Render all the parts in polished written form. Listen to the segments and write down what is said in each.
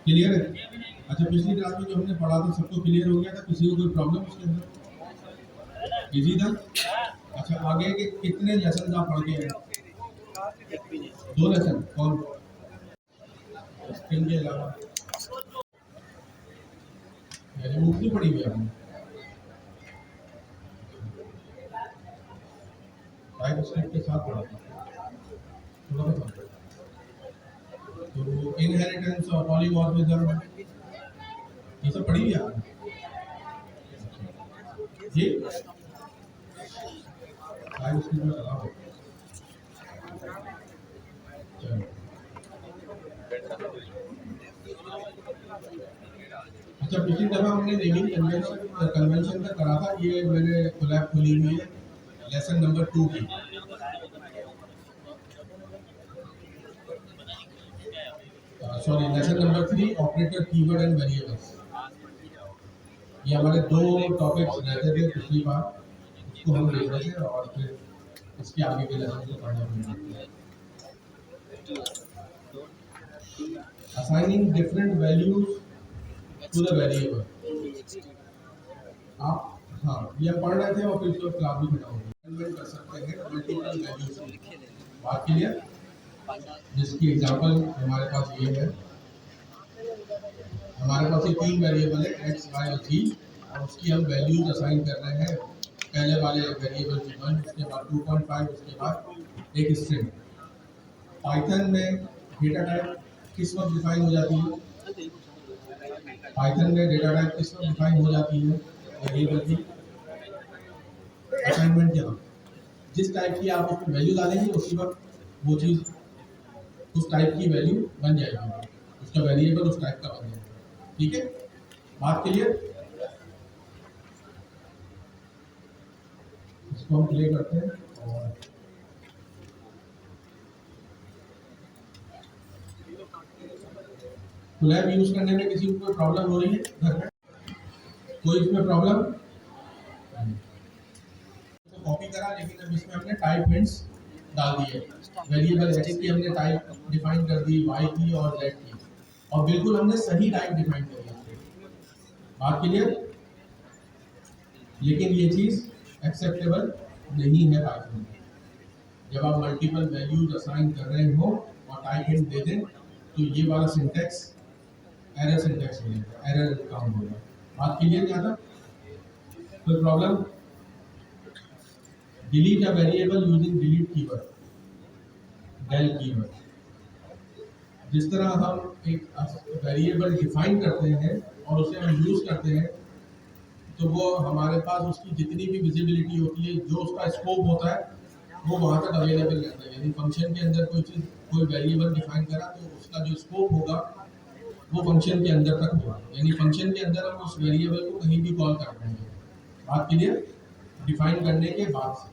Clear है? अच्छा, पिछली क्लास में जो हमने पढ़ा था सबको क्लियर हो गया था? किसी को कोई प्रॉब्लम उसके अंदर? इजी था? अच्छा, आगे के कितने लेसन आप पढ़ के आए? 2 लेसन। कौन? स्ट्रिंग के अलावा यानी मुक्ति पढ़ी हुई आपने? टाइप स्क्रिप्ट के साथ पढ़ा था, थोड़ा सा समझो। तो इनहेरिटेंस और पॉलीमॉर्फिज्म ये सब पढ़ी हुई आपने जी? टाइप स्क्रिप्ट में लगा हो। चलो, अच्छा, पिछली दफा हमने नेमिंग कन्वेंशन का करा था। ये मैंने कोलैब खोली हुई है लेसन नंबर 2 की। Sorry, lesson number 3 operator, keyword and variables. ये हमारे 2 टॉपिक्स रहते थे पिछली बार, उसको हम देख रहे थे और फिर इसके आगे के लेसन को पढ़ने में assigning different values to the variable. आप हाँ, ये पढ़ रहे थे और फिर इसको क्लास भी खत्म हो गई। कर सकते हैं मल्टीपल वैल्यूज। बात क्लियर? जिसकी एग्जांपल हमारे पास ये है। हमारे पास ये 3 वेरिएबल है एक्स, वाई और जी, और उसकी हम वैल्यूज असाइन कर रहे हैं। पहले वाले वेरिएबल की 1, उसके बाद 2.5, उसके बाद एक स्ट्रिंग। पाइथन में डेटा टाइप किस वक्त डिफाइन हो जाती है? पाइथन में डेटा टाइप किस वक्त डिफाइन हो जाती है वेरिएबल की? असाइनमेंट के वक्त। जिस टाइप की आप उसमें वैल्यू डालेंगे उसी वक्त वो चीज़ उस टाइप की वैल्यू बन जाएगी, उसका वेरिएबल उस टाइप का बन जाएगा। ठीक है, बात क्लियर? इसको हम प्ले करते हैं और कोलैब यूज करने में किसी को कोई प्रॉब्लम हो रही है घर में? कोई इसमें प्रॉब्लम? तो कॉपी करा, लेकिन अब इसमें हमने टाइप हिंट्स डाल दिए। वेरिएबल एक्स की हमने टाइप डिफाइन कर दी, वाई की और जेड की, और बिल्कुल हमने सही टाइप डिफाइन कर दिया। बात क्लियर? लेकिन ये चीज़ एक्सेप्टेबल नहीं है पाइथन में। जब आप मल्टीपल वैल्यूज असाइन कर रहे हो और टाइप हिंट दे दें तो ये वाला सिंटैक्स एरर सिंटैक्स मिलेगा, एरर काउंट होगा। बात क्लियर क्या था? कोई problem? Delete a variable using delete keyword, del keyword. जिस तरह हम एक वेरिएबल डिफाइन करते हैं और उसे हम यूज करते हैं तो वो हमारे पास उसकी जितनी भी विजिबिलिटी होती है, जो उसका स्कोप होता है, वो वहाँ तक अवेलेबल रहता है। यानी फंक्शन के अंदर कोई चीज़, कोई वेरिएबल डिफाइन करा तो उसका जो स्कोप होगा वो फंक्शन के अंदर तक होगा। यानी फंक्शन के अंदर हम उस वेरिएबल को कहीं भी कॉल कर पाएंगे। बात क्लियर? डिफाइन करने के बाद से,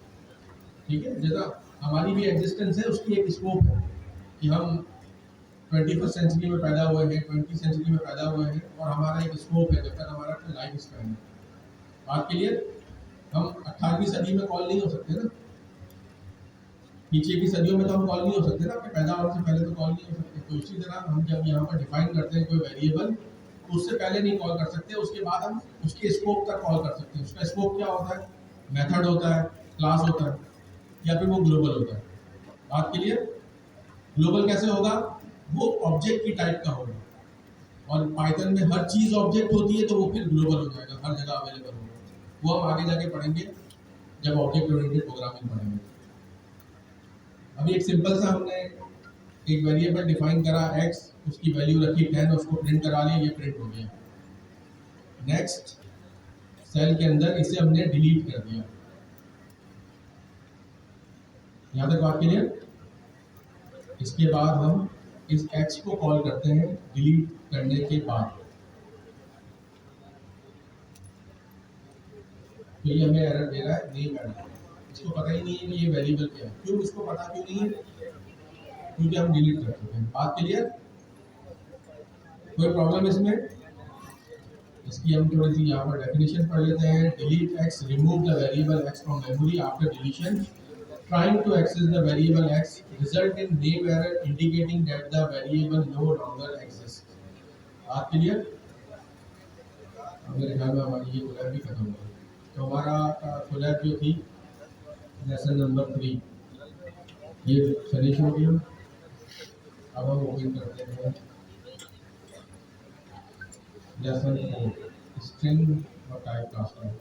ठीक है? जैसा हमारी भी एग्जिस्टेंस है, उसकी एक स्कोप है कि हम 21वीं सेंचुरी में पैदा हुए हैं, 20वीं सेंचुरी में पैदा हुए हैं, और हमारा एक स्कोप है जब तक हमारा लाइफ स्पैन है। बात क्लियर? हम 18वीं सदी में कॉल नहीं हो सकते ना, पीछे की सदियों में तो हम कॉल नहीं हो सकते ना, अपने पैदा होने से पहले तो कॉल नहीं हो सकते। तो इसी तरह हम जब यहाँ पर डिफाइन करते हैं कोई वेरिएबल, तो उससे पहले नहीं कॉल कर सकते, उसके बाद हम उसके स्कोप तक कॉल कर सकते हैं। उसका स्कोप क्या होता है? मेथड होता है, क्लास होता है, या फिर वो ग्लोबल होता है। बात क्लियर? ग्लोबल कैसे होगा? वो ऑब्जेक्ट की टाइप का होगा, और पाइथन में हर चीज़ ऑब्जेक्ट होती है तो वो फिर ग्लोबल हो जाएगा, हर जगह अवेलेबल होगा। वो हम आगे जाके पढ़ेंगे जब ऑब्जेक्ट ओरिएंटेड प्रोग्रामिंग पढ़ेंगे। अभी एक सिंपल सा हमने एक वेरिएबल डिफाइन करा x, उसकी वैल्यू रखी 10, उसको प्रिंट करा लिया, ये प्रिंट हो गया। नेक्स्ट सेल के अंदर इसे हमने डिलीट कर दिया। यहाँ तक बात क्लियर? इसके बाद हम इस x को कॉल करते हैं डिलीट करने के बाद, तो ये हमें एरर दे रहा है, नहीं करना। इसको पता ही नहीं है कि ये वेरिएबल क्या है। क्यों इसको पता क्यों नहीं है? क्योंकि हम डिलीट कर चुके हैं। बात क्लियर? कोई प्रॉब्लम इसमें? इसकी हम थोड़ी सी यहाँ पर डेफिनेशन पढ़ लेते हैं। Delete X, remove the variable X from memory after deletion. Trying to access the variable X result in name error indicating that the variable no longer exist. बात क्लियर? मेरे ख्याल में हमारी ये कोलैब भी खत्म हो गई। तो हमारा कोलैब जो थी लेसन नंबर 3 ये फिनिश हो गया। अब हम ओपन करते हैं लेसन 4 स्ट्रिंग और टाइप कास्टिंग।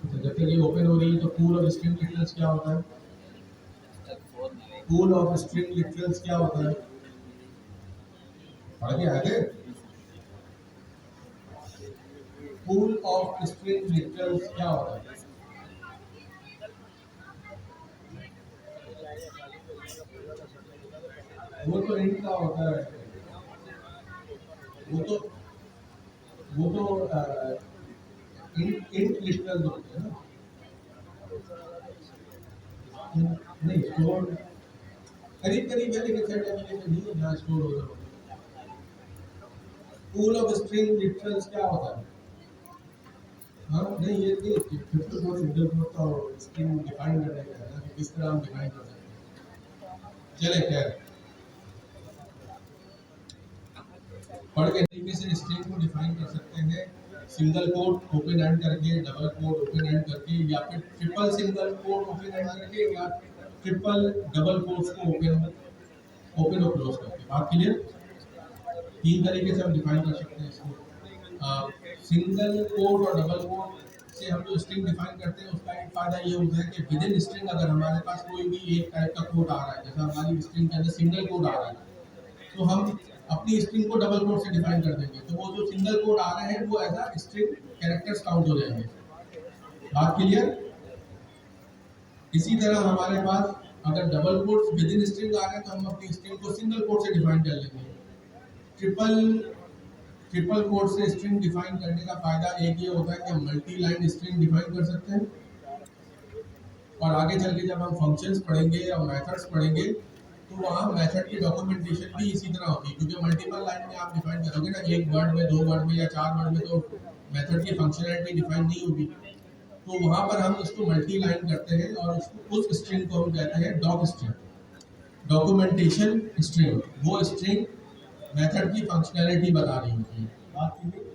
तो जब तक ये ओपन हो रही है तो पूल ऑफ स्ट्रिंग लिटरल्स क्या होता है? पूल ऑफ स्ट्रिंग लिटरल्स क्या होता है? पढ़ के आए थे? पूल ऑफ स्ट्रिंग लिटरल्स क्या होता है? वो तो इंट का होता है, वो तो इंट लिटरल्स होते हैं ना। नहीं स्टोर करीब करीब है लेकिन सेट एप्लीकेशन नहीं है जहाँ स्टोर होता है। पूल ऑफ स्ट्रिंग लिटरल्स क्या होता है? हाँ नहीं ये नहीं फिफ्थ को सिंगल कोट का स्ट्रिंग डिफाइन करने का है ना कि किस तरह हम डिफाइन कर सकते हैं। चले खैर पढ़ के तरीके से स्ट्रिंग को डिफाइन कर सकते हैं सिंगल कोट ओपन एंड करके, डबल कोट ओपन एंड करके, या फिर triple single quote open and करके, या ट्रिपल डबल कोट्स को ओपन और क्लोज करके। बात क्लियर? तीन तरीके से हम डिफाइन कर सकते हैं इसको। सिंगल कोट और डबल कोट से हम जो स्ट्रिंग डिफाइन करते हैं उसका एक फायदा ये होता है कि विद इन स्ट्रिंग अगर हमारे पास कोई भी एक टाइप का कोड आ रहा है, जैसा हमारी स्ट्रिंग के अंदर सिंगल कोड आ रहा है, तो हम अपनी स्ट्रिंग को डबल कोड से डिफाइन कर देंगे, तो वो जो सिंगल कोड आ रहे हैं वो as a string characters count हो जाएंगे। बात क्लियर? इसी तरह हमारे पास अगर double quotes with in string आ रहे हैं तो हम अपनी स्ट्रिंग को सिंगल कोड से डिफाइन कर लेंगे। ट्रिपल कोड से स्ट्रिंग डिफाइन करने का फायदा एक ये होता है कि हम मल्टी लाइन स्ट्रिंग डिफाइन कर सकते हैं। और आगे चल के जब हम फंक्शंस पढ़ेंगे और मेथड्स पढ़ेंगे तो वहाँ मेथड की डॉक्यूमेंटेशन भी इसी तरह होगी, क्योंकि मल्टीपल लाइन में आप डिफाइन करोगे ना, एक वर्ड में, दो वर्ड में या चार वर्ड में, तो मेथड की फंक्शनैलिटी डिफाइन नहीं होगी। तो वहाँ पर हम इसको मल्टी लाइन करते हैं और उस स्ट्रिंग को हम कहते हैं डॉक स्ट्रिंग, डॉक्यूमेंटेशन स्ट्रिंग। वो स्ट्रिंग मेथड की फंक्शनैलिटी बता रही होती है। बात की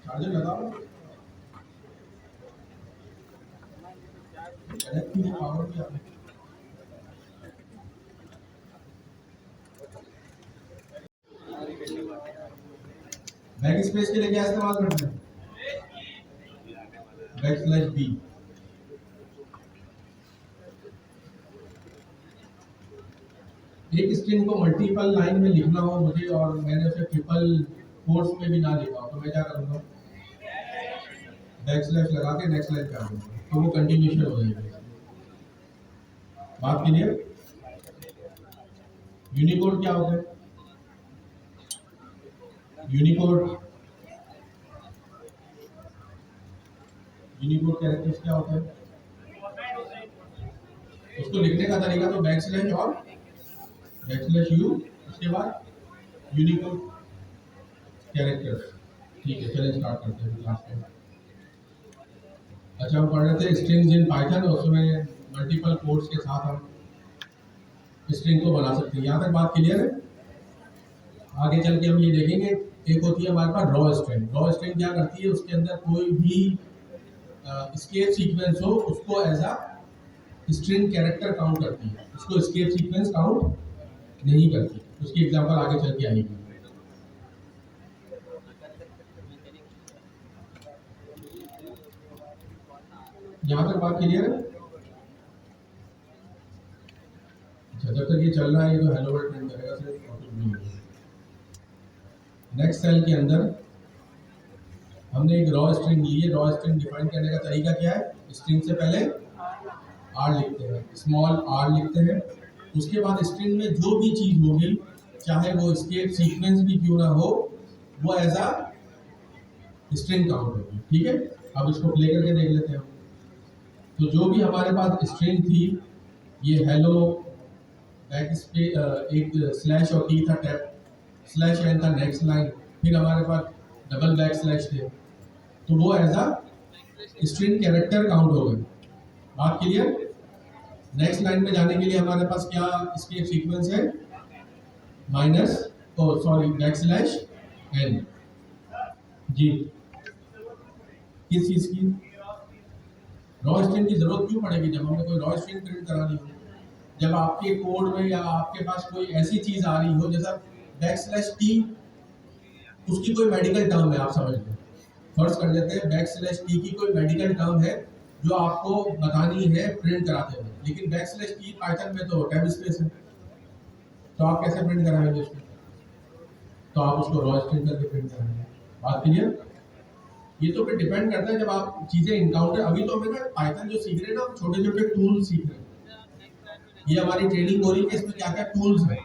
चार्जर लगाओ, कनेक्ट कीजिए पावर भी आपने। बैक स्पेस के लिए क्या इस्तेमाल करते हैं? \b। एक स्ट्रिंग को मल्टीपल लाइन में लिखना हो मुझे और मैंने उसे ट्रिपल कोट्स में भी ना लिखा हो तो मैं क्या करूँगा? \, लगा के नेक्स्ट लाइन पे आऊँगा, तो वो कंटिन्यूशन हो जाएगी। बात क्लियर? यूनिकोड क्या होता है? यूनिकोड कैरेक्टर्स क्या होता है? उसको लिखने का तरीका तो \, और \u, उसके बाद यूनिकोड कैरेक्टर्स। ठीक है, चलिए स्टार्ट करते हैं क्लास में। अच्छा, हम पढ़ रहे थे स्ट्रिंग्स इन पाइथन, उसमें मल्टीपल कोड्स के साथ हम स्ट्रिंग को बना सकते हैं। यहाँ तक बात क्लियर है? आगे चल के हम ये देखेंगे, एक होती है हमारे पास रॉ स्ट्रिंग। रॉ स्ट्रिंग क्या करती है? उसके अंदर कोई भी स्केप सीक्वेंस हो उसको as a string character count करती है, उसको स्केप सीक्वेंस काउंट नहीं करती। उसकी एग्जांपल आगे चल के आएगी। यहाँ तक बात क्लियर है? जब तक ये चल रहा है तो हेलो वर्ल्ड प्रिंट करेगा सिर्फ और कुछ नहीं होगा। नेक्स्ट सेल के अंदर हमने एक रॉ स्ट्रिंग ली है। रॉ स्ट्रिंग डिफाइन करने का तरीका क्या है? स्ट्रिंग से पहले आर लिखते हैं, स्मॉल आर लिखते हैं, उसके बाद स्ट्रिंग में जो भी चीज होगी, चाहे वो स्केप सीक्वेंस भी क्यों ना हो, वो एज अ स्ट्रिंग काउंट होगी। ठीक है, अब इसको प्ले करके देख लेते हैं। तो जो भी हमारे पास स्ट्रिंग थी, ये हेलो बैक स्पेस एक स्लैश और की था टैप, स्लैश एन था नेक्स्ट लाइन, फिर हमारे पास डबल बैक स्लैश थे, तो वो as a string character count हो गए। बात क्लियर? नेक्स्ट लाइन में जाने के लिए हमारे पास क्या इसके सीक्वेंस है, minus sorry backslash N. जी, किस चीज की रॉ स्ट्रिंग की जरूरत क्यों पड़ेगी जब हमें कोई रॉ स्ट्रिंग प्रिंट करानी हो? जब आपके कोड में या आपके पास कोई ऐसी चीज आ रही हो जैसा बैक स्लैश टी, उसकी कोई मेडिकल टर्म है, आप समझ लो, फर्ज कर लेते हैं बैक स्लैश टी की कोई मेडिकल टर्म है जो आपको बतानी है प्रिंट कराते हुए, लेकिन बैक स्लैश टी पाइथन में तो टैब स्पेस है, तो आप कैसे प्रिंट कराएंगे उसको? तो आप उसको रॉ स्ट्रिंग करके प्रिंट कराएंगे। बात क्लियर? ये तो फिर डिपेंड करता है जब आप चीजें इनकाउंटर, अभी तो हमें ना पाइथन जो सीख रहे हैं ना, छोटे छोटे टूल सीख रहे हैं, ये हमारी ट्रेनिंग हो रही है, इसमें क्या क्या टूल्स हैं।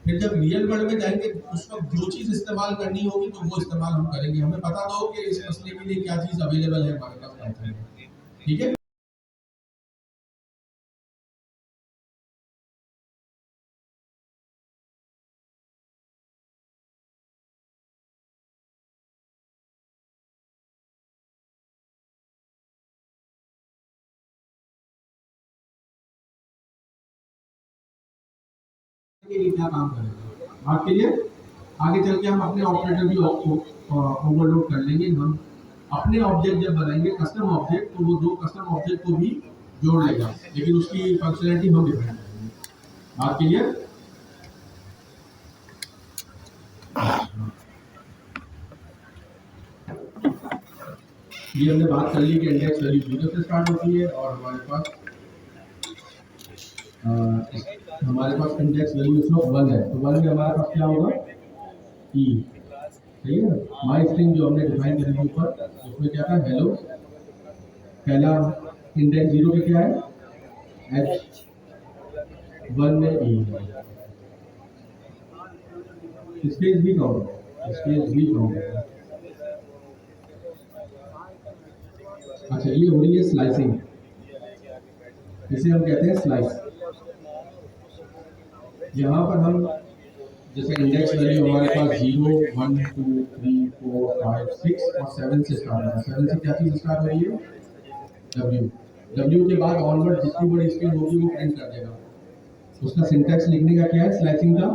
फिर जब रियल वर्ल्ड में जाएंगे उस वक्त जो चीज इस्तेमाल करनी होगी तो वो इस्तेमाल हम करेंगे। हमें पता तो हो कि इस मसले के लिए क्या चीज अवेलेबल है हमारे पास पाइथन में, ठीक है? के लिए क्या काम करेंगे बात के लिए, आगे चल के हम अपने ऑपरेटर भी ओवरलोड कर लेंगे। हम अपने ऑब्जेक्ट जब बनाएंगे कस्टम ऑब्जेक्ट, तो वो दो कस्टम ऑब्जेक्ट को भी जोड़ लेगा, लेकिन उसकी फंक्शनैलिटी हम डिफाइन करेंगे। बात क्लियर? ये हमने बात कर ली कि इंडेक्स वैल्यू 0 से स्टार्ट होती है और हमारे पास इंडेक्स वैल्यू इसमें 1 है, तो 1 में हमारे पास क्या होगा, ई, सही है। माई स्ट्रिंग जो हमने डिफाइन करी थी ऊपर, उसमें क्या था, हेलो। पहला इंडेक्स 0 पे क्या है, एच, 1 में ई, स्पेस भी काउंट, स्पेस भी काउंट। अच्छा, ये हो रही है स्लाइसिंग, इसे हम कहते हैं स्लाइस। यहाँ पर हम जैसे इंडेक्स वैल्यू हमारे पास 0, 1, 2, 3, 4, 5, 6 और 7 से स्टार्ट होगा। 7 से क्या चीज स्टार्ट हो रही है, W। W के बाद ऑनवर्ड जितनी बड़ी स्ट्रिंग होगी वो प्रिंट कर देगा। उसका सिंटैक्स लिखने का क्या है स्लाइसिंग का,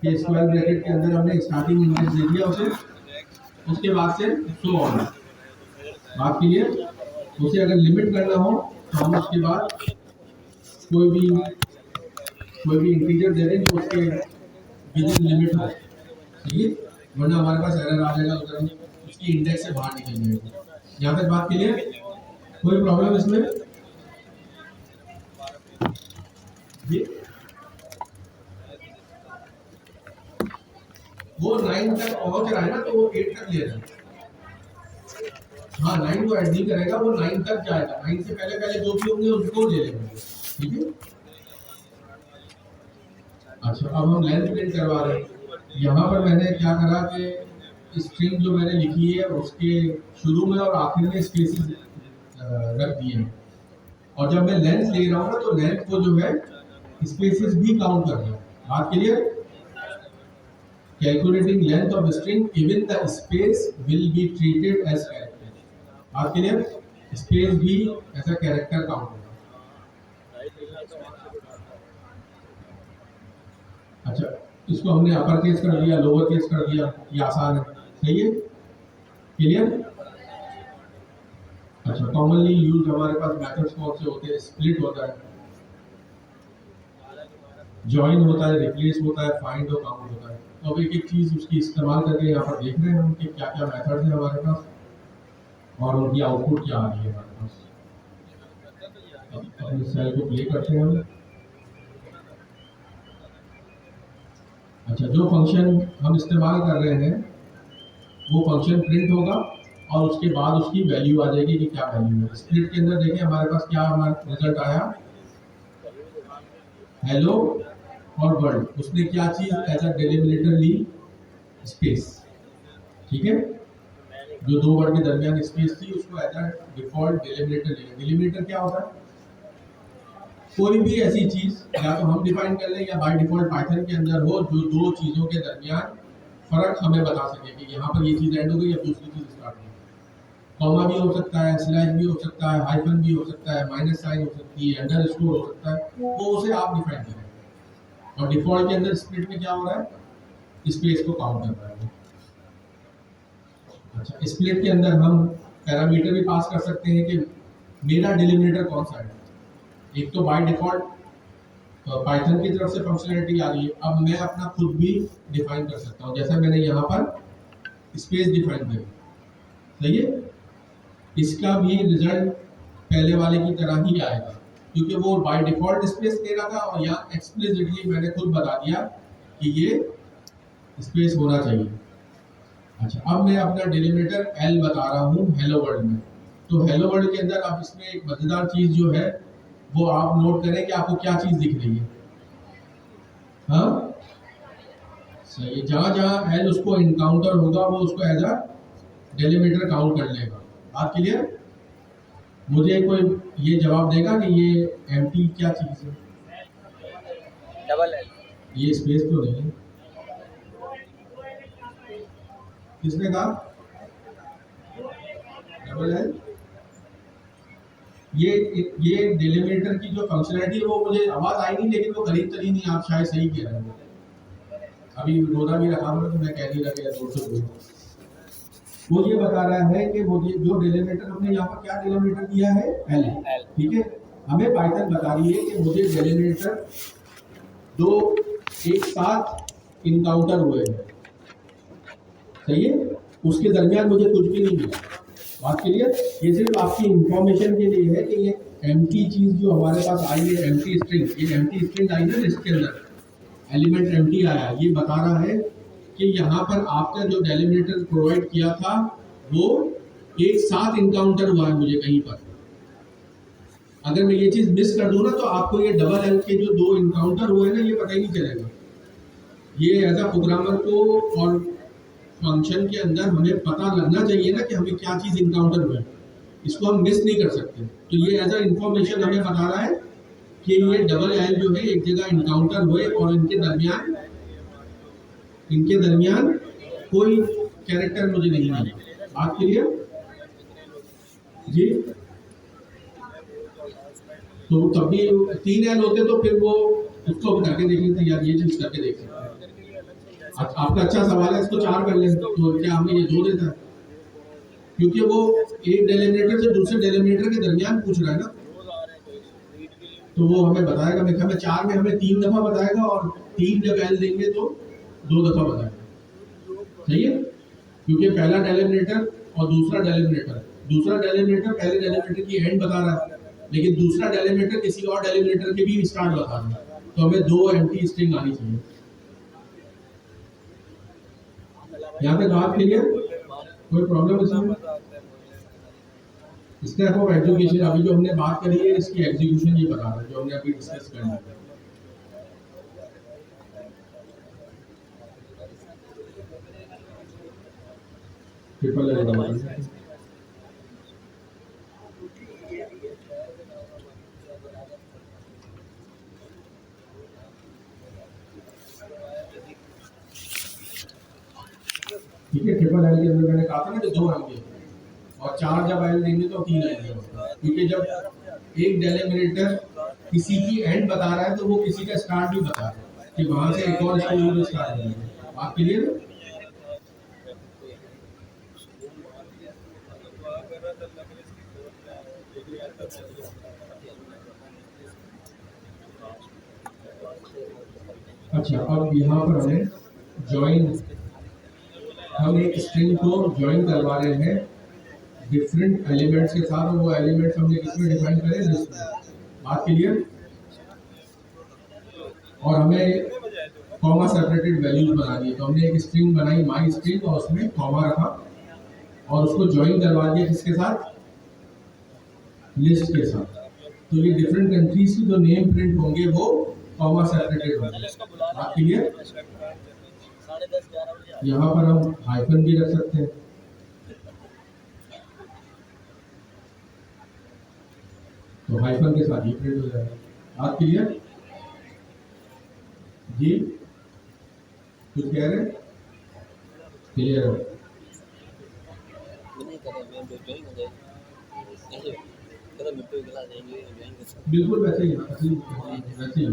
कि स्क्वायर ब्रैकेट के अंदर हमने स्टार्टिंग इंडेक्स दे दिया उसे, उसके बाद से सो ऑन। बात क्लियर? उसे अगर लिमिट करना हो तो हम उसके बाद कोई भी इंटीजर दे दें जो उसके विदिन लिमिट हो, ठीक है, वरना हमारे पास एरर आ जाएगा, अगर हम उसकी इंडेक्स से बाहर निकल जाएगा। यहाँ तक बात क्लियर? कोई प्रॉब्लम इसमें? जी, वो 9 तक पहुंच रहा है ना, तो वो 8 तक ले रहा है। हाँ, 9 को ऐड नहीं करेगा, वो 9 तक जाएगा, 9 से पहले पहले जो भी होंगे उनको ले लेंगे, ठीक है। अच्छा, अब हम लेंथ प्रिंट करवा रहे हैं। यहाँ पर मैंने क्या करा कि स्ट्रिंग जो मैंने लिखी है उसके शुरू में और आखिर में स्पेसेस रख दिए हैं, और जब मैं लेंथ ले रहा हूँ ना तो लेंथ को जो है स्पेसेस भी काउंट कर रहा है। बात clear? Calculating length of string even the space will be treated as character. बात क्लियर? स्पेस भी ऐसा कैरेक्टर काउंट होगा। अच्छा, इसको हमने अपर केस कर दिया, लोअर केस कर दिया, ये आसान है, सही है, क्लियर? अच्छा, कॉमनली यूज हमारे पास मेथड्स कौन से होते हैं, स्प्लिट होता है, जॉइन होता है, रिप्लेस होता है, फाइंड और काउंट होता है। तो अब एक एक चीज उसकी इस्तेमाल करके यहाँ पर देख रहे हैं हम कि क्या क्या मेथड्स हैं हमारे पास और उनकी आउटपुट क्या आ रही है हमारे पास। अपने सेल को प्ले करते हैं हम। अच्छा, जो फंक्शन हम इस्तेमाल कर रहे हैं वो फंक्शन प्रिंट होगा और उसके बाद उसकी वैल्यू आ जाएगी कि क्या वैल्यू है। स्प्लिट के अंदर देखिए हमारे पास क्या हमारा रिजल्ट आया, हेलो और वर्ल्ड। उसने क्या चीज एज अ डेलिमिनेटर ली, स्पेस, ठीक है, जो दो वर्ड के दरमियान स्पेस थी उसको एज अ डिफॉल्ट डेलिमिनेटर लिया। डेलिमिनेटर क्या होता है, कोई भी ऐसी चीज या तो हम डिफाइन कर लें या बाय डिफॉल्ट पाइथन के अंदर हो जो दो चीजों के दरमियान फर्क हमें बता सके कि यहाँ पर ये चीज़ एंड हो गई या दूसरी चीज़ स्टार्ट हो गई। कॉमा भी हो सकता है, स्लैश भी हो सकता है, हाइफन भी हो सकता है, माइनस साइन हो सकती है, अंडरस्कोर हो सकता है, वो उसे आप डिफाइन करें। और डिफॉल्ट के अंदर स्प्लिट में क्या हो रहा है, स्पेस को काउंट कर रहा है। अच्छा, स्प्लिट के अंदर हम पैरामीटर भी पास कर सकते हैं कि मेरा डिलिमिनेटर कौन सा है। एक तो बाय डिफॉल्ट पाइथन की तरफ से फंक्शनलिटी आ रही है, अब मैं अपना खुद भी डिफाइन कर सकता हूँ, जैसे मैंने यहाँ पर स्पेस डिफाइन करी, सही है। इसका भी रिजल्ट पहले वाले की तरह ही आएगा, क्योंकि वो बाय डिफॉल्ट स्पेस दे रहा था और यहाँ एक्सप्लिसिटली मैंने खुद बता दिया कि ये स्पेस होना चाहिए। अच्छा, अब मैं अपना डिलिमिनेटर एल बता रहा हूँ हेलो वर्ल्ड में। तो हेलो वर्ल्ड के अंदर आप इसमें एक मजेदार चीज जो है वो आप नोट करें कि आपको क्या चीज दिख रही है। हाँ सही, जहाँ जहाँ एल उसको इनकाउंटर होगा वो उसको एज अ डिलिमिनेटर काउंट कर लेगा। बात क्लियर? मुझे कोई ये जवाब देगा कि ये एम्प्टी क्या चीज है? Double L. ये स्पेस तो नहीं है, किसने कहा डबल एल? ये डिलिमिनेटर की जो फंक्शनलिटी है वो मुझे आवाज आई नहीं, लेकिन वो करीब तरीन ही आप शायद सही कह रहे हैं। अभी रोना भी रखा हुआ तो मैं कह नहीं रहा जोर से बोल। वो ये बता रहा है कि वो जो डिलिमिनेटर हमने यहाँ पर क्या डिलिमिनेटर दिया है एल, ठीक है। हमें पाइथन बता रही है कि मुझे डिलिमिनेटर दो एक साथ इनकाउंटर हुए हैं, सही है, उसके दरमियान मुझे कुछ भी नहीं मिला। बात क्लियर? ये सिर्फ आपकी इंफॉर्मेशन के लिए है कि ये एम्प्टी चीज जो हमारे पास आई है, एम्प्टी स्ट्रिंग, ये एम्प्टी स्ट्रिंग आई ना लिस्ट के अंदर एलिमेंट एम्प्टी आया, ये बता रहा है कि यहाँ पर आपका जो डेलिमिनेटर प्रोवाइड किया था वो एक साथ इनकाउंटर हुआ है मुझे कहीं पर। अगर मैं ये चीज मिस कर दूं ना तो आपको ये डबल एल के जो दो इनकाउंटर हुए ना ये पता ही नहीं चलेगा। ये एज अ प्रोग्रामर को और फंक्शन के अंदर हमें पता लगना चाहिए ना कि हमें क्या चीज इनकाउंटर हुई, इसको हम मिस नहीं कर सकते। तो ये एज अ इंफॉर्मेशन हमें बता रहा है कि ये डबल एल जो है एक जगह इनकाउंटर हुए और इनके दरमियान कोई कैरेक्टर मुझे नहीं मिला। बात क्लियर जी? तो तब भी 3 एल होते तो फिर वो उसको करके देख लेते यार, ये चीज करके देख सकते हैं। आपका अच्छा सवाल है, इसको 4 कर लें तो क्या हमें ये जो देता है, क्योंकि वो एक डेलिमिनेटर से दूसरे डेलिमिनेटर के दरमियान पूछ रहा है ना, तो वो हमें बताएगा। मैं ख्याल में 4 में हमें 3 दफा बताएगा और 3 जब एल देंगे तो 2 दफा बताएगा, सही है। क्योंकि पहला डेलिमिनेटर और दूसरा डेलिमिनेटर पहले डेलिमिनेटर की एंड बता रहा है, लेकिन दूसरा डेलिमिनेटर किसी और डेलिमिनेटर के भी स्टार्ट बता रहा है, तो हमें 2 एम्प्टी स्ट्रिंग आनी चाहिए। यहाँ पे बात क्लियर? कोई प्रॉब्लम इसमें? स्टेप ऑफ एग्जीक्यूशन अभी जो हमने बात करी है इसकी एग्जीक्यूशन ये बता रहा है जो हमने अभी डिस्कस कर लिया। ट्रिपल एल ठीक है। ट्रिपल एल के अंदर मैंने कहा था ना कि 2 आएंगे और 4 जब एल देंगे तो 3 आएंगे, क्योंकि जब एक डेलिमिनेटर किसी की एंड बता रहा है तो वो किसी का स्टार्ट भी बता रहा है कि वहां से एक और स्टार्ट होगा। बात क्लियर? अच्छा, अब यहाँ पर हमें ज्वाइन, हम एक स्ट्रिंग को ज्वाइन करवा रहे हैं डिफरेंट एलिमेंट्स के साथ, और वो एलिमेंट्स हमने किसमें डिफाइन करे, लिस्ट में। बात क्लियर? और हमें कॉमा सेपरेटेड वैल्यूज बना दी, तो हमने एक स्ट्रिंग बनाई माई स्ट्रिंग और उसमें कॉमा रखा और उसको ज्वाइन करवा दिया किसके साथ, लिस्ट के साथ। तो ये डिफरेंट कंट्रीज की जो नेम प्रिंट होंगे वो कॉमा सेपरेटेड होंगे। बात क्लियर? यहाँ पर हम हाइफन भी रख सकते हैं, तो हाइफन के साथ ये प्रिंट हो जाएगा। बात क्लियर जी? कुछ कह रहे हैं? क्लियर है? नहीं करें मैं ज्वाइन हो जाएगी ऐसे कदम मिट्टी गिला देंगे ज्वाइन कर सकते बिल्कुल वैसे ही वैसे ही वैसे ही।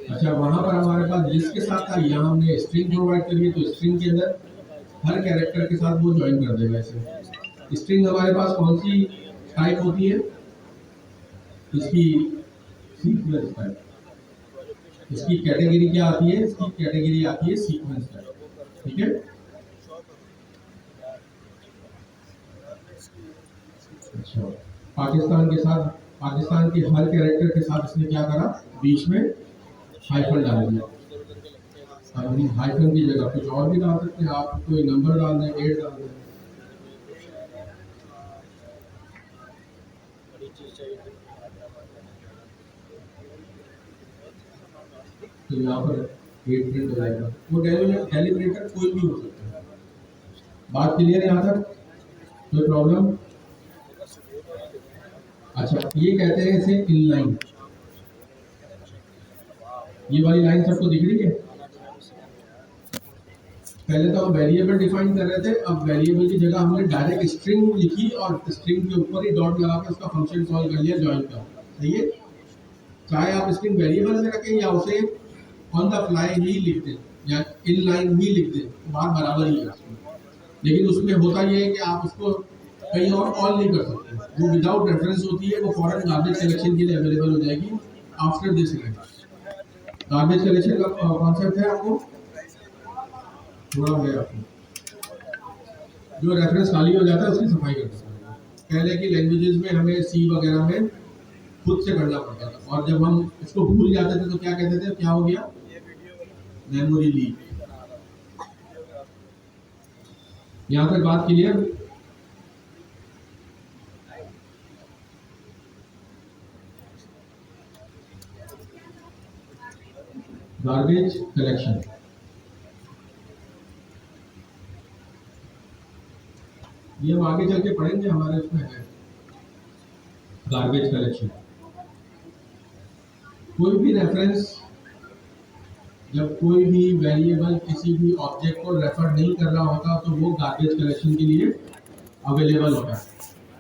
अच्छा, वहाँ पर हमारे पास लिस्ट के साथ था, यहाँ हमने स्ट्रिंग प्रोवाइड करी है, तो स्ट्रिंग के अंदर हर कैरेक्टर के साथ वो ज्वाइन कर देगा ऐसे। स्ट्रिंग हमारे पास कौन सी टाइप होती है? इसकी सीक्वेंस टाइप। इसकी कैटेगरी क्या आती है? इसकी कैटेगरी आती है सीक्वेंस टाइप। ठीक है। अच्छा, पाकिस्तान के साथ, पाकिस्तान के हर कैरेक्टर के साथ इसने क्या करा? बीच में हाइफन डाल दिया। अब हम हाइफन की जगह कुछ और भी डाल सकते हैं, आप कोई नंबर डाल दें, 8 डाल दें। तो यहाँ पर 8 प्रिंट हो जाएगा। वो कैलिब्रेटर कोई भी हो सकता है। बात क्लियर है यहाँ तक? कोई प्रॉब्लम? अच्छा, ये कहते हैं इसे इनलाइन। ये वाली लाइन सबको दिख रही है? पहले तो हम वेरिएबल डिफाइन कर रहे थे, अब वेरिएबल की जगह हमने डायरेक्ट स्ट्रिंग लिखी और स्ट्रिंग के ऊपर ही डॉट लगा के उसका फंक्शन कॉल कर लिया जॉइन का। सही है? चाहे आप स्ट्रिंग वेरिएबल में रखें या उसे ऑन द फ्लाई ही लिख दें या इनलाइन ही लिख दें, तो बात बराबर ही है। लेकिन उसमें होता यह है कि आप उसको कहीं और कॉल नहीं कर सकते। वो विदाउट रेफरेंस होती है, वो फॉरन गार्बेज कलेक्शन के लिए अवेलेबल हो जाएगी after this line. Garbage collection का कॉन्सेप्ट है आपको थोड़ा है आपको, जो रेफरेंस खाली हो जाता है उसकी सफाई कर सकते हैं। पहले की लैंग्वेजेस में हमें सी वगैरह में खुद से करना पड़ता था, और जब हम इसको भूल जाते थे तो क्या कहते थे? क्या हो गया? Memory leak. यहाँ तक बात क्लियर? गार्बेज कलेक्शन, ये हम आगे चल के पढ़ेंगे, हमारे उसमें है गार्बेज कलेक्शन। कोई भी रेफरेंस, जब कोई भी वेरिएबल किसी भी ऑब्जेक्ट को रेफर नहीं कर रहा होता तो वो गार्बेज कलेक्शन के लिए अवेलेबल होता है।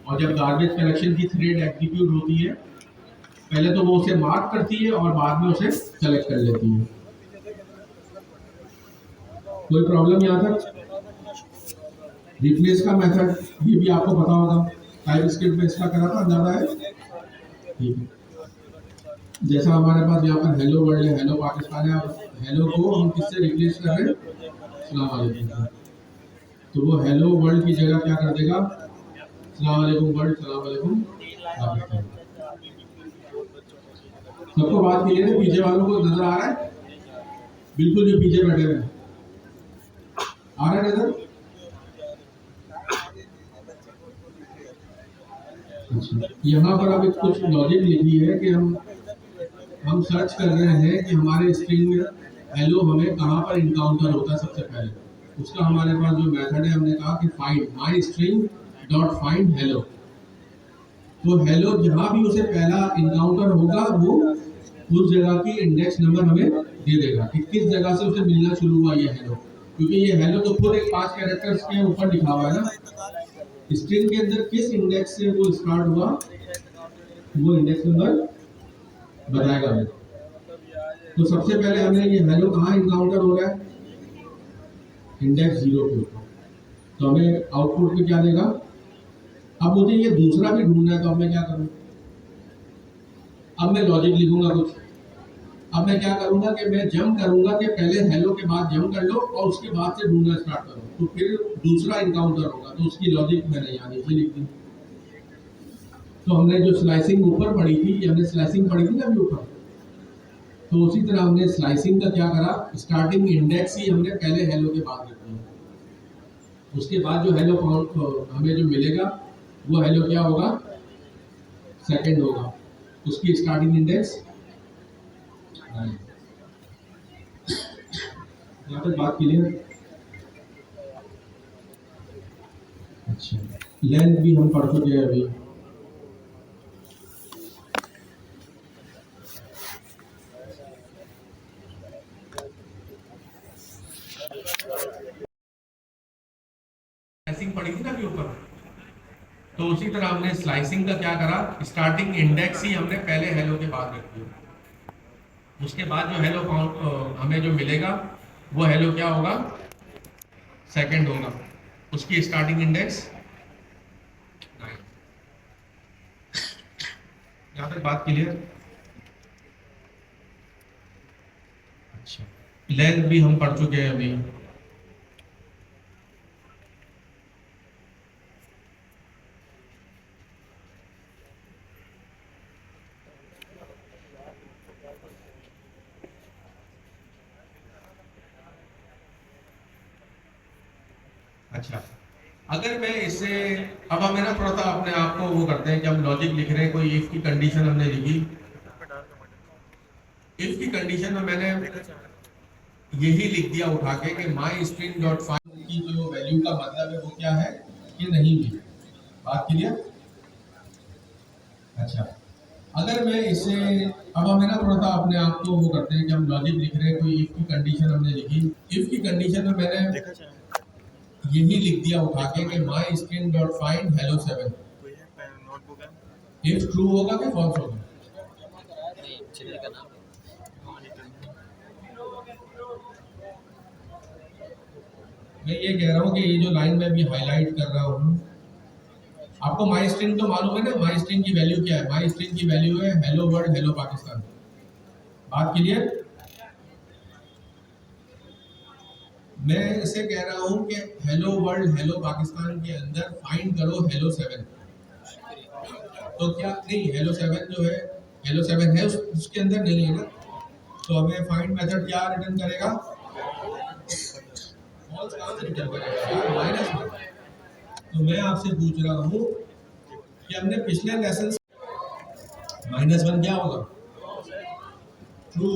और जब गार्बेज कलेक्शन की थ्रेड एग्जीक्यूट होती है, पहले तो वो उसे मार्क करती है और बाद में उसे सेलेक्ट कर लेती है। कोई प्रॉब्लम यहाँ तक? रिप्लेस का मेथड ये भी आपको पता होगा, टाइप स्क्रिप्ट में इसका करा था, अंदाजा है? ठीक है। जैसा हमारे पास यहाँ पर हेलो वर्ल्ड है, हेलो पाकिस्तान है, हेलो को हम किससे रिप्लेस कर रहे हैं? अस्सलाम वालेकुम। तो वो हेलो वर्ल्ड की जगह क्या कर देगा? अस्सलाम वालेकुम वर्ल्ड, अस्सलाम वालेकुम पाकिस्तान। सबको बात क्लियर है? पीछे वालों को नजर आ रहा है? बिल्कुल, जो पीछे बैठे हुए हैं आ रहा है नजर? अच्छा, यहाँ पर अब कुछ लॉजिक लिखी है कि हम सर्च कर रहे हैं कि हमारे स्ट्रिंग में हेलो हमें कहाँ पर इनकाउंटर होता है सबसे पहले। उसका हमारे पास जो मेथड है, हमने कहा कि find my string dot find hello. तो हेलो जहाँ भी उसे पहला इनकाउंटर होगा वो उस जगह की इंडेक्स नंबर हमें दे देगा कि किस जगह से उसे मिलना शुरू हुआ ये हेलो। क्योंकि ये हेलो तो खुद एक 5 कैरेक्टर्स के ऊपर लिखा हुआ है ना, स्ट्रिंग के अंदर किस इंडेक्स से वो स्टार्ट हुआ वो इंडेक्स नंबर बताएगा हमें। तो सबसे पहले हमने ये हेलो कहाँ इनकाउंटर हो रहा है? इंडेक्स 0 के ऊपर। तो हमें आउटपुट में क्या देगा? अब मुझे ये दूसरा भी ढूंढना है, तो अब मैं क्या करूँ? अब मैं लॉजिक लिखूंगा कुछ। अब मैं क्या करूंगा कि मैं जंप करूंगा कि पहले हेलो के बाद जंप कर लो और उसके बाद से ढूंढना स्टार्ट करो, तो फिर दूसरा इनकाउंटर होगा। तो उसकी लॉजिक मैंने यहाँ नीचे लिख दी। तो हमने जो स्लाइसिंग ऊपर पढ़ी थी, हमने स्लाइसिंग पढ़ी थी ना अभी ऊपर, तो उसी तरह हमने स्लाइसिंग का क्या करा? स्टार्टिंग इंडेक्स ही हमने पहले हेलो के बाद लिख दिया। उसके बाद जो हेलो हमें जो मिलेगा वो हेलो क्या होगा? सेकंड होगा, उसकी स्टार्टिंग इंडेक्स। यहाँ पर बात क्लियर? अच्छा, लेंथ भी हम पढ़ चुके हैं अभी। स्लाइसिंग पड़ी थी ना अभी ऊपर, तो उसी तरह हमने स्लाइसिंग का क्या करा, स्टार्टिंग इंडेक्स ही हमने पहले हेलो के बाद रख दिया। उसके बाद जो हेलो हमें जो मिलेगा वो हेलो क्या होगा, सेकंड होगा, उसकी स्टार्टिंग इंडेक्स 9। यहाँ तक बात क्लियर? अच्छा, लेंथ भी हम पढ़ चुके हैं अभी। अच्छा, अगर मैं इसे, अब हमें ना थोड़ा सा अपने आप को वो करते हैं कि हम लॉजिक लिख रहे हैं, कोई इफ की कंडीशन हमने लिखी, इफ की कंडीशन में मैंने यही लिख दिया उठा के कि माई स्ट्रिंग डॉट फाइंड की जो वैल्यू का मतलब है वो क्या है कि नहीं भी। बात क्लियर? अच्छा, अगर मैं इसे, अब हमें ना थोड़ा सा अपने आप को वो करते हैं कि हम लॉजिक लिख रहे हैं, कोई इफ की कंडीशन हमने लिखी, इफ की कंडीशन में मैंने यही लिख दिया उठा के कि माई string dot find hello 7, if true होगा कि फॉल्स होगा? नहीं, चिल्ली का नाम मैं ये कह रहा हूँ कि ये जो लाइन में भी हाईलाइट कर रहा हूँ, आपको माई स्ट्रिंग तो मालूम है ना, माई स्ट्रिंग की वैल्यू क्या है? माई स्ट्रिंग की वैल्यू है हेलो वर्ल्ड हेलो पाकिस्तान। बात क्लियर? मैं इसे कह रहा हूँ कि हेलो वर्ल्ड हेलो पाकिस्तान के अंदर फाइंड करो हेलो 7, तो क्या नहीं, हेलो 7 जो है, हेलो 7 है उसके अंदर नहीं है ना, तो हमें फाइंड मेथड क्या रिटर्न करेगा? फॉल्स कहाँ से रिटर्न करेगा? -1। तो मैं आपसे पूछ रहा हूँ कि हमने पिछले लेसन -1 क्या होगा? ट्रू।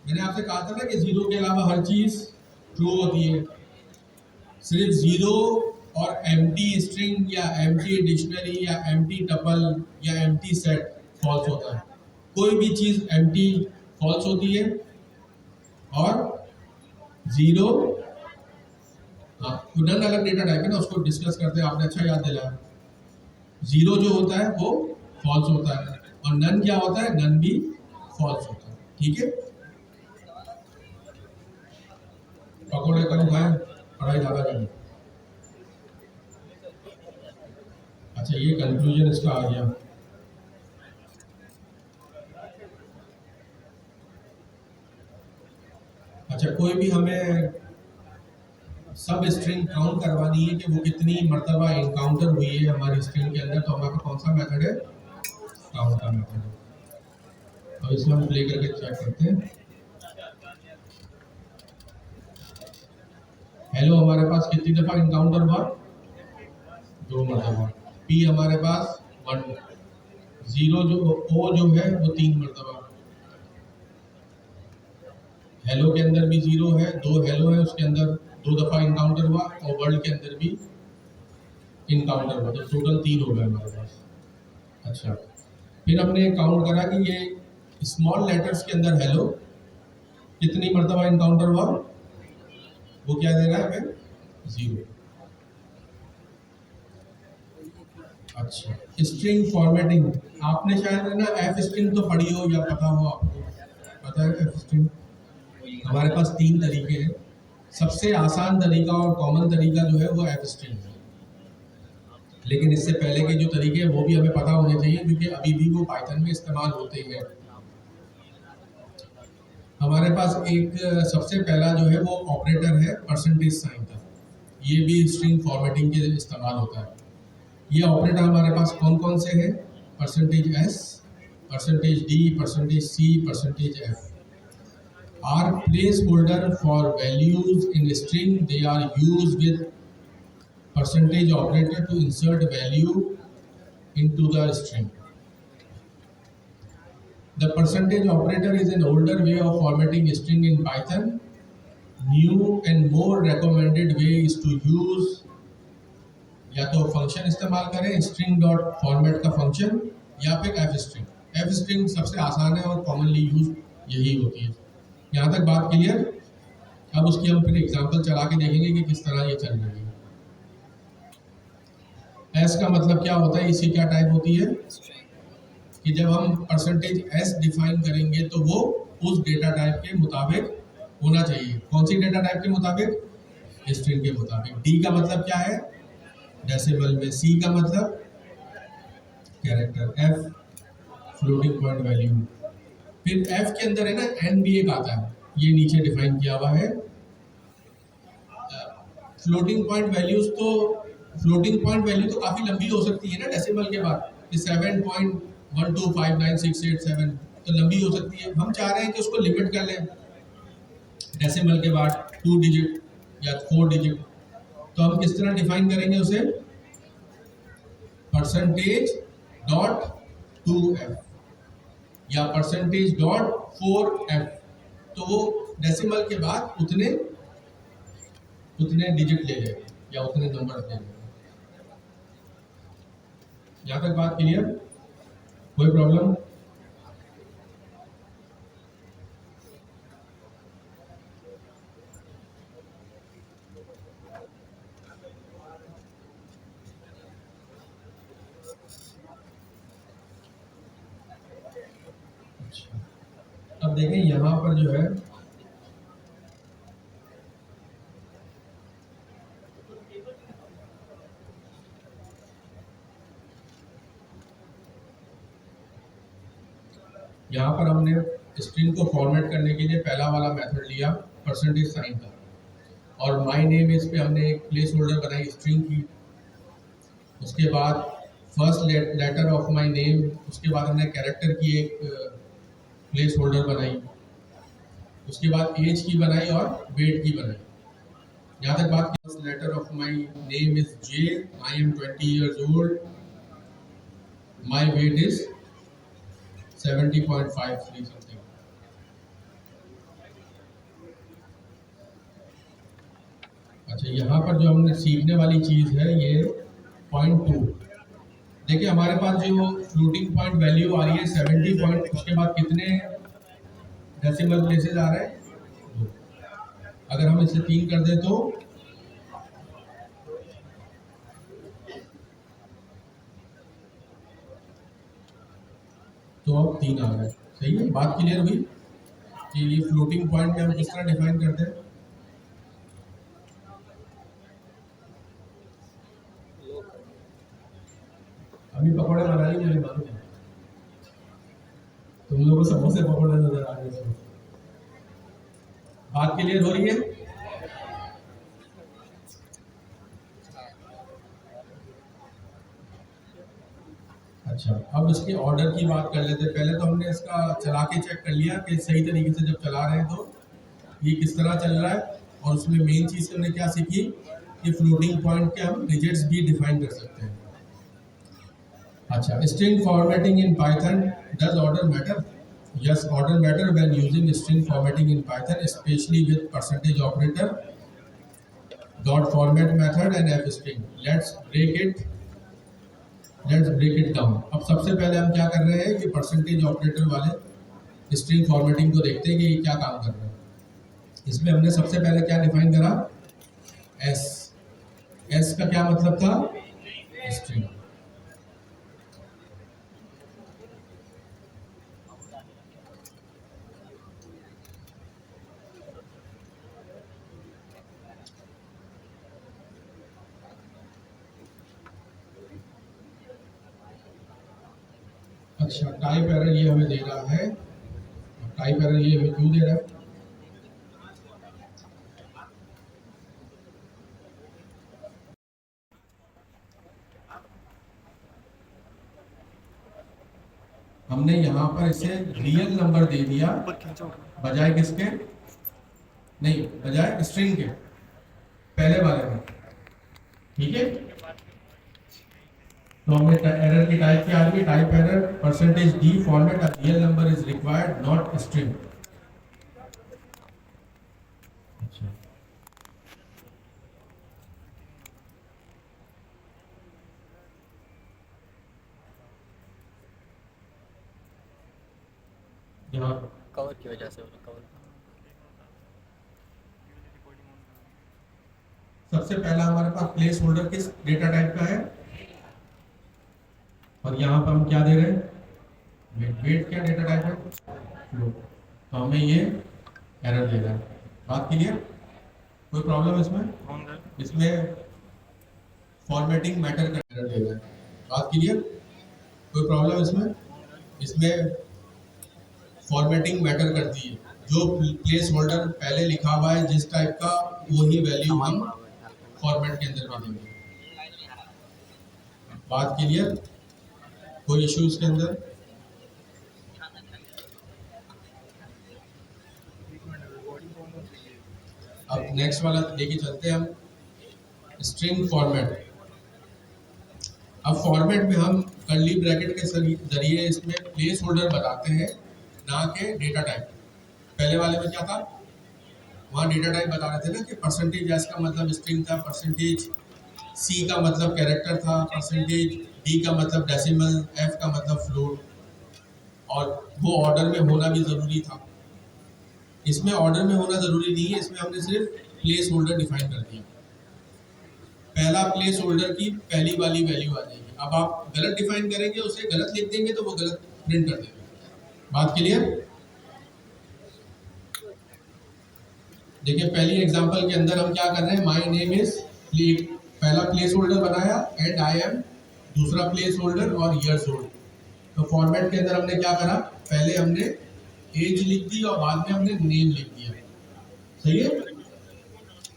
मैंने आपसे कहा था ना कि जीरो के अलावा हर चीज ट्रू होती है, सिर्फ जीरो और एम्प्टी स्ट्रिंग या एम्प्टी डिक्शनरी या एम्प्टी टपल या एम्प्टी सेट फॉल्स होता है। कोई भी चीज एम्प्टी फॉल्स होती है, और जीरो, हाँ, नन अलग डेटा टाइप है ना, उसको डिस्कस करते हैं, आपने अच्छा याद दिलाया। जीरो जो होता है वो फॉल्स होता है, और नन क्या होता है? नन भी फॉल्स होता है। ठीक है, पकौड़े कम खाए, पढ़ाई ज़्यादा करें। अच्छा, ये कंक्लूजन इसका आ गया। अच्छा, कोई भी हमें सब स्ट्रिंग काउंट करवानी है कि वो कितनी मर्तबा इनकाउंटर हुई है हमारी स्ट्रिंग के अंदर, तो हमारा कौन सा मेथड है? काउंट का मेथड है। तो इसमें हम प्ले करके चेक करते हैं। हेलो हमारे पास कितनी दफा इनकाउंटर हुआ? 2 मरतबा। पी हमारे पास 1, जीरो जो ओ जो है वो 3 मरतबा। हेलो के अंदर भी जीरो है, 2 हेलो है, उसके अंदर 2 दफा इनकाउंटर हुआ, और वर्ल्ड के अंदर भी इनकाउंटर हुआ, तो टोटल 3 हो गए हमारे पास। अच्छा, फिर हमने काउंट करा कि ये स्मॉल लेटर्स के अंदर हेलो कितनी मरतबा इनकाउंटर हुआ, वो क्या दे रहा है हमें? 0। अच्छा, स्ट्रिंग फॉर्मेटिंग, आपने शायद ना एफ स्ट्रिंग तो पढ़ी हो या पता हो आपको, पता है एफ स्ट्रिंग? हमारे पास 3 तरीके हैं। सबसे आसान तरीका और कॉमन तरीका जो है वो एफ स्ट्रिंग है, लेकिन इससे पहले के जो तरीके हैं वो भी हमें पता होने चाहिए, क्योंकि अभी भी वो पाइथन में इस्तेमाल होते हैं। हमारे पास एक सबसे पहला जो है वो ऑपरेटर है परसेंटेज साइन का, ये भी स्ट्रिंग फॉर्मेटिंग के लिए इस्तेमाल होता है। ये ऑपरेटर हमारे पास कौन कौन से हैं? Percentage S, percentage D, percentage C, percentage F are placeholder for values in string. They are used with percentage operator to insert value into the string. The percentage operator is an older way of formatting string in Python. New and more recommended way is to use या तो function इस्तेमाल करें string dot format का function, या फिर f string। f string सबसे आसान है और कॉमनली यूज यही होती है। यहाँ तक बात क्लियर? अब उसकी हम फिर एग्जांपल चला के देखेंगे कि किस तरह ये चल रही है। एस का मतलब क्या होता है, इसकी क्या टाइप होती है कि जब हम परसेंटेज एस डिफाइन करेंगे तो वो उस डेटा टाइप के मुताबिक होना चाहिए। कौन सी डेटा टाइप के मुताबिक? स्ट्रिंग के मुताबिक। डी का मतलब क्या है? डेसिमल में। सी का मतलब character. F floating point value. फिर एफ के अंदर है ना एन भी एक आता है, ये नीचे डिफाइन किया हुआ है। फ्लोटिंग पॉइंट वैल्यूज तो फ्लोटिंग पॉइंट वैल्यू तो काफी लंबी हो सकती है ना डेसिमल के बाद, कि 7.125968 तो लंबी हो सकती है। हम चाह रहे हैं कि उसको लिमिट कर लें डेसिमल के बाद 2 डिजिट या 4 डिजिट। तो हम किस तरह डिफाइन करेंगे उसे? परसेंटेज डॉट 2f या परसेंटेज डॉट 4f। तो वो डेसिमल के बाद उतने डिजिट ले लेगा या उतने नंबर ले लेगा। यहाँ तक बात क्लियर? कोई प्रॉब्लम? अब देखें यहाँ पर जो है यहाँ पर हमने स्ट्रिंग को फॉर्मेट करने के लिए पहला वाला मेथड लिया परसेंटेज साइन का, और माय नेम इस पे हमने एक प्लेस होल्डर बनाई स्ट्रिंग की। उसके बाद first letter of my name, उसके बाद हमने कैरेक्टर की एक प्लेस होल्डर बनाई। उसके बाद एज की बनाई और वेट की बनाई। यहाँ तक बात की। First letter of my name is J, I am 20 years old, my weight is 70.53 something. अच्छा, यहाँ पर जो हमने सीखने वाली चीज़ है ये पॉइंट 2। देखिए हमारे पास जो फ्लोटिंग पॉइंट वैल्यू आ रही है 70 पॉइंट, उसके बाद कितने डेसिमल प्लेसेस आ रहे हैं? अगर हम इसे 3 कर दें तो अब 3 आ रहे हैं। सही है, बात क्लियर हुई कि ये फ्लोटिंग पॉइंट में हम किस तरह डिफाइन करते हैं। अभी पकौड़े बना रही मुझे मालूम है, तुम लोगों को समोसे पकौड़े नजर आ रहे हैं। बात क्लियर हो रही है? अच्छा, अब इसके ऑर्डर की बात कर लेते हैं। पहले तो हमने इसका चला के चेक कर लिया कि सही तरीके से जब चला रहे हैं तो ये किस तरह चल रहा है, और उसमें मेन चीज़ हमने क्या सीखी कि फ्लोटिंग पॉइंट के हम डिजिट्स भी डिफाइन कर सकते हैं। अच्छा, string formatting in Python, does order matter? Yes, order matter when using string formatting in Python, specially with percentage operator, dot format method and F string. Let's break it down. अब सबसे पहले हम क्या कर रहे हैं कि परसेंटेज ऑपरेटर वाले स्ट्रिंग फॉर्मेटिंग को देखते हैं कि ये क्या काम कर रहा है। इसमें हमने सबसे पहले क्या डिफाइन करा? एस। एस का क्या मतलब था? स्ट्रिंग। अच्छा, टाइप एरर ये हमें दे रहा है। टाइप एरर ये हमें क्यों दे रहा है? हमने यहाँ पर इसे रियल नंबर दे दिया बजाय किसके? नहीं, बजाय स्ट्रिंग के पहले वाले में। ठीक है, तो हमें एरर की टाइप क्या आ रही है? Type error percentage D format a real number is required not string. अच्छा, यहाँ कवर की वजह से कवर सबसे पहला हमारे पास प्लेस होल्डर किस डेटा टाइप का है, और यहाँ पर हम क्या दे रहे हैं, वेट क्या डेटा टाइप है, फ्लो। तो हमें ये एरर दे रहा है। बात क्लियर, कोई प्रॉब्लम इसमें फॉर्मेटिंग मैटर का एरर दे रहा है। बात क्लियर, कोई प्रॉब्लम इसमें फॉर्मेटिंग मैटर करती है। जो प्लेस होल्डर पहले लिखा हुआ है जिस टाइप का, वही वैल्यू हम फॉर्मेट के अंदर भी देंगे। बात क्लियर, कोई इशू इसके अंदर? अब नेक्स्ट वाला लेके चलते हैं हम, स्ट्रिंग फॉर्मेट। अब फॉर्मेट में हम कर्ली ब्रैकेट के जरिए इसमें प्लेस होल्डर बताते हैं, ना के डेटा टाइप। पहले वाले में क्या था, वहाँ डेटा टाइप बता रहे थे ना कि परसेंटेज एस का मतलब स्ट्रिंग था, परसेंटेज सी का मतलब कैरेक्टर था, परसेंटेज डी का मतलब डेसिमल, एफ का मतलब फ्लोट, और वो ऑर्डर में होना भी ज़रूरी था। इसमें ऑर्डर में होना ज़रूरी नहीं है, इसमें हमने सिर्फ प्लेस होल्डर डिफाइन कर दिया। पहला प्लेस होल्डर की पहली वाली वैल्यू आ जाएगी। अब आप गलत डिफाइन करेंगे, उसे गलत लिख देंगे तो वो गलत प्रिंट कर देंगे। बात क्लियर? देखिए पहली एग्जांपल के अंदर हम क्या कर रहे हैं, माय नेम इज, पहला प्लेस होल्डर बनाया, एंड आई एम दूसरा प्लेस होल्डर, और ईयर्स ओल्ड। तो फॉर्मेट के अंदर हमने क्या करा, पहले हमने एज लिख दी और बाद में हमने नेम लिख दिया। सही है?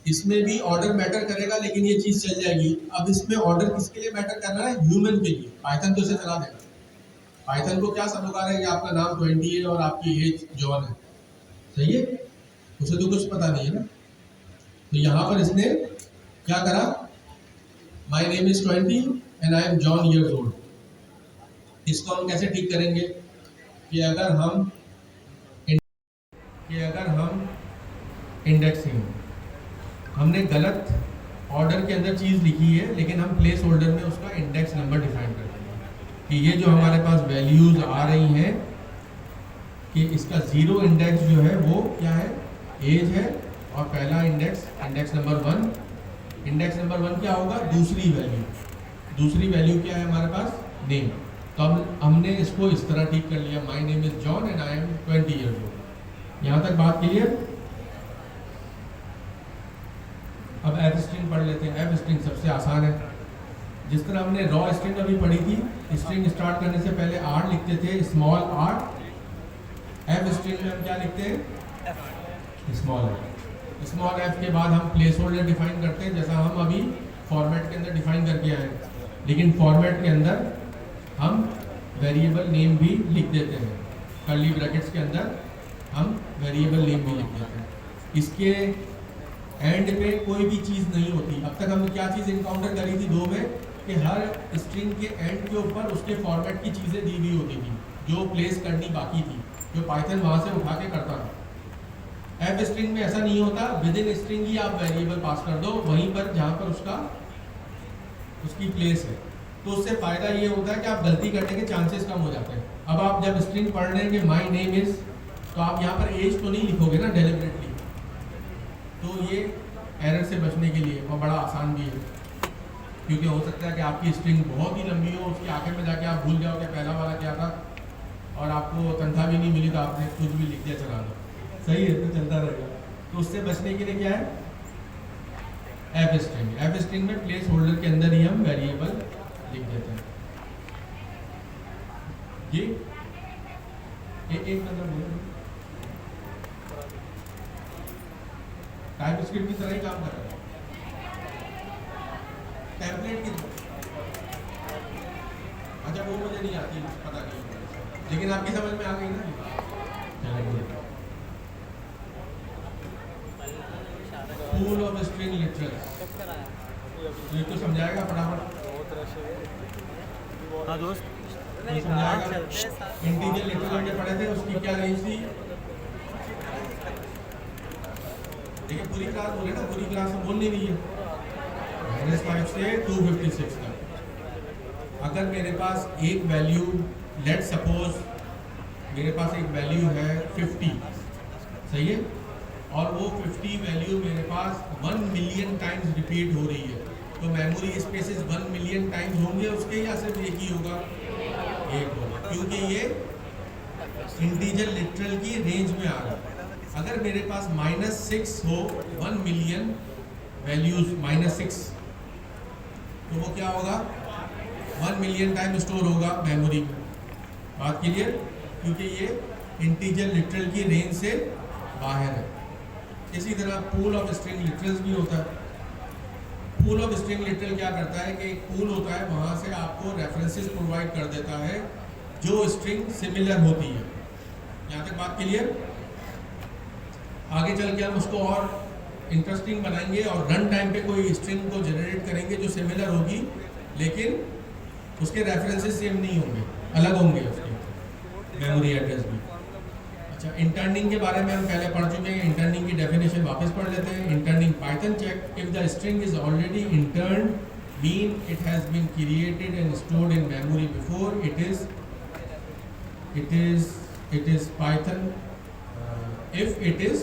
इसमें भी ऑर्डर मैटर करेगा, लेकिन ये चीज चल जाएगी। अब इसमें ऑर्डर किसके लिए मैटर कर रहा है, ह्यूमन के लिए। पाइथन तो इसे चला देगा। पाइथन को क्या समझा है कि आपका नाम 20 है और आपकी एज जॉन है। सही है? उसे तो कुछ पता नहीं है ना। तो यहाँ पर इसने क्या करा, my name is 20 and I am John years old. इसको हम कैसे ठीक करेंगे कि अगर हम इंडेक्सिंग, हमने गलत ऑर्डर के अंदर चीज़ लिखी है, लेकिन हम प्लेस होल्डर में उसका इंडेक्स नंबर डिफाइन कर देंगे कि ये जो हमारे पास वैल्यूज़ आ रही हैं कि इसका 0 इंडेक्स जो है वो क्या है, एज है, और पहला इंडेक्स नंबर 1। इंडेक्स नंबर 1 क्या होगा, दूसरी वैल्यू क्या है हमारे पास, नेम। तो अब हमने इसको इस तरह ठीक कर लिया, my name is John and I am 20 years old. यहाँ तक बात क्लियर? अब एफ स्ट्रिंग पढ़ लेते हैं। एफ स्ट्रिंग सबसे आसान है। जिस तरह हमने रॉ स्ट्रिंग अभी पढ़ी थी, स्ट्रिंग स्टार्ट करने से पहले आर लिखते थे, स्मॉल आर। एफ स्ट्रिंग में हम क्या लिखते हैं, स्मॉल एफ। स्मॉल एफ के बाद हम प्लेस होल्डर डिफाइन करते हैं, जैसा हम अभी फॉर्मेट के अंदर डिफाइन करके आए। लेकिन फॉर्मेट के अंदर हम वेरिएबल नेम भी लिख देते हैं, कर्ली ब्रैकेट्स के अंदर हम वेरिएबल नेम भी लिख देते हैं। इसके एंड पे कोई भी चीज़ नहीं होती। अब तक हमने क्या चीज़ इनकाउंटर करी थी, 2 में, कि हर स्ट्रिंग के एंड के ऊपर उसके फॉर्मेट की चीज़ें दी हुई होती थी, जो प्लेस करनी बाकी थी, जो पाइथन वहाँ से उठा के करता था। एफ स्ट्रिंग में ऐसा नहीं होता, विद इन स्ट्रिंग ही आप वेरिएबल पास कर दो, वहीं पर जहाँ पर उसकी प्लेस है। तो उससे फ़ायदा ये होता है कि आप गलती करने के चांसेस कम हो जाते हैं। अब आप जब स्ट्रिंग पढ़ रहे हैं कि माई नेम इज़, तो आप यहाँ पर एज तो नहीं लिखोगे ना डेलिबरेटली। तो ये एरर से बचने के लिए वो बड़ा आसान भी है, क्योंकि हो सकता है कि आपकी स्ट्रिंग बहुत ही लंबी हो, उसके आखिर में जाके आप भूल जाओ कि पहला वाला क्या था, और आपको तनख्वाह भी नहीं मिली तो आपने कुछ भी लिख दिया, चला दो। सही है, तो चलता रहेगा। तो उससे बचने के लिए क्या है, एफ स्ट्रिंग। एफ स्ट्रिंग में प्लेस होल्डर के अंदर ही हम वेरिएबल लिख देते हैं। ये एक नजर बोलो, टाइप स्क्रिप्ट की तरह ही काम कर रहा है, टेम्पलेट की तरह। अच्छा, वो मुझे नहीं आती, पता नहीं, लेकिन आपकी समझ में आ गई ना। फुल ऑफ स्ट्रिंग लिटरल्स, ये तो समझाएगा फटाफट। हाँ दोस्त, समझाएगा। इंटीजर लिटरल हमने पढ़े थे, उसकी क्या रेंज थी। देखिए पूरी क्लास बोले ना, पूरी क्लास में बोल नहीं रही है, -5 से 256 तक। अगर मेरे पास एक वैल्यू, लेट सपोज मेरे पास एक वैल्यू है 50, सही है, और वो 50 वैल्यू मेरे पास 1 मिलियन टाइम्स रिपीट हो रही है, तो मेमोरी स्पेसेस 1 मिलियन टाइम्स होंगे उसके, या सिर्फ एक ही होगा? एक होगा, क्योंकि ये इंटीजर लिटरल की रेंज में आ रहा है। अगर मेरे पास -6 हो 1 मिलियन वैल्यूज -6, तो वो क्या होगा? 1 मिलियन टाइम स्टोर होगा मेमोरी में। बात क्लियर? क्योंकि ये इंटीजर लिटरल की रेंज से बाहर है। इसी तरह पूल ऑफ स्ट्रिंग लिटरल्स भी होता है। पूल ऑफ स्ट्रिंग लिटरल क्या करता है कि एक पूल होता है, वहाँ से आपको रेफरेंसेस प्रोवाइड कर देता है जो स्ट्रिंग सिमिलर होती है। यहाँ तक बात क्लियर? आगे चल के हम उसको और इंटरेस्टिंग बनाएंगे और रन टाइम पे कोई स्ट्रिंग को जनरेट करेंगे जो सिमिलर होगी, लेकिन उसके रेफरेंसेस सेम नहीं होंगे, अलग होंगे उसके मेमोरी एड्रेस भी। अच्छा, इंटर्निंग के बारे में हम पहले पढ़ चुके हैं। इंटर्निंग की डेफिनेशन वापस पढ़ लेते हैं। Interning, Python check if the string is already intern mean it has been created and stored in memory before it is Python if it is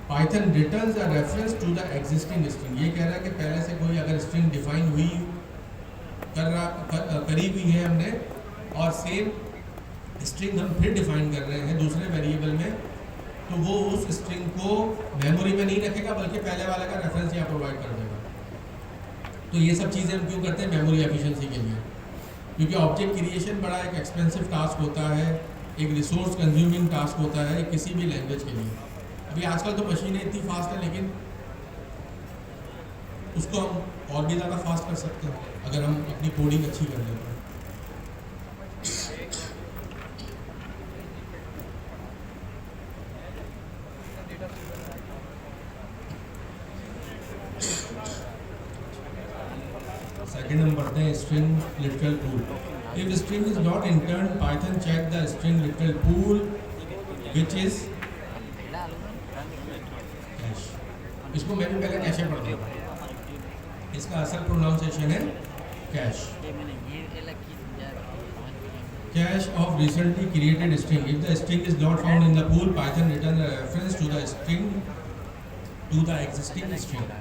Python returns a reference to the existing string। ये कह रहा है कि पहले से कोई अगर string define हुई करी हुई है हमने, और सेम स्ट्रिंग हम फिर डिफाइन कर रहे हैं दूसरे वेरिएबल में, तो वो उस स्ट्रिंग को मेमोरी में नहीं रखेगा बल्कि पहले वाले का रेफरेंस यहाँ प्रोवाइड कर देगा। तो ये सब चीज़ें हम क्यों करते हैं? मेमोरी एफिशिएंसी के लिए, क्योंकि ऑब्जेक्ट क्रिएशन बड़ा एक एक्सपेंसिव टास्क होता है, एक रिसोर्स कंज्यूमिंग टास्क होता है किसी भी लैंग्वेज के लिए। अभी आजकल तो मशीनें इतनी फास्ट है, लेकिन उसको हम और भी ज़्यादा फास्ट कर सकते हैं अगर हम अपनी कोडिंग अच्छी कर लेते हैं। सेकेंड हम पढ़ते हैं string literal pool. If the string is not interned, Python check the string literal pool, which is cache। इसको मैं भी पहले कैशे पढ़ता था, इसका असल प्रोनाउंसिएशन है cash. Cache of recently created string। If the string is not found in the pool, Python return a reference to the string to the existing string।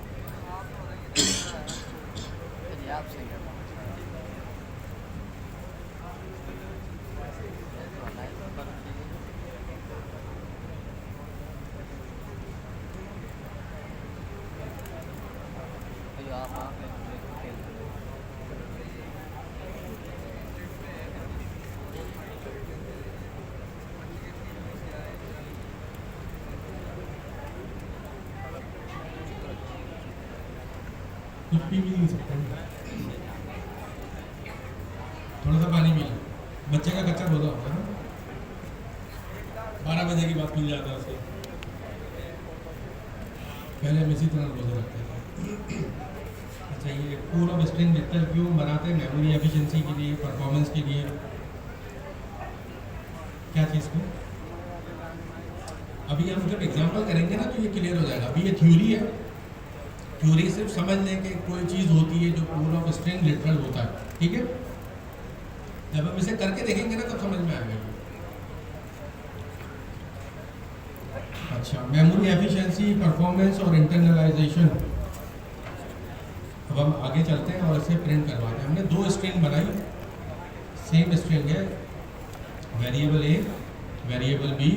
कुछ भी नहीं सकते, थोड़ा सा पानी पी लो। बच्चे का कच्चा रोजा होता है ना, 12 बजे के बाद खुल जाता है उसको। पहले हम इसी तरह रोजा रखते थे। अच्छा, ये पूल ऑफ स्ट्रिंग लिटरल क्यों बनाते हैं? मेमोरी एफिशिएंसी के लिए, परफॉर्मेंस के लिए। क्या चीज़ को अभी हम जब एग्जाम्पल करेंगे ना तो ये क्लियर हो जाएगा। अभी ये थ्योरी है, थ्योरी सिर्फ समझ लें कि कोई चीज़ होती है जो पूल ऑफ स्ट्रिंग लिटरल होता है, ठीक है? जब हम इसे करके देखेंगे ना तब समझ में आएगा। अच्छा, मेमोरी एफिशिएंसी, परफॉर्मेंस और इंटरनलाइजेशन। अब हम आगे चलते हैं और इसे प्रिंट करवाते हैं। हमने 2 स्ट्रिंग बनाई, सेम स्ट्रिंग है, वेरिएबल ए, वेरिएबल बी,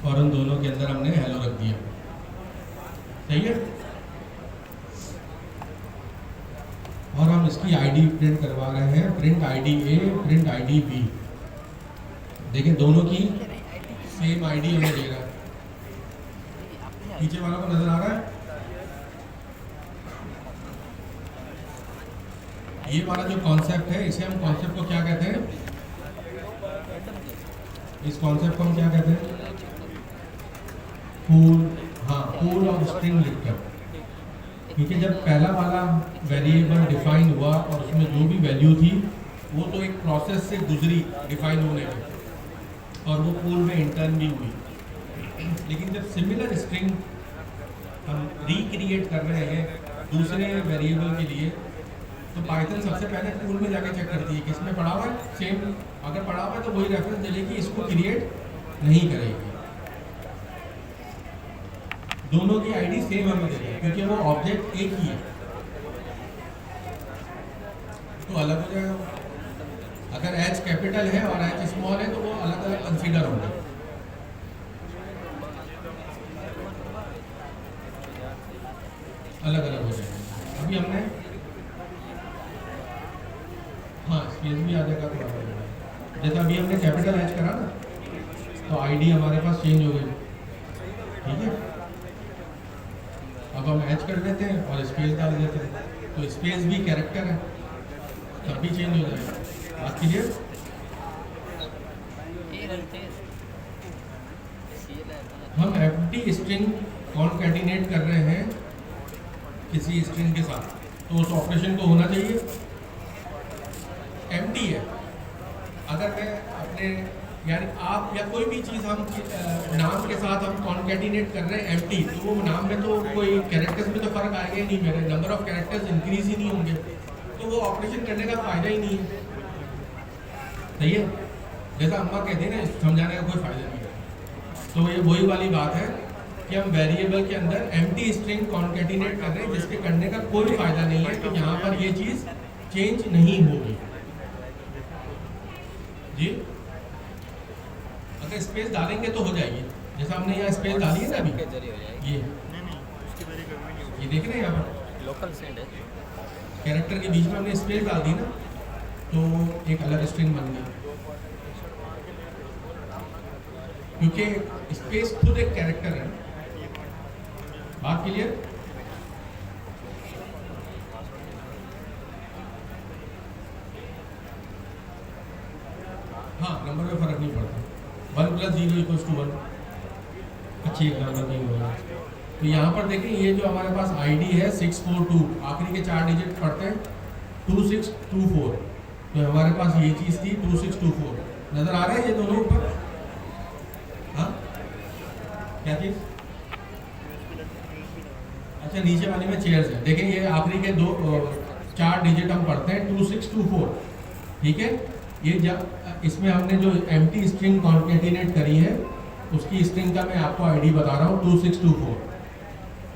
और उन दोनों के अंदर हमने हेलो रख दिया, सही है? और हम इसकी आईडी प्रिंट करवा रहे हैं, print ID A, print ID B. देखिए दोनों की सेम आईडी हमें दे रहा है। पीछे वालों को नजर आ रहा है? ये वाला जो कॉन्सेप्ट है, इसे हम कॉन्सेप्ट को क्या कहते हैं? इस कॉन्सेप्ट को हम क्या कहते हैं? पूल। हाँ, पूल ऑफ स्ट्रिंग लिटरल। क्योंकि जब पहला वाला वेरिएबल डिफाइन हुआ और उसमें जो भी वैल्यू थी वो तो एक प्रोसेस से गुजरी डिफाइन होने में, और वो पूल में इंटर्न भी हुई। लेकिन जब सिमिलर स्ट्रिंग हम रिक्रिएट कर रहे हैं दूसरे वेरिएबल के लिए, तो पाइथन सबसे पहले पूल में जाके चेक करती है कि इसमें पड़ा हुआ है सेम। अगर पड़ा हुआ है तो वही रेफरेंस देगी, इसको क्रिएट नहीं करेगी। दोनों की आईडी सेम हमें देते हैं क्योंकि वो ऑब्जेक्ट एक ही है, तो अलग हो जाएगा वो। अगर एच कैपिटल है और एच स्मॉल है तो वो अलग अलग कंसीडर होंगे। अलग अलग हो जाएंगे। अभी हमने हाँ स्पेस भी आ जाएगा तो अलग हो जाएगा। जैसे अभी हमने कैपिटल एच करा ना तो आईडी हमारे पास चेंज हो गई, ठीक है। अब हम एच कर देते हैं और स्पेस डाल देते हैं, तो स्पेस भी कैरेक्टर है, तब भी चेंज हो जाएगा। बात क्लियर? हम एम्प्टी स्ट्रिंग कॉन्कैटिनेट कर रहे हैं किसी स्ट्रिंग के साथ, तो उस ऑपरेशन को होना चाहिए एम्प्टी है। अगर मैं अपने यानी आप या कोई भी चीज़ हम नाम के साथ हम कॉन्कैटिनेट कर रहे हैं एम्प्टी, तो वो नाम में तो कोई कैरेक्टर्स में तो फर्क आएगा ही नहीं, मेरे नंबर ऑफ कैरेक्टर्स इंक्रीज ही नहीं होंगे, तो वो ऑपरेशन करने का फायदा ही नहीं है। सही है, जैसा अम्मा कहते हैं ना समझाने का कोई फायदा नहीं है। तो ये वही वाली बात है कि हम वेरिएबल के अंदर एम्प्टी स्ट्रिंग कॉन्कैटिनेट कर रहे हैं जिसके करने का कोई फायदा नहीं है, तो यहाँ पर ये चीज़ चेंज नहीं होगी जी। अगर स्पेस डालेंगे तो हो जाएगी, जैसा हमने यहाँ स्पेस डाली है ना अभी, ये देख रहे हैं यहाँ पर लोकल सेंड है, कैरेक्टर के बीच में हमने स्पेस डाल दी ना तो एक अलग स्ट्रिंग बन गई, क्योंकि स्पेस खुद एक कैरेक्टर है। बात क्लियर? हाँ नंबर में फर्क नहीं पड़ता, 1 + 0 = 1, अच्छी एग्जाम्पल नहीं होगा। तो यहाँ पर देखें ये जो हमारे पास आईडी है 642, आखिरी के 4 डिजिट पढ़ते हैं 2624, तो हमारे पास ये चीज़ थी 2624, नज़र आ रहा है ये दोनों ऊपर? हाँ क्या चीज़? अच्छा नीचे वाले में चेयर्स है, देखें ये आखिरी के 4 डिजिट हम पढ़ते हैं 2624, ठीक है। ये जब इसमें हमने जो एम्प्टी स्ट्रिंग कॉन्कैटिनेट करी है उसकी स्ट्रिंग का मैं आपको आईडी बता रहा हूँ 2624,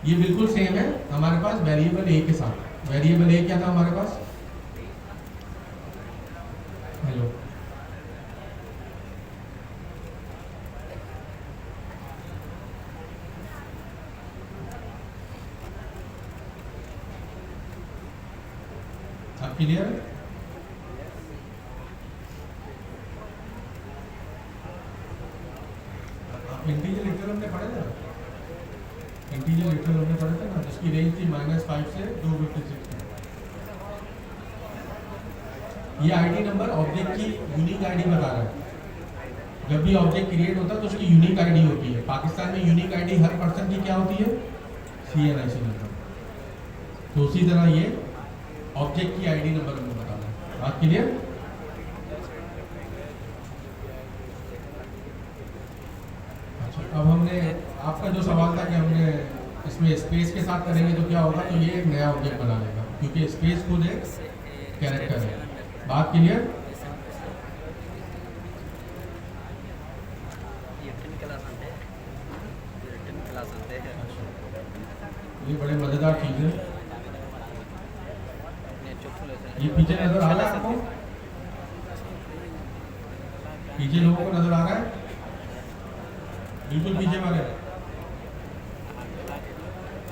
ये बिल्कुल सेम है हमारे पास वेरिएबल ए के साथ। वेरिएबल ए क्या था हमारे पास? हेलो, आप क्लियर है? इंटीजर लिटरल हमने पढ़ा था, इंटीजर लिटरल हमने पढ़ा था ना, जिसकी रेंज थी -5 से 256 तक। ये आईडी नंबर ऑब्जेक्ट की यूनिक आईडी बता रहा है। जब भी ऑब्जेक्ट क्रिएट होता है तो उसकी यूनिक आईडी होती है। पाकिस्तान में यूनिक आईडी हर पर्सन की क्या होती है? CNIC number. तो उसी तरह ये ऑब्जेक्ट की आईडी नंबर हमें बता रहा है। बात क्लियर? अब हमने आपका जो सवाल था कि हमने इसमें स्पेस के साथ करेंगे तो क्या होगा, तो ये एक नया ऑब्जेक्ट बना लेगा क्योंकि स्पेस खुद एक कैरेक्टर है। बात क्लियर? ये बड़े मज़ेदार चीज़ है। ये पीछे नज़र आ रहा है आपको? पीछे लोगों को नज़र आ रहा है? बिल्कुल पीछे वाले।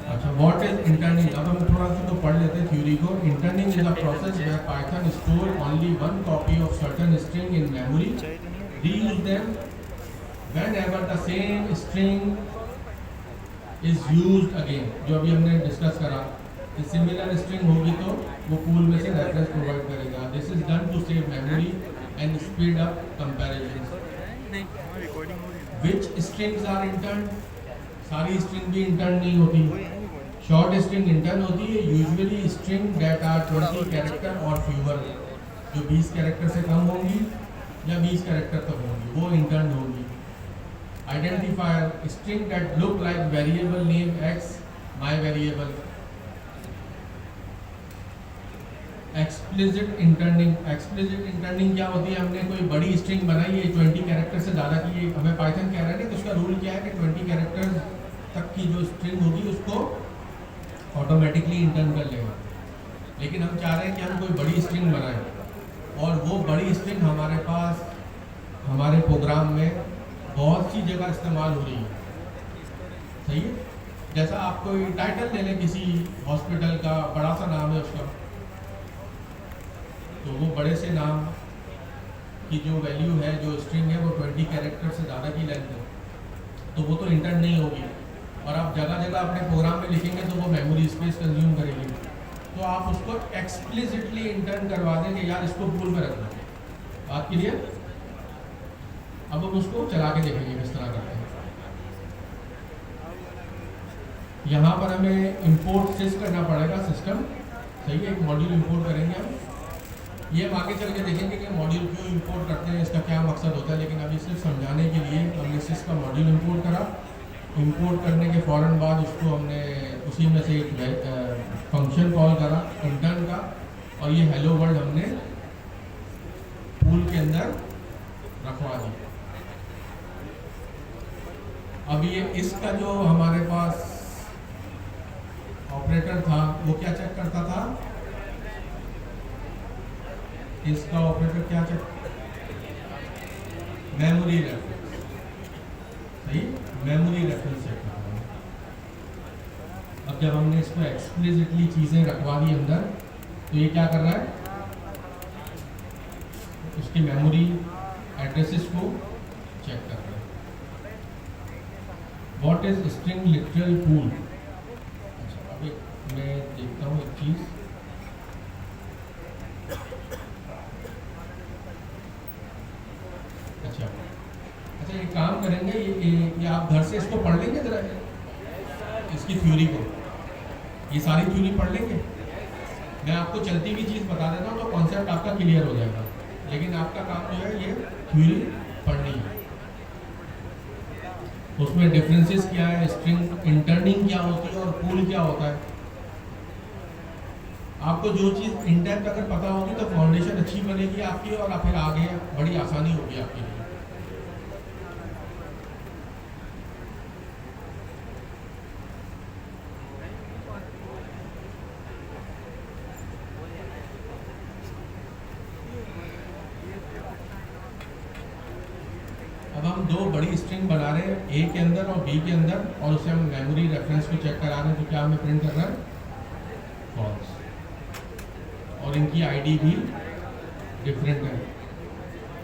अच्छा, व्हाट इज इंटर्निंग? अब हम थोड़ा सा तो पढ़ लेते हैं थ्योरी को। Interning is a process where Python store only one copy of certain string in memory, reuse them whenever the same string is used again. जो अभी हमने डिस्कस करा, सिमिलर स्ट्रिंग होगी तो वो पूल में से रेफरेंस प्रोवाइड करेगा। This is done to save memory and speed up comparison. Which strings are interned? सारी स्ट्रिंग भी इंटर्न नहीं होती। शॉर्ट स्ट्रिंग इंटर्न होती है, usually string that are 20 character और फ्यूअर, जो 20 कैरेक्टर से कम होंगी या 20 कैरेक्टर तक होंगी वो इंटर्न होगी। Identifier string that look like variable name x, my variable. Explicit interning. Explicit interning क्या होती है? हमने कोई बड़ी स्ट्रिंग बनाई है 20 कैरेक्टर से ज़्यादा की, हमें पाइथन कह रहा है ना, तो उसका रूल क्या है कि 20 कैरेक्टर्स तक की जो स्ट्रिंग होगी उसको ऑटोमेटिकली इंटर्न कर लेगा। लेकिन हम चाह रहे हैं कि हम कोई बड़ी स्ट्रिंग बनाएं और वो बड़ी स्ट्रिंग हमारे पास हमारे प्रोग्राम में बहुत सी जगह इस्तेमाल हो रही है। सही है, जैसा आप कोई टाइटल ले लें किसी हॉस्पिटल का, बड़ा सा नाम है उसका, तो वो बड़े से नाम की जो वैल्यू है, जो स्ट्रिंग है, वो 20 कैरेक्टर से ज़्यादा की लेंथ है, तो वो तो इंटर्न नहीं होगी। और आप जगह जगह अपने प्रोग्राम में लिखेंगे तो वो मेमोरी स्पेस कंज्यूम करेगी। तो आप उसको एक्सप्लिसिटली इंटर्न करवा देंगे, यार इसको पूल में रखना। बात क्लियर? अब हम उसको चला के देखेंगे किस तरह करते हैं। यहाँ पर हमें इंपोर्ट सिस करना पड़ेगा सिस्टम। सही है, एक मॉड्यूल इंपोर्ट करेंगे हम। ये हम आगे चल के देखेंगे कि मॉड्यूल क्यों इंपोर्ट करते हैं, इसका क्या मकसद होता है, लेकिन अभी सिर्फ समझाने के लिए हमने सिस का मॉड्यूल इंपोर्ट करा। इंपोर्ट करने के फ़ौरन बाद उसको हमने उसी में से एक फंक्शन कॉल करा इंटर्न का, और ये हेलो वर्ल्ड हमने पूल के अंदर रखवा दी। अब ये इसका जो हमारे पास ऑपरेटर था वो क्या चेक करता था? इसका ऑपरेटर क्या चेक? Memory reference. सही, मेमोरी रेफरेंस चेक करता है। अब जब हमने इसको एक्सप्लिसिटली चीजें रखवा दी अंदर, तो ये क्या कर रहा है? उसकी मेमोरी एड्रेसेस को चेक कर रहा है। What is string literal pool? अच्छा, अब मैं देखता हूँ एक चीज। अच्छा, ये काम करेंगे, ये आप घर से इसको पढ़ लेंगे जरा, इसकी थ्योरी को, ये सारी थ्योरी पढ़ लेंगे। मैं आपको चलती हुई चीज़ बता देता हूँ तो कॉन्सेप्ट आपका क्लियर हो जाएगा, लेकिन आपका काम जो है ये थ्योरी पढ़नी है। उसमें डिफरेंसेस क्या है, स्ट्रिंग इंटर्निंग क्या होती है और पूल क्या होता है। आपको जो चीज़ इन डेप्थ अगर पता होगी तो फाउंडेशन अच्छी बनेगी आपकी, और फिर आगे बड़ी आसानी होगी आपके लिए। अब हम दो बड़ी स्ट्रिंग बना रहे हैं, ए के अंदर और बी के अंदर, और उससे हम मेमोरी रेफरेंस को चेक करा रहे हैं। तो क्या हमें प्रिंट कर रहा है? फॉल्स। और इनकी आईडी भी डिफरेंट है।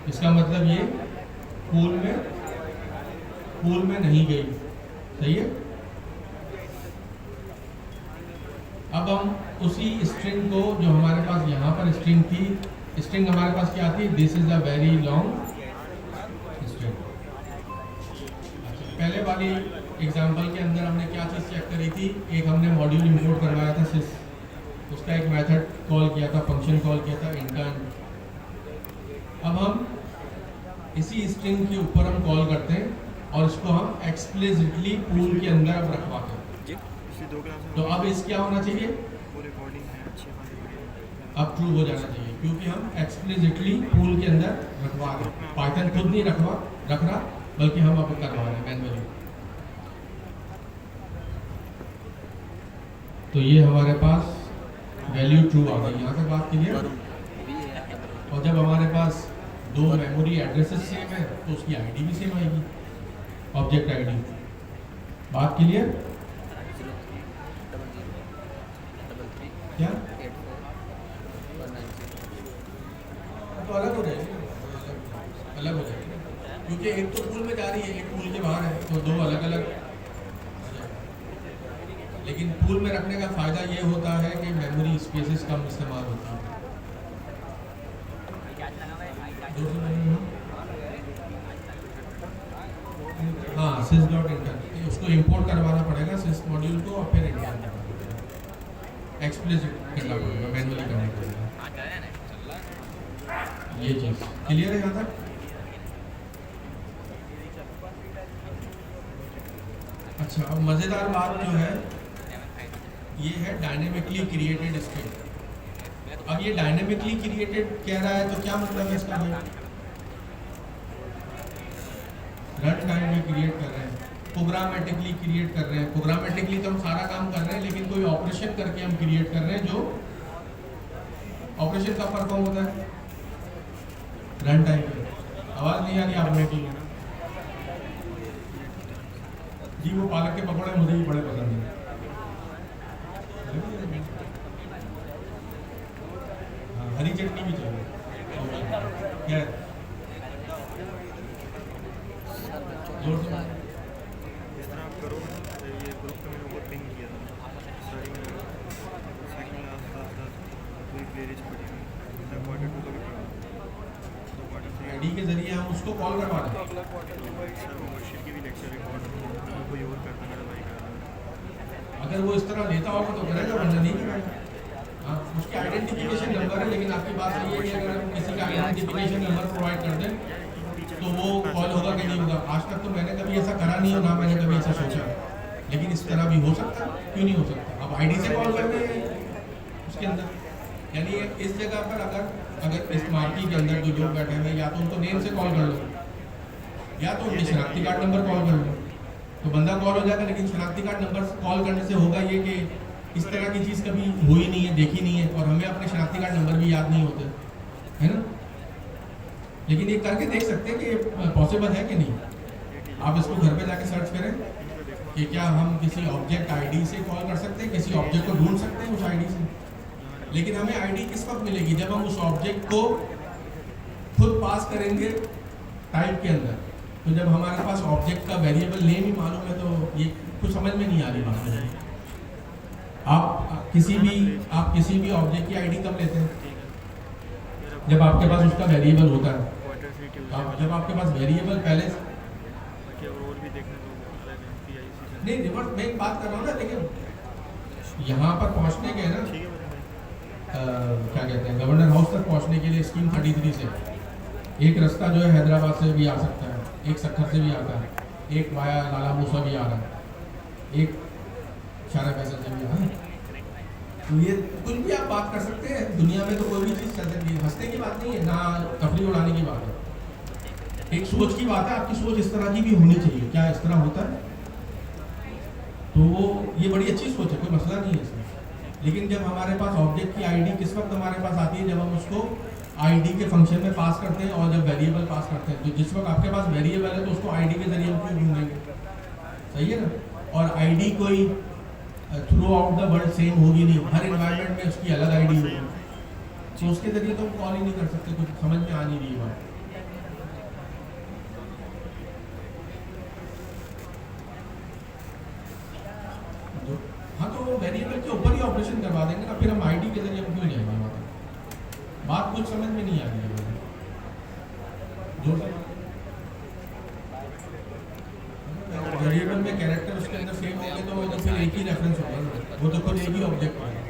इसका मतलब ये पूल में नहीं गई। सही है। अब हम उसी स्ट्रिंग को, जो हमारे पास यहाँ पर स्ट्रिंग थी, स्ट्रिंग हमारे पास क्या आती है? This is a very long string. पहले वाली एग्जांपल के अंदर हमने क्या चीज़ चेक करी थी? एक हमने मॉड्यूल इंपोर्ट करवाया था सिस, उसका एक मेथड कॉल किया था, फंक्शन कॉल किया था इंटर्न। अब हम इसी स्ट्रिंग के ऊपर हम कॉल करते हैं और इसको हम एक्सप्लिसिटली पूल के अंदर अब रखवाते हैं। तो अब इस क्या होना चाहिए? अब ट्रू हो जाना चाहिए, क्योंकि हम एक्सप्लिसिटली पूल के अंदर रखवा रहे हैं। पाइथन खुद नहीं रख रहा, बल्कि हम अब करवा रहे हैं मैन्युअली। तो ये हमारे पास वैल्यू ट्रू आ गई। यहाँ से बात क्लियर? और जब हमारे पास दो मेमोरी एड्रेसेस सेम है तो उसकी आईडी भी सेम आएगी, ऑब्जेक्ट आईडी। बात क्लियर? क्या तो अलग हो जाएगी, अलग हो जाएगी, क्योंकि एक तो पूल में जा रही है, एक पूल के बाहर है, तो दो अलग अलग। लेकिन पूल में रखने का फ़ायदा ये होता है कि मेमोरी स्पेसेस कम इस्तेमाल होती है। हाँ, सिस डॉट इंटर्न, उसको इंपोर्ट करवाना पड़ेगा सिस मॉड्यूल को, और फिर इंटर्न एक्सप्लिसिट करना पड़ेगा, मैनुअली करना पड़ेगा। ये चीज़ क्लियर है यहाँ तक? अच्छा, अब मज़ेदार बात जो है ये है डायनेमिकली क्रिएटेड स्ट्रिंग। अब ये डायनेमिकली क्रिएटेड कह रहा है तो क्या मतलब है इसका? रन टाइम में क्रिएट कर रहे हैं, प्रोग्रामेटिकली क्रिएट कर रहे हैं। प्रोग्रामेटिकली तो हम सारा काम कर रहे हैं, लेकिन कोई ऑपरेशन करके हम क्रिएट कर रहे हैं जो ऑपरेशन का परफॉर्म होता है रन टाइम पे। आवाज़ नहीं आ रही आप लोगों की? जी वो पालक के पकौड़े मुझे भी बड़े पसंद हैं। हाँ, हरी चटनी भी चाहिए। क्या है? जोर से बात। इस तरह आप करो ना, तो ये ग्रुप में मैंने ऊपर पिंग किया था स्टार्टिंग में, सेकंड लास्ट पूरी प्लेलिस्ट पड़ी हुई है। क्वार्टर 2 का भी पड़ा, तो क्वार्टर 3 आईडी के जरिए हम उसको कॉल करवा दें। सर वो मुर्शिद की भी लेक्चर रिकॉर्ड कोई और करता मेरा भाई कर रहा अगर वो इस तरह लेता होगा तो करेगा, वरना नहीं करेगा। हाँ, उसकी आइडेंटिफिकेशन नंबर है, लेकिन आपकी बात सही है कि अगर हम किसी का आइडेंटिफिकेशन नंबर प्रोवाइड कर दें तो वो कॉल होगा कि नहीं होगा। आज तक तो मैंने कभी ऐसा करा नहीं हो, ना मैंने कभी ऐसा सोचा, लेकिन इस तरह भी हो सकता है, क्यों नहीं हो सकता। अब आईडी से कॉल कर दें उसके अंदर, यानी इस जगह पर अगर इस मार्की के अंदर जो लोग बैठे हुए हैं, या तो उनको नेम से कॉल कर लो, या तो उनके शनाख्ती कार्ड नंबर कॉल कर लो, तो बंदा कॉल हो जाएगा। लेकिन शनाख्ती कार्ड नंबर से कॉल करने से होगा ये कि इस तरह की चीज़ कभी हुई नहीं है, देखी नहीं है, और हमें अपने शनाख्ती कार्ड नंबर भी याद नहीं होते, है ना। लेकिन ये करके देख सकते हैं कि पॉसिबल है कि नहीं। आप इसको घर पे जाके सर्च करें कि क्या हम किसी ऑब्जेक्ट आईडी से कॉल कर सकते हैं, किसी ऑब्जेक्ट को ढूंढ सकते हैं उस आईडी से। लेकिन हमें आईडी किस वक्त मिलेगी? जब हम उस ऑब्जेक्ट को खुद पास करेंगे टाइप के अंदर। तो जब हमारे पास ऑब्जेक्ट का वेरिएबल नेम ही मालूम है, तो ये कुछ समझ में नहीं आ रही बात। आप किसी भी ऑब्जेक्ट की आईडी कब लेते हैं? जब आपके पास उसका वेरिएबल होता है। जब आपके पास वेरिएबल पहले और भी देखने को नहीं, रिवर्स मैं एक बात कर रहा हूँ ना, लेकिन यहाँ पर पहुँचने के ना क्या कहते हैं, गवर्नर हाउस तक पहुँचने के लिए स्कीम 33 से एक रास्ता जो है हैदराबाद से भी आ सकता है, एक सक्खर से भी आता है, एक वाया लाला मूसा भी आ रहा है, एक शारा फैसल से भी आ रहा है। तो ये कुछ भी आप बात कर सकते हैं, दुनिया में तो कोई भी चीज़ चल सकती है। हंसने की बात नहीं है ना, तफरी उड़ाने की बात है, एक सोच की बात है। आपकी सोच इस तरह की भी होनी चाहिए। क्या इस तरह होता है? तो ये बड़ी अच्छी सोच है, कोई मसला नहीं है इसमें। लेकिन जब हमारे पास ऑब्जेक्ट की आईडी किस वक्त हमारे पास आती है? जब हम उसको आईडी के फंक्शन में पास करते हैं, और जब वेरिएबल पास करते हैं। तो जिस वक्त आपके पास वेरिएबल है तो उसको आईडी के जरिए हम क्यों ढूंढेंगे? सही है ना। और आईडी कोई through out the world same होगी नहीं, हर एनवायरनमेंट में उसकी अलग आईडी होगी, तो उसके जरिए तो हम कॉल ही नहीं कर सकते। कुछ समझ में आ नहीं रही बात। हाँ, तो वो वेरिएबल के ऊपर ही ऑपरेशन करवा देंगे ना, फिर हम आईडी के जरिए हम क्यों जाएंगे वहाँ पर? बात कुछ समझ में नहीं आ रही है। जोर से वेरिएबल में कैरेक्टर उसके अंदर सेम होंगे तो फिर एक ही रेफरेंस होगा ना, वो तो खुद एक ही ऑब्जेक्ट होगा,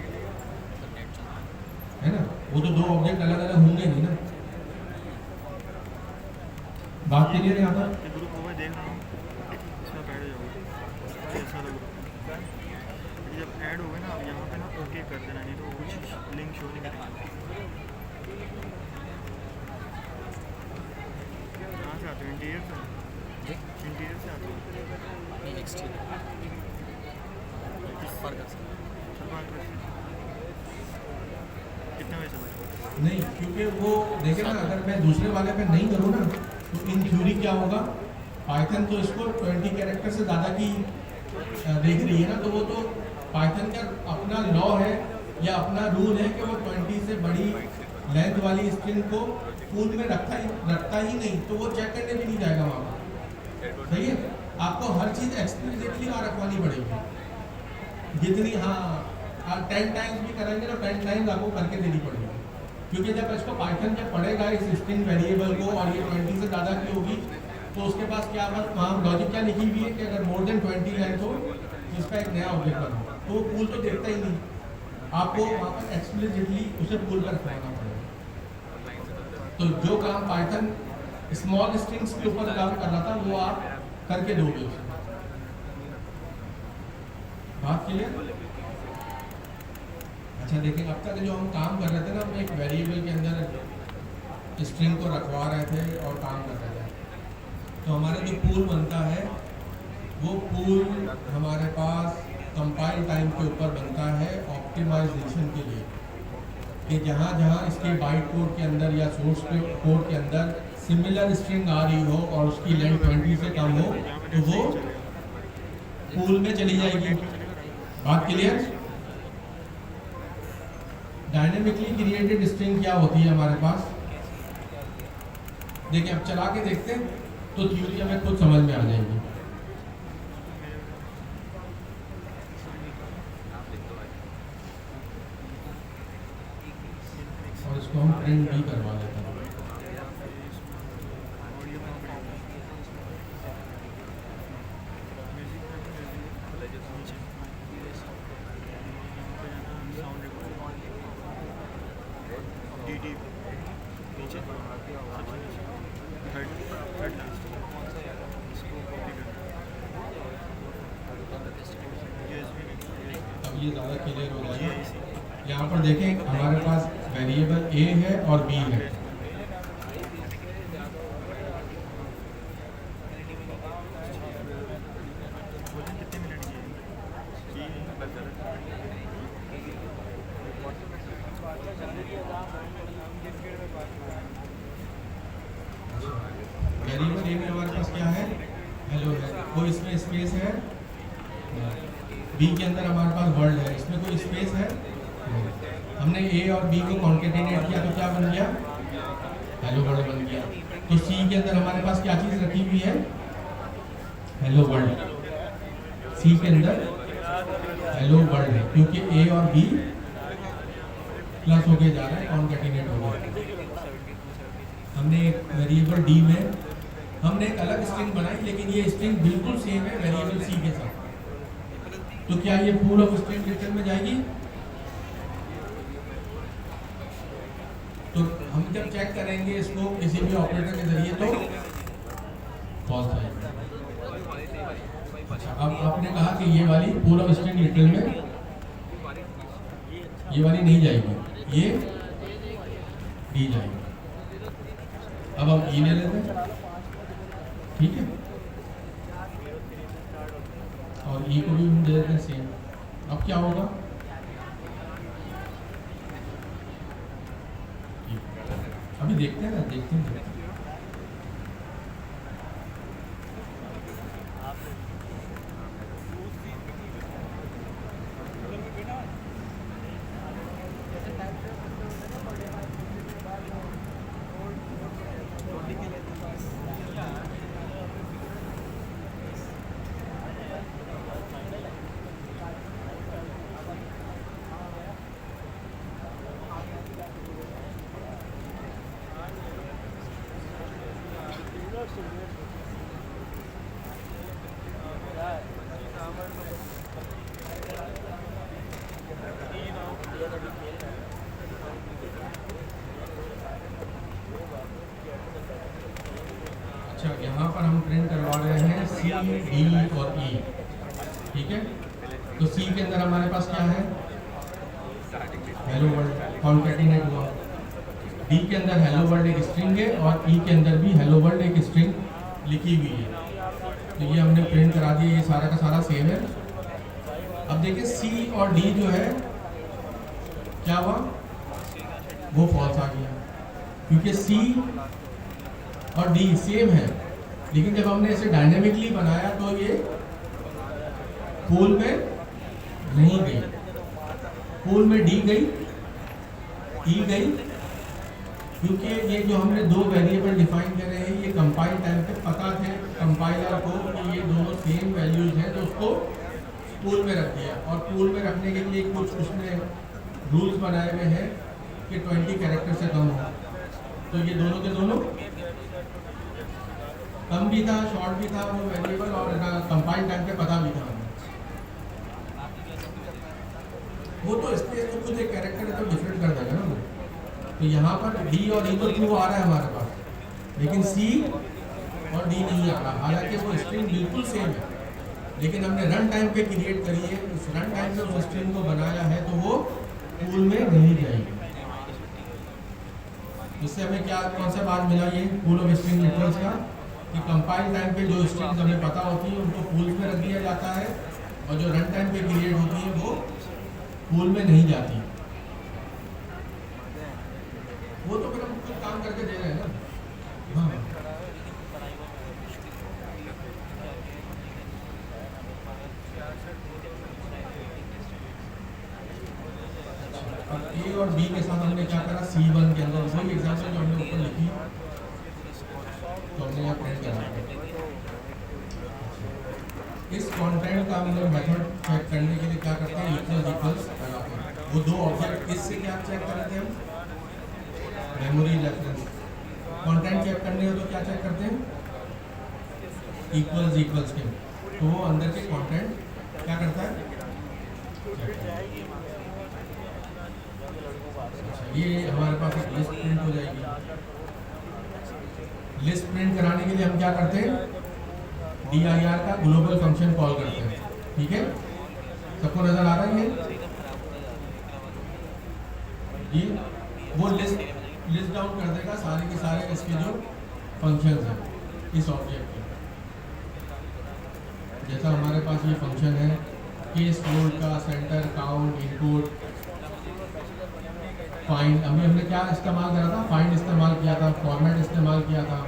है ना। वो तो दो ऑब्जेक्ट अलग अलग होंगे नहीं ना। बात क्लियर है? आता ग्रुप को मैं देख रहा हूँ, इसमें बैठ जाओगे ऐसा लग रहा है। जब ऐड हो गए ना, आप यहाँ पे ना ओके कर देना, नहीं तो कुछ लिंक शो नहीं करेंगे। कहाँ से आते हो? इंटीरियर से? इंटीरियर से आते हो? कितने बजे से? नहीं, क्योंकि वो देखे ना, अगर मैं दूसरे वाले पे नहीं करूँ ना, तो इन थ्योरी क्या होगा, पाइथन तो इसको 20 कैरेक्टर से ज़्यादा की देख रही है ना, तो वो तो पाइथन का अपना लॉ है या अपना रूल है कि वो 20 से बड़ी लेंथ वाली स्ट्रिंग को पूल में रखता ही नहीं, तो वो चेक करने भी नहीं जाएगा वहाँ पर। सही है। आपको हर चीज़ एक्सप्लिसिटली वहाँ रखवानी पड़ेगी, जितनी 10 टाइम्स भी करेंगे तो 10 टाइम्स आपको करके देनी पड़ेगी। क्योंकि जब इसको पाइथन जब पढ़ेगा इस स्ट्रिंग वेरिएबल को, और ये 20 से ज़्यादा की होगी, तो उसके पास क्या वहाँ लॉजिक क्या लिखी हुई है कि अगर मोर देन 20 लेंथ हो तो इसका एक नया ऑब्जेक्ट बना, तो वो पूल तो देखता ही नहीं, आपको वहाँ पर एक्सप्लिसिटली उसे पूल पर रखवाना पड़ेगा। तो जो काम पाइथन स्मॉल स्ट्रिंग्स के ऊपर काम कर रहा था, वो आप करके दोगे उसे। बात क्लियर? अच्छा देखिए, अब तक जो हम काम कर रहे थे ना, हम एक वेरिएबल के अंदर स्ट्रिंग को रखवा रहे थे और काम कर रहे थे। तो हमारा जो पूल बनता है वो पूल हमारे पास कंपाइल टाइम के ऊपर बनता है ऑप्टिमाइजेशन के लिए, कि जहाँ जहाँ इसके बाइट कोड के अंदर या सोर्स कोड के अंदर सिमिलर स्ट्रिंग आ रही हो और उसकी लेंथ 20 से कम हो तो वो पूल में चली जाएगी। बात क्लियर? डायनेमिकली क्रिएटेड स्ट्रिंग क्या होती है हमारे पास? देखिए अब चला के देखते हैं तो थ्योरी हमें खुद समझ में आ जाएगी। और इसको हम प्रिंट भी करवा लेते हैं। अब ये ज़्यादा क्लियर हो जाएगा। यहाँ पर देखें हमारे पास वेरिएबल ए है और बी है। वेरिएबल ए में हमारे पास क्या है? हेलो है। कोई इसमें स्पेस है? बी के अंदर हमारे पास वर्ल्ड है, इसमें कोई स्पेस है? हमने ए और बी को कॉन्केटिनेट किया तो क्या बन गया? हेलो वर्ल्ड बन गया। तो सी के अंदर हमारे पास क्या चीज़ रखी हुई है? Hello world. सी के अंदर हेलो वर्ल्ड है क्योंकि ए और बी प्लस होके जा रहा है, कॉन्केटिनेट हो गया। हमने एक वेरिएबल डी में हमने एक अलग स्ट्रिंग बनाई, लेकिन ये स्ट्रिंग बिल्कुल सेम है वेरिएबल सी के साथ। तो क्या ये पूल ऑफ स्ट्रिंग रिटर्न में जाएगी? तो हम जब चेक करेंगे इसको किसी भी ऑपरेटर के जरिए तो फॉल्स आएगा। अच्छा, अब आपने कहा कि ये वाली पूल ऑफ स्ट्रिंग रिटर्न में ये वाली नहीं जाएगी, ये डी जाएगी। अब हम ई ले लेते हैं, ठीक है, और ई को भी हम दे देते हैं सेम। अब क्या होगा? अभी देखते हैं ना, देखते हैं। अच्छा, यहाँ पर हम प्रिंट करवा रहे हैं सी, डी और ई, ठीक है। तो सी के अंदर हमारे पास क्या है? हेलो वर्ल्ड कॉन्केटिनेट हुआ। डी के अंदर हेलो वर्ल्ड एक स्ट्रिंग है और ई के अंदर भी हेलो वर्ल्ड एक स्ट्रिंग लिखी हुई है। तो ये हमने प्रिंट करा दिया, ये सारा का सारा सेम है। अब देखिए सी और डी जो है क्या हुआ? वो फॉल्स आ गया क्योंकि सी और डी सेम है, लेकिन जब हमने इसे डायनेमिकली बनाया तो ये पूल में नहीं गई। पूल में डी गई, ई गई, क्योंकि ये जो हमने दो वेरिएबल डिफाइन करे हैं ये कंपाइल टाइम पे पता थे कंपाइलर को कि ये दोनों सेम वैल्यूज हैं, तो उसको पूल में रख दिया। और पूल में रखने के लिए कुछ उसने रूल्स बनाए हुए हैं कि 20 कैरेक्टर से कम हो। तो ये दोनों के दोनों कम भी था, शॉर्ट भी था वो वेरिएबल, और कंपाइल टाइम पे पता भी था। वो तो स्पेस तो खुद एक कैरेक्टर है तो डिफरेंट कर देगा ना। तो यहाँ पर डी और ई तो ट्रू आ रहा है हमारे पास, लेकिन सी और डी नहीं आ रहा। हालांकि वो स्ट्रिंग बिल्कुल सेम है, लेकिन हमने रन टाइम पे क्रिएट करी है, उस रन टाइम पे उस स्ट्रिंग को बनाया है तो वो पूल में नहीं जाएगी। इससे हमें क्या कौन सा बात मिला? ये पूल ऑफ स्ट्रिंग लिटरल्स का कि कंपाइल टाइम पे जो स्ट्रिंग्स हमें पता होती है उनको पूल में रख दिया जाता है और जो रन टाइम पे क्रिएट होती है वो पूल में नहीं जाती। वो तो फिर हम कुछ काम करके दे रहे हैं ना। हाँ अब ए और बी के साथ हमने क्या करा, C1 के अंदर वही एग्जाम्पल जो हमने ऊपर लिखी तो हमने यहाँ प्रिंट करा। इस कंटेंट का हम लोग मेथड चेक करने के लिए क्या करते हैं, इक्वल्स लगाते हैं। वो दो ऑब्जेक्ट इससे क्या चेक करते हैं हम, मेमोरी रेफरेंस। कंटेंट चेक करने हो तो क्या चेक करते हैं, इक्वल्स के, तो वो अंदर के कंटेंट क्या करता है। ये हमारे पास एक लिस्ट प्रिंट हो जाएगी। लिस्ट प्रिंट कराने के लिए हम क्या करते हैं, dir का ग्लोबल फंक्शन कॉल करते हैं। ठीक है, सबको नजर आ रहा है ये वो लिस्ट डाउन कर देगा सारे के सारे इसके जो फंक्शंस हैं इस ऑब्जेक्ट के। जैसा हमारे पास ये फंक्शन है केस फ्लोट का, सेंटर, काउंट, इनपुट, फाइंड। अभी हमने क्या इस्तेमाल करा था, फाइंड इस्तेमाल किया था, फॉर्मेट इस्तेमाल किया था,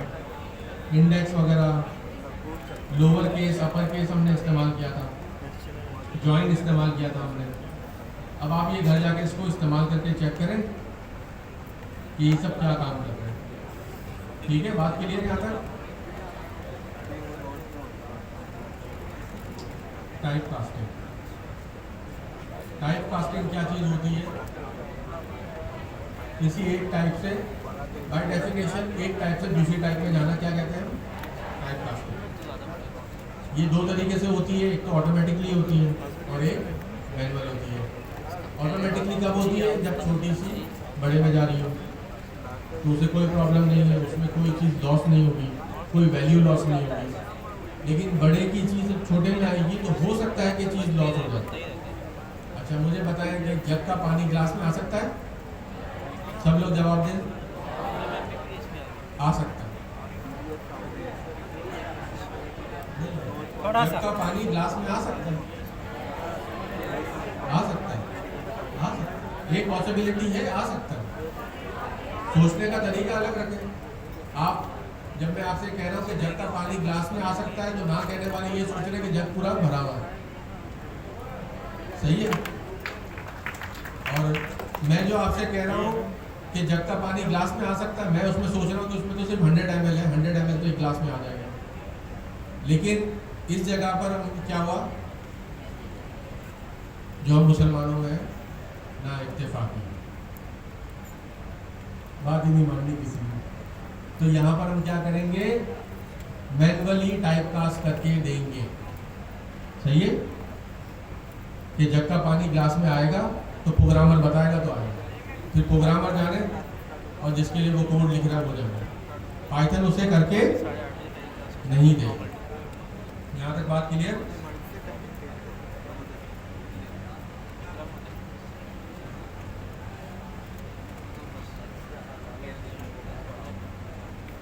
इंडेक्स वगैरह, लोअर केस अपर केस हमने इस्तेमाल किया था, जॉइन इस्तेमाल किया था हमने। अब आप ये घर जाके इसको इस्तेमाल करके चेक करें कि ये सब क्या काम कर रहे हैं। ठीक है, बात क्लियर यहाँ तक। टाइप कास्टिंग, टाइप कास्टिंग क्या चीज़ होती है, किसी एक टाइप से बाय डेफिनेशन एक टाइप से दूसरी टाइप में जाना क्या कहते हैं, टाइप कास्टिंग। ये दो तरीके से होती है, एक तो ऑटोमेटिकली होती है और एक मैनुअल होती है। ऑटोमेटिकली कब होती है, जब छोटी सी बड़े में जा रही हो तो उसे कोई प्रॉब्लम नहीं है, उसमें कोई चीज़ लॉस नहीं होगी, कोई वैल्यू लॉस नहीं होगी। लेकिन बड़े की चीज़ छोटे में आएगी तो हो सकता है कि चीज़ लॉस हो जाए। अच्छा मुझे बताएं कि जग का पानी ग्लास में आ सकता है, सब लोग जवाब दें। आ सकता है, जग का पानी ग्लास में आ सकता है, आ सकता है, आ सकता है, ये पॉसिबिलिटी है, आ सकता है। सोचने का तरीका अलग रखें। आप जब मैं आपसे कह रहा हूँ कि जग का पानी ग्लास में आ सकता है तो ना कहने वाले ये सोच रहे कि जग पूरा भरा हुआ है, सही है। और मैं जो आपसे कह रहा हूँ कि जग का पानी ग्लास में आ सकता है, मैं उसमें सोच रहा हूँ कि उसमें तो सिर्फ 100 ml है, 100 ml तो एक ग्लास में आ जाएगा। लेकिन इस जगह पर क्या हुआ, जो हम मुसलमानों में ना इत्तेफाकी, बात ही नहीं माननी किसी ने, तो यहाँ पर हम क्या करेंगे, मैनुअली टाइप कास्ट करके देंगे। सही है कि जग का पानी ग्लास में आएगा तो प्रोग्रामर बताएगा तो आएगा, फिर प्रोग्रामर जाने और जिसके लिए वो कोड लिख रहा है वो जाने, पाइथन उसे करके नहीं देगा। यहाँ तक बात क्लियर।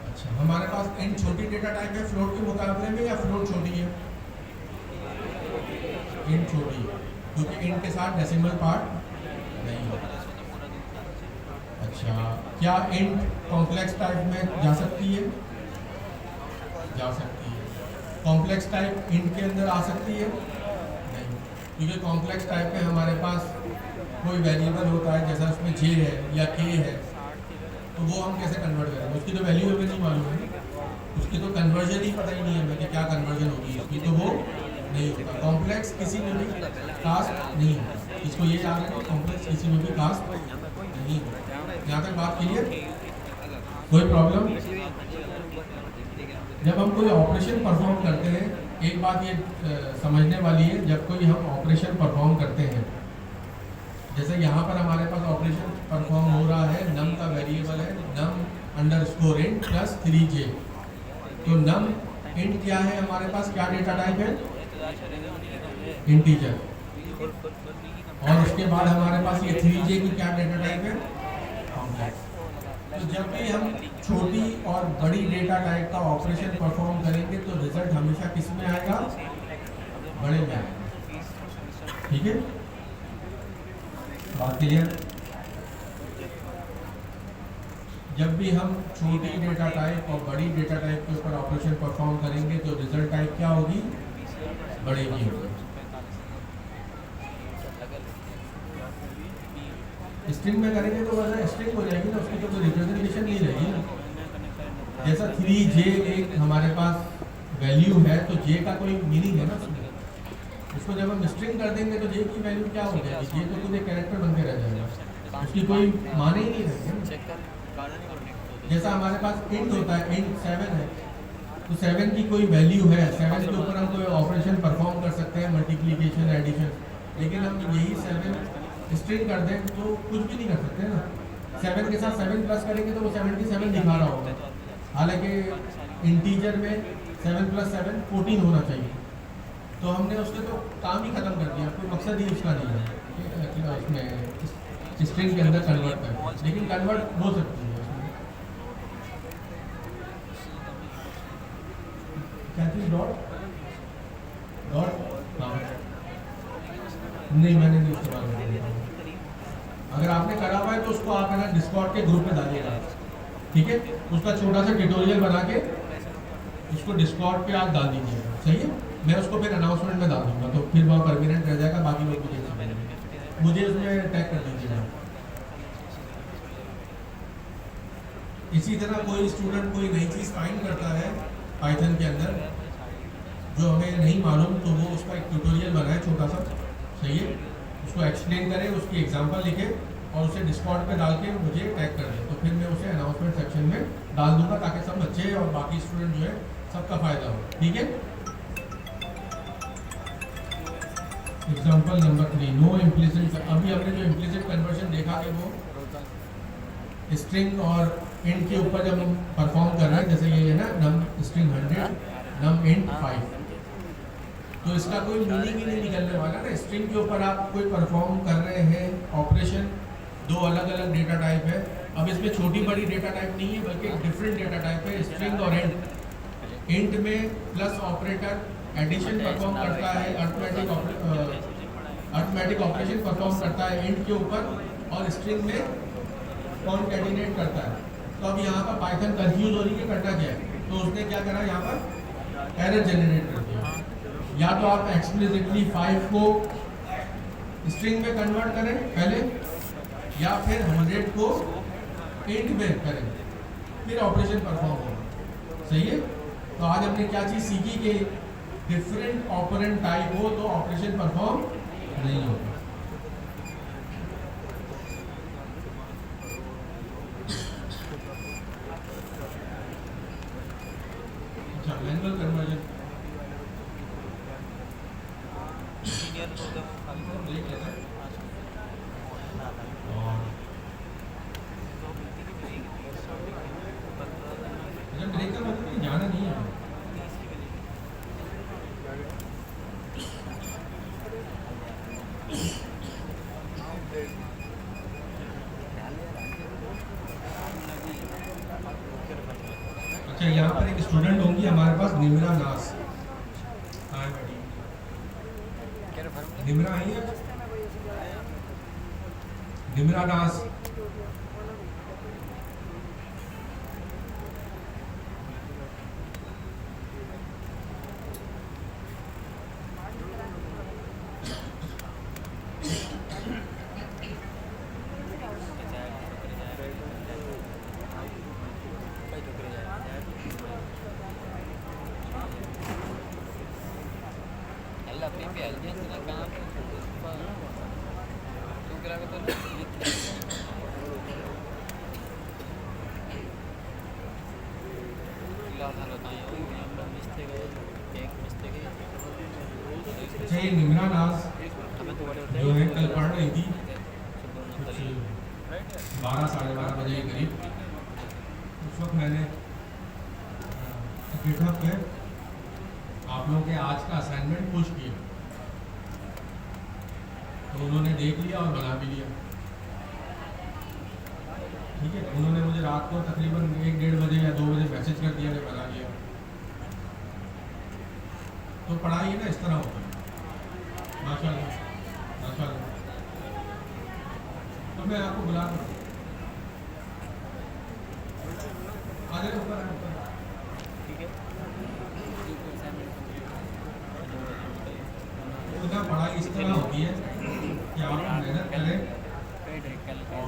अच्छा हमारे पास इन छोटी डेटा टाइप है फ्लोट के मुकाबले में, या फ्लोट छोटी है, इन छोटी है क्योंकि इन के साथ डेसिमल पार्ट नहीं होता। अच्छा क्या इंट कॉम्प्लेक्स टाइप में जा सकती है, जा सकती है। कॉम्प्लेक्स टाइप इंट के अंदर आ सकती है नहीं, क्योंकि कॉम्प्लेक्स टाइप में हमारे पास कोई वेरिएबल होता है, जैसा उसमें जे है या के है, तो वो हम कैसे कन्वर्ट करेंगे, उसकी तो वैल्यू हमें नहीं मालूम है, उसकी तो कन्वर्जन ही पता ही नहीं है हमें कि क्या कन्वर्जन होगी उसकी, तो वो नहीं होता। कॉम्प्लेक्स किसी में भी कास्ट नहीं होता, इसको ये याद रखें, कॉम्प्लेक्स किसी में भी कास्ट नहीं होता। यहाँ तक बात क्लियर, कोई प्रॉब्लम। जब हम कोई ऑपरेशन परफॉर्म करते हैं, एक बात ये समझने वाली है, जब कोई हम ऑपरेशन परफॉर्म करते हैं, जैसे यहाँ पर हमारे पास ऑपरेशन परफॉर्म हो रहा है, नम का वेरिएबल है num_int प्लस 3j, तो num int क्या है हमारे पास, क्या डेटा टाइप है, इंटीजर, और उसके बाद हमारे पास ये 3j की क्या डेटा टाइप है, कॉम्प्लेक्स। तो जब भी हम छोटी और बड़ी डेटा टाइप का ऑपरेशन परफॉर्म करेंगे तो रिजल्ट हमेशा किस में आएगा, बड़े में आएगा। ठीक है, बात क्लियर। जब भी हम छोटी डेटा टाइप और बड़ी डेटा टाइप के ऊपर ऑपरेशन परफॉर्म करेंगे तो रिजल्ट टाइप क्या होगी, बड़े की होगी। स्ट्रिंग में करेंगे तो वैसा स्ट्रिंग हो जाएगी ना, उसकी तो कोई रिप्रेजेंटेशन नहीं रहेगी ना। जैसा 3J एक हमारे पास वैल्यू है तो J का कोई मीनिंग है ना उसमें, उसको जब हम स्ट्रिंग कर देंगे तो J की वैल्यू क्या हो जाएगी, J तो खुद एक कैरेक्टर बन के रह जाएगा, उसकी कोई माने ही नहीं रहेगी। जैसा हमारे पास इंट होता है, इंट 7 है तो 7 की कोई वैल्यू है, 7 के ऊपर हम कोई ऑपरेशन परफॉर्म कर सकते हैं, मल्टीप्लिकेशन, एडिशन, लेकिन हम यही 7 स्ट्रिंग कर दें तो कुछ भी नहीं कर सकते ना। 7 के साथ 7 प्लस करेंगे तो वो 77 दिखा रहा होगा, हालांकि इंटीजर में 7 + 7 14 होना चाहिए। तो हमने उसके तो काम ही खत्म कर दिया, कोई मकसद ही उसका नहीं है उसमें स्ट्रिंग के अंदर कन्वर्ट कर, लेकिन कन्वर्ट हो सकती है उसमें। क्या चीज, डॉट हाँ नहीं, मैंने नहीं इस्तेमाल किया। अगर आपने करा हुआ है तो उसको आप है ना डिस्कॉर्ड के ग्रुप में डालिएगा, ठीक है, उसका छोटा सा ट्यूटोरियल बना के उसको डिस्कॉर्ड पे आप डाल दीजिएगा, सही है। मैं उसको फिर अनाउंसमेंट में डाल दूंगा तो फिर वहाँ परमानेंट रह जाएगा, बाकी लोग मुझे उसमें टैग कर दीजिएगा। इसी तरह कोई स्टूडेंट कोई नई चीज़ फाइंड करता है पाइथन के अंदर जो हमें नहीं मालूम, तो वो उसका एक ट्यूटोरियल बनाए छोटा सा, सही है, उसको एक्सप्लेन करें, उसकी एग्जांपल लिखे और उसे डिस्कॉर्ड पे डाल के मुझे टैग कर दें, तो फिर मैं उसे अनाउंसमेंट सेक्शन में डाल दूंगा ताकि सब बच्चे और बाकी स्टूडेंट जो है सबका फ़ायदा हो, ठीक है। Example number 3, no implicit. अभी हमने जो इम्प्लिसिट कन्वर्जन देखा है वो स्ट्रिंग और इंट के ऊपर जब हम परफॉर्म कर रहे हैं, जैसे ये है ना नम स्ट्रिंग 100 नम इंट 5, तो इसका कोई मीनिंग ही नहीं निकलने वाला ना। स्ट्रिंग के ऊपर आप कोई परफॉर्म कर रहे हैं ऑपरेशन, दो अलग अलग डेटा टाइप है। अब इसमें छोटी बड़ी डेटा टाइप नहीं है बल्कि डिफरेंट डेटा टाइप है, स्ट्रिंग और इंट। इंट में प्लस ऑपरेटर एडिशन परफॉर्म करता है, अर्थमेटिक ऑपरेशन परफॉर्म करता है इंट के ऊपर, और स्ट्रिंग में कॉन्कैटिनेट करता है। तो अब यहाँ पर पाइथन कंफ्यूज हो रही है करना क्या है, तो उसने क्या करा, यहाँ पर एरर जनरेट कर दिया। या तो आप एक्सप्लिसिटली 5 को स्ट्रिंग में कन्वर्ट करें पहले, या फिर 100 को इंट में करें, फिर ऑपरेशन परफॉर्म होगा, सही है। तो आज हमने क्या चीज़ सीखी कि डिफरेंट ऑपरेंट टाइप हो तो ऑपरेशन परफॉर्म नहीं होगा। अच्छा, मैनुअल कन्वर्जन देख लेते हैं। अच्छा, ब्रेक का मतलब जाना नहीं है। अच्छा, यहाँ पर एक स्टूडेंट होंगी हमारे पास, निम्रा नास। हाय बेटी, निम्रा आई है, निम्रा नास। अच्छा, ये निम्रा नाज जो है कल पढ़ रही थी कुछ 12 साढ़े 12 बजे के करीब, उस वक्त मैंने गिटहब पे आप लोगों के आज का असाइनमेंट पुश किया, तो उन्होंने देख लिया और बना भी लिया। ठीक है, उन्होंने मुझे रात को तकरीबन 1-1:30 बजे या 2 बजे मैसेज कर दिया कि बना लिया। तो पढ़ाई है ना इस तरह होता है। माशाल्लाह माशाल्लाह। तो मैं आपको बुला रहा हूँ, आ जाए ऊपर आए ऊपर। ठीक है तो ना पढ़ाई इस तरह होती है कि आप मेहनत करें और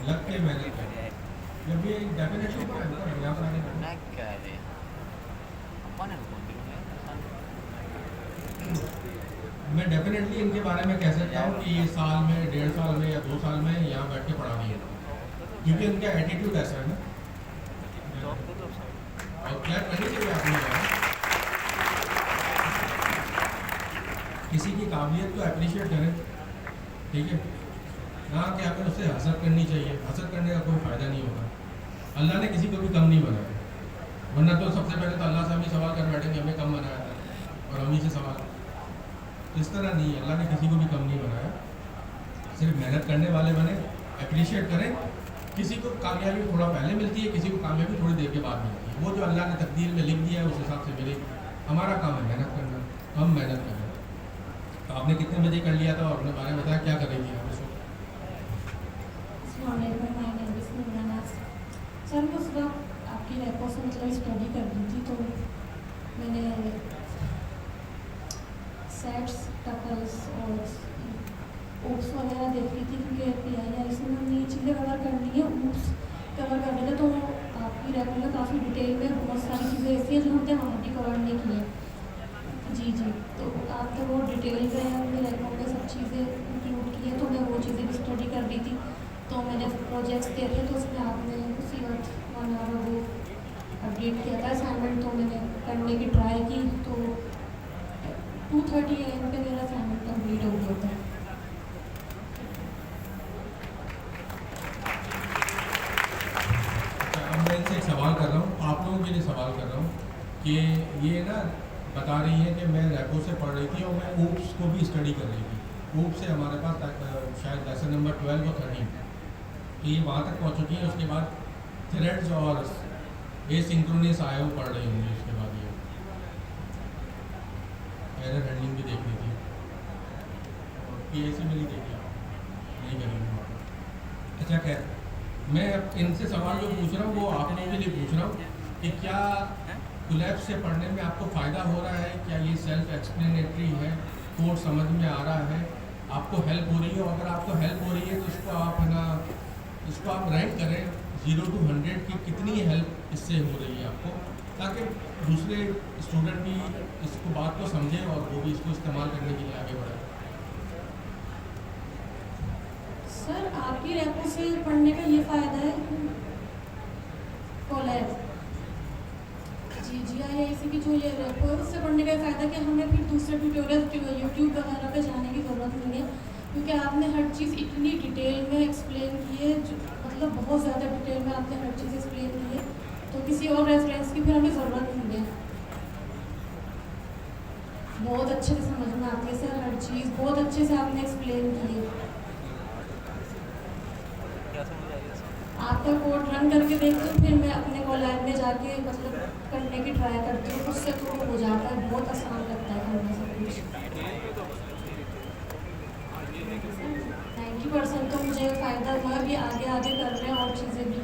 लग के मेहनत करें। जब ये डेफिनेशन पर है यहाँ पर आने का। ना करे कौन है वो मैं डेफिनेटली इनके बारे में कह सकता हूँ कि ये साल में 1.5 साल में या 2 साल में यहाँ बैठ के पढ़ा दिए, क्योंकि इनका एटीट्यूड ऐसा है ना। और क्या करनी चाहिए आपने किसी की काबिलियत को अप्रिशिएट करें, ठीक है ना, कि हमें उससे हसद करनी चाहिए। हसद करने का कोई फ़ायदा नहीं होगा। अल्लाह ने किसी को भी कम नहीं बनाया, वरना तो सबसे पहले तो अल्लाह से हम ही सवाल कर बैठेंगे हमें कम बनाया था और हम ही से सवाल। तो इस तरह नहीं है, अल्लाह ने किसी को भी कम नहीं बनाया। सिर्फ मेहनत करने वाले बने, अप्रिशिएट करें। किसी को कामयाबी थोड़ा पहले मिलती है, किसी को कामयाबी थोड़ी देर के बाद मिलती है। वो जो अल्लाह ने तकदीर में लिख दिया है उस हिसाब से मिलेगी। हमारा काम है मेहनत करना, हम मेहनत करें। तो आपने कितने बजे कर लिया था और अपने बारे में बताया क्या करेंगी आप इसको? सर मैं उस वक्त आपकी रेपो से मतलब स्टडी कर रही थी, तो मैंने सेट्स टकल्स और ओप्स वगैरह देख रही थी, क्योंकि PIR इसमें हमने ये चीज़ें कवर करनी है, ओप्स कवर करने थे। तो आपकी रेपो में काफ़ी डिटेल में बहुत सारी चीज़ें ऐसी हैं जो हमने वहाँ भी कवर नहीं की है। जी जी, तो आपने वो डिटेल में अपने रेपो में सब चीज़ें इंक्लूड की है, तो मैं वो चीज़ें भी स्टडी कर रही थी। तो मैंने प्रोजेक्ट्स दे थे, तो उसमें आपने उसी वक्त 1 आवर वो अपडेट किया था असाइनमेंट, तो मैंने करने की ट्राई की। तो 2:30 AM पे मेरा असाइनमेंट कंप्लीट हो गया था। अब मैं इनसे एक सवाल कर रहा हूँ, आप लोगों के लिए सवाल कर रहा हूँ कि ये ना बता रही है कि मैं रेपो से पढ़ रही थी और मैं ऊप्स को भी स्टडी कर रही थी। ऊप्स से हमारे पास शायद लेसन नंबर 12 और 13, तो ये वहाँ तक पहुँच चुकी है। उसके बाद थ्रेड्स और एसिंक्रोनस आयो पढ़ रही होंगी। उसके बाद ये एरर हैंडलिंग भी देखनी थी और PAC में नहीं देखी, नहीं करेंगे। अच्छा खैर, मैं अब इनसे सवाल जो पूछ रहा हूँ वो आप लोगों के लिए पूछ रहा हूँ कि क्या कोलैब से पढ़ने में आपको फ़ायदा हो रहा है? क्या ये सेल्फ एक्सप्लेनेटरी है? कोड समझ में आ रहा है? आपको हेल्प हो रही है? और अगर आपको हेल्प हो रही है तो इसको आप है ना, इसको आप रैंक करें 0 to 100 की कितनी हेल्प इससे हो रही है आपको, ताकि दूसरे स्टूडेंट भी इसको बात को समझें और वो भी इसको इस्तेमाल करने के लिए आगे बढ़ें। सर आपकी रेपो से पढ़ने का ये फ़ायदा है कोलैब GIIC की जो ये रेपो है उससे पढ़ने का फ़ायदा कि हमें फिर दूसरे ट्यूटोरियल यूट्यूब वगैरह पे जाने की ज़रूरत नहीं है, क्योंकि आपने हर चीज़ इतनी डिटेल में एक्सप्लेन की है, जो मतलब बहुत ज़्यादा डिटेल में आपने हर चीज़ एक्सप्लेन की है, तो किसी और रेफरेंस की फिर हमें ज़रूरत नहीं है। बहुत अच्छे से समझ में आती है सर, हर चीज़ बहुत अच्छे से आपने एक्सप्लेन की है। आपका कोड रन करके देखती हूँ, फिर मैं अपने कोलैब में जाके मतलब करने की ट्राई करती हूँ, उससे तो हो जाता है, बहुत आसान लगता है करना सब कुछ। 90% तो मुझे फ़ायदा हुआ है, भी आगे आगे कर रहे हैं और चीज़ें भी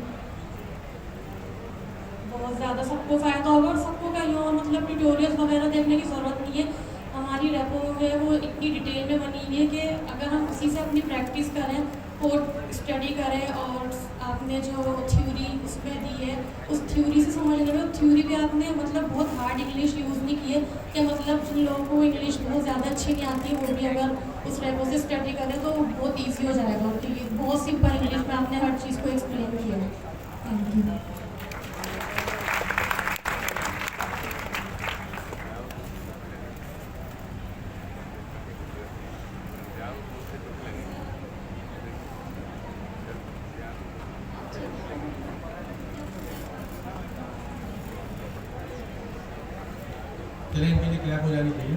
बहुत ज़्यादा सबको फ़ायदा होगा। और सबको कहीं और मतलब ट्यूटोरियल्स वगैरह देखने की ज़रूरत नहीं है। हमारी रेपो है वो इतनी डिटेल में बनी हुई है कि अगर हम उसी से अपनी प्रैक्टिस करें, कोड स्टडी करें और आपने जो थ्योरी उसमें दी है उस थ्योरी से समझ लेंगे। थ्योरी भी आपने मतलब बहुत हार्ड इंग्लिश यूज़ नहीं की है कि मतलब जिन लोगों को इंग्लिश बहुत ज़्यादा अच्छी नहीं आती है वो भी अगर उस रेपो से स्टडी करें तो बहुत ईजी हो जाएगा। तो ये बहुत सिंपल इंग्लिश में आपने हर चीज़ को एक्सप्लेन किया है। Thank you. चलिए इनके लिए क्लैप हो जानी चाहिए।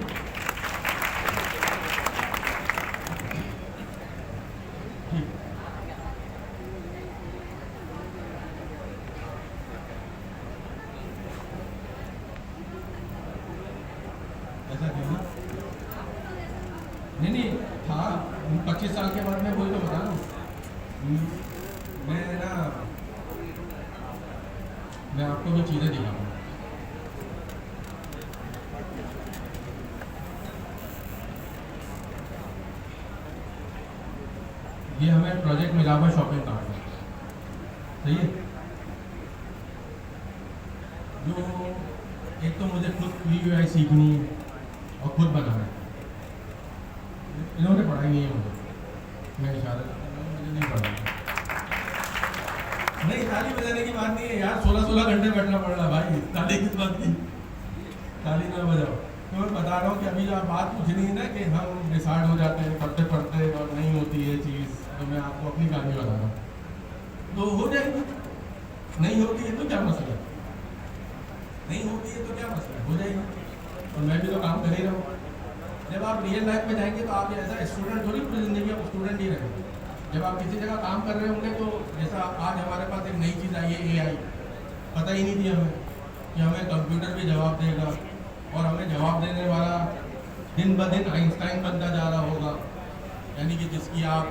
ठीक 25 साल के बाद मैं वही तो बता रहा हूँ। मैं आपको भी चीज़ें दिखाऊंगा। ये हमें प्रोजेक्ट मिला हुआ शॉपिंग कार्ट में, सही है। जो एक तो मुझे खुद UI सीखनी है और खुद बनाना है। इन्होंने पढ़ाई नहीं है मुझे, मैं इशारा मुझे नहीं पढ़ा। नहीं, ताली बजाने की बात नहीं है यार, 16 घंटे बैठना पड़ रहा भाई, ताली किस बात की, ताली ना बजाओ। तो मैं बता रहा हूँ कि अभी जो आप बात पूछ रही है ना कि हम डिसाइड हो जाते हैं पढ़ते पढ़ते और नहीं होती है चीज़, तो मैं आपको अपनी कहानी बता रहा हूँ। तो हो जाएगी, नहीं होती है तो क्या मसला है, नहीं होती है तो क्या मसला है, हो जाएगी। और मैं भी तो काम कर ही रहा हूँ। जब आप रियल लाइफ में जाएंगे तो आप ऐसा स्टूडेंट थोड़ी पूरी ज़िंदगी आप स्टूडेंट ही रहेंगे। जब आप किसी जगह काम कर रहे होंगे तो जैसा आज हमारे पास एक नई चीज़ आई है AI, पता ही नहीं थी हमें कि हमें कंप्यूटर भी जवाब देगा और हमें जवाब देने वाला दिन ब दिन आइंस्टाइन बनता जा रहा होगा, यानी कि जिसकी आप